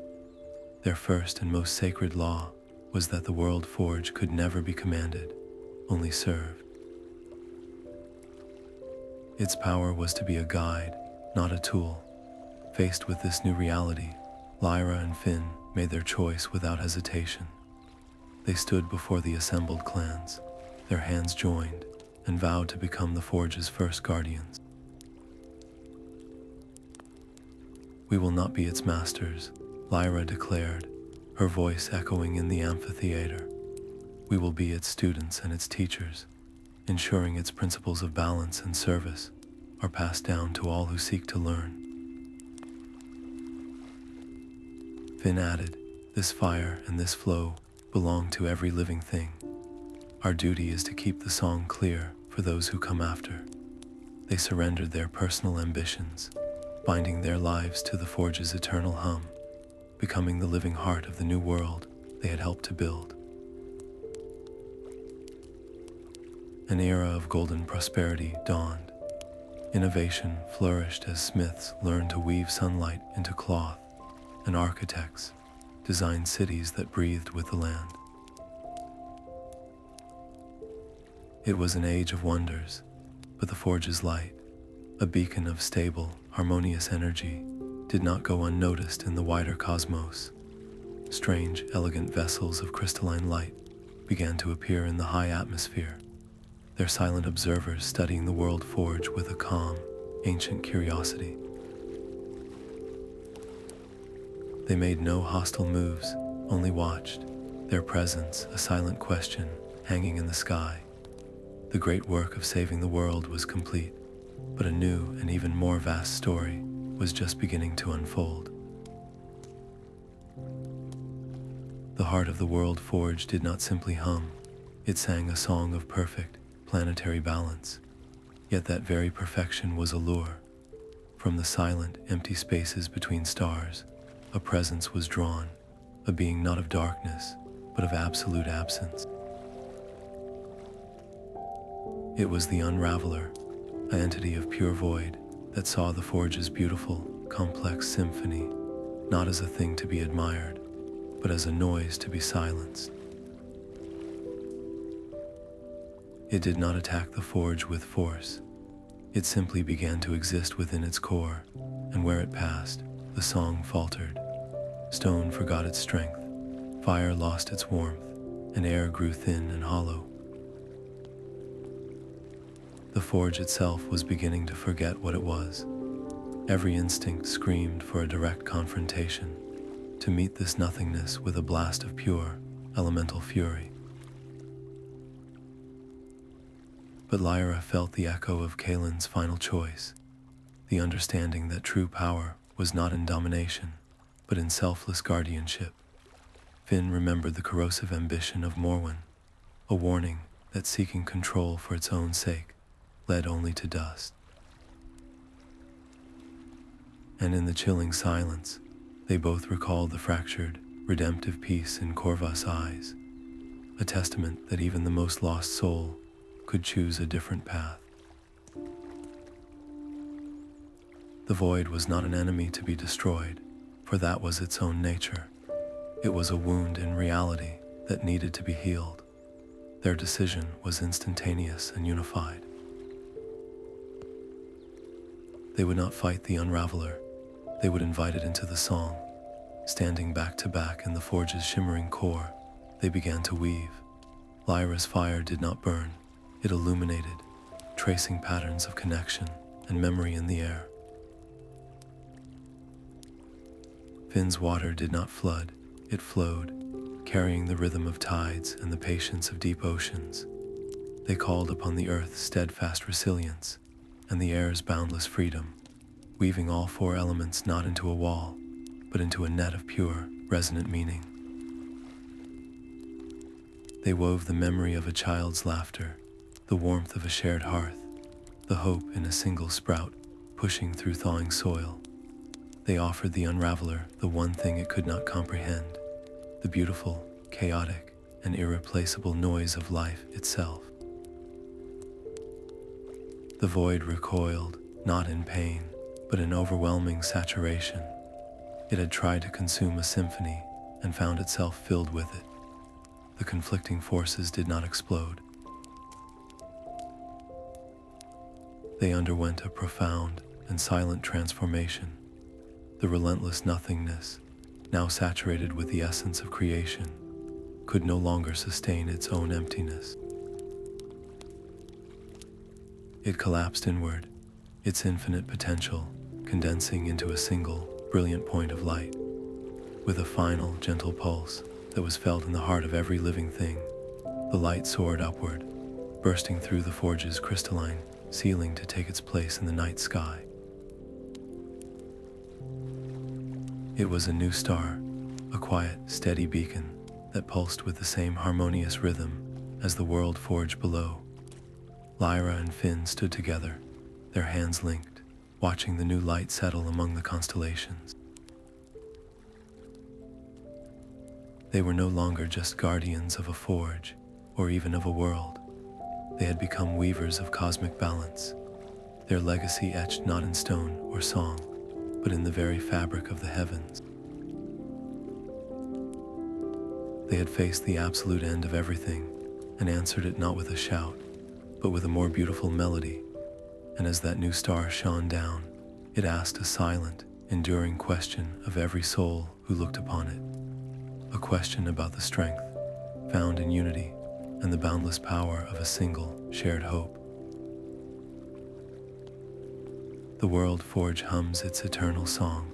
Their first and most sacred law was that the world forge could never be commanded, only served. Its power was to be a guide, not a tool. Faced with this new reality, Lyra and Finn made their choice without hesitation. They stood before the assembled clans, their hands joined, and vowed to become the forge's first guardians. "We will not be its masters," Lyra declared, her voice echoing in the amphitheater. "We will be its students and its teachers, ensuring its principles of balance and service are passed down to all who seek to learn." Finn added, "This fire and this flow belong to every living thing. Our duty is to keep the song clear for those who come after." They surrendered their personal ambitions, binding their lives to the forge's eternal hum, becoming the living heart of the new world they had helped to build. An era of golden prosperity dawned. Innovation flourished as smiths learned to weave sunlight into cloth, and architects designed cities that breathed with the land. It was an age of wonders, but the forge's light, a beacon of stable, harmonious energy, did not go unnoticed in the wider cosmos. Strange, elegant vessels of crystalline light began to appear in the high atmosphere, their silent observers studying the world forge with a calm, ancient curiosity. They made no hostile moves, only watched, their presence a silent question hanging in the sky. The great work of saving the world was complete, but a new and even more vast story was just beginning to unfold. The heart of the world forge did not simply hum, it sang a song of perfect, planetary balance. Yet that very perfection was a lure. From the silent, empty spaces between stars, a presence was drawn, a being not of darkness, but of absolute absence. It was the Unraveler, an entity of pure void that saw the forge's beautiful, complex symphony, not as a thing to be admired, but as a noise to be silenced. It did not attack the forge with force. It simply began to exist within its core, and where it passed, the song faltered. Stone forgot its strength, fire lost its warmth, and air grew thin and hollow. The forge itself was beginning to forget what it was. Every instinct screamed for a direct confrontation, to meet this nothingness with a blast of pure, elemental fury. But Lyra felt the echo of Kalin's final choice, the understanding that true power was not in domination, but in selfless guardianship. Finn remembered the corrosive ambition of Morwin, a warning that seeking control for its own sake led only to dust. And in the chilling silence, they both recalled the fractured, redemptive peace in Corvus' eyes, a testament that even the most lost soul could choose a different path. The void was not an enemy to be destroyed, for that was its own nature. It was a wound in reality that needed to be healed. Their decision was instantaneous and unified. They would not fight the Unraveler, they would invite it into the song. Standing back to back in the forge's shimmering core, they began to weave. Lyra's fire did not burn, it illuminated, tracing patterns of connection and memory in the air. Finn's water did not flood, it flowed, carrying the rhythm of tides and the patience of deep oceans. They called upon the earth's steadfast resilience and the air's boundless freedom, weaving all four elements not into a wall, but into a net of pure, resonant meaning. They wove the memory of a child's laughter, the warmth of a shared hearth, the hope in a single sprout pushing through thawing soil. They offered the Unraveler the one thing it could not comprehend, the beautiful, chaotic, and irreplaceable noise of life itself. The void recoiled, not in pain, but in overwhelming saturation. It had tried to consume a symphony and found itself filled with it. The conflicting forces did not explode. They underwent a profound and silent transformation. The relentless nothingness, now saturated with the essence of creation, could no longer sustain its own emptiness. It collapsed inward, its infinite potential condensing into a single, brilliant point of light. With a final, gentle pulse that was felt in the heart of every living thing, the light soared upward, bursting through the forge's crystalline ceiling to take its place in the night sky. It was a new star, a quiet, steady beacon that pulsed with the same harmonious rhythm as the world forge below. Lyra and Finn stood together, their hands linked, watching the new light settle among the constellations. They were no longer just guardians of a forge, or even of a world. They had become weavers of cosmic balance, their legacy etched not in stone or song, but in the very fabric of the heavens. They had faced the absolute end of everything and answered it not with a shout, but with a more beautiful melody. And as that new star shone down, it asked a silent, enduring question of every soul who looked upon it. A question about the strength found in unity and the boundless power of a single, shared hope. The world forge hums its eternal song,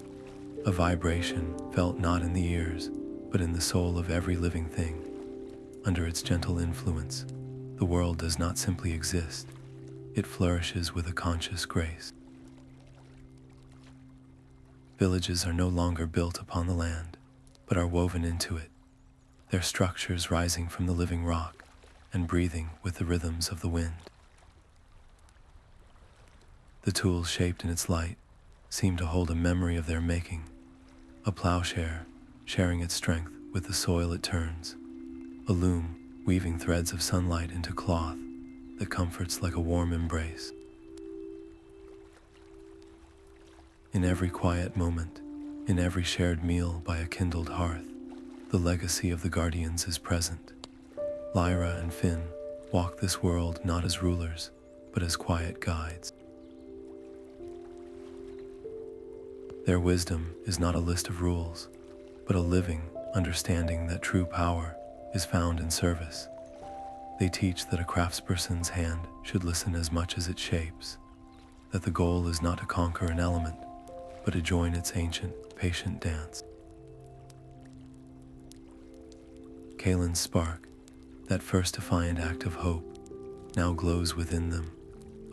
a vibration felt not in the ears, but in the soul of every living thing. Under its gentle influence, the world does not simply exist, it flourishes with a conscious grace. Villages are no longer built upon the land, but are woven into it, their structures rising from the living rock and breathing with the rhythms of the wind. The tools shaped in its light seem to hold a memory of their making, a plowshare sharing its strength with the soil it turns, a loom weaving threads of sunlight into cloth that comforts like a warm embrace. In every quiet moment, in every shared meal by a kindled hearth, the legacy of the guardians is present. Lyra and Finn walk this world not as rulers, but as quiet guides. Their wisdom is not a list of rules, but a living understanding that true power is found in service. They teach that a craftsperson's hand should listen as much as it shapes, that the goal is not to conquer an element, but to join its ancient, patient dance. Kalin's spark, that first defiant act of hope, now glows within them,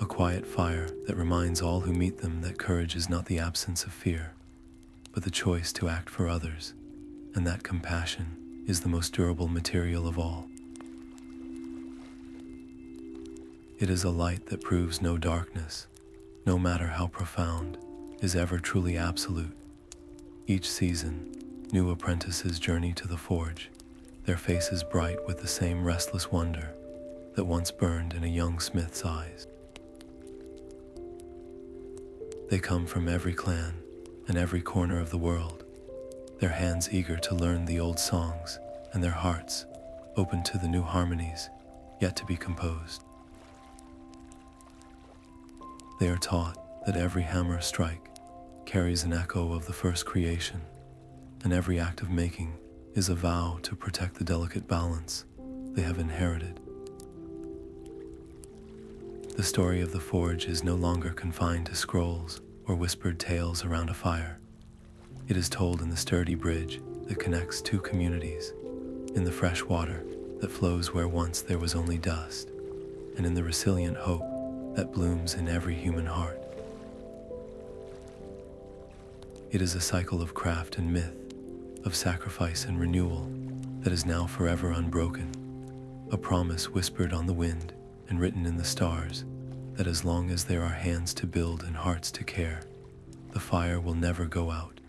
a quiet fire that reminds all who meet them that courage is not the absence of fear, but the choice to act for others, and that compassion is the most durable material of all. It is a light that proves no darkness, no matter how profound, is ever truly absolute. Each season, new apprentices journey to the forge, their faces bright with the same restless wonder that once burned in a young smith's eyes. They come from every clan and every corner of the world, their hands eager to learn the old songs and their hearts open to the new harmonies yet to be composed. They are taught that every hammer strike carries an echo of the first creation, and every act of making is a vow to protect the delicate balance they have inherited. The story of the forge is no longer confined to scrolls or whispered tales around a fire. It is told in the sturdy bridge that connects two communities, in the fresh water that flows where once there was only dust, and in the resilient hope that blooms in every human heart. It is a cycle of craft and myth, of sacrifice and renewal, that is now forever unbroken, a promise whispered on the wind and written in the stars, that as long as there are hands to build and hearts to care, the fire will never go out.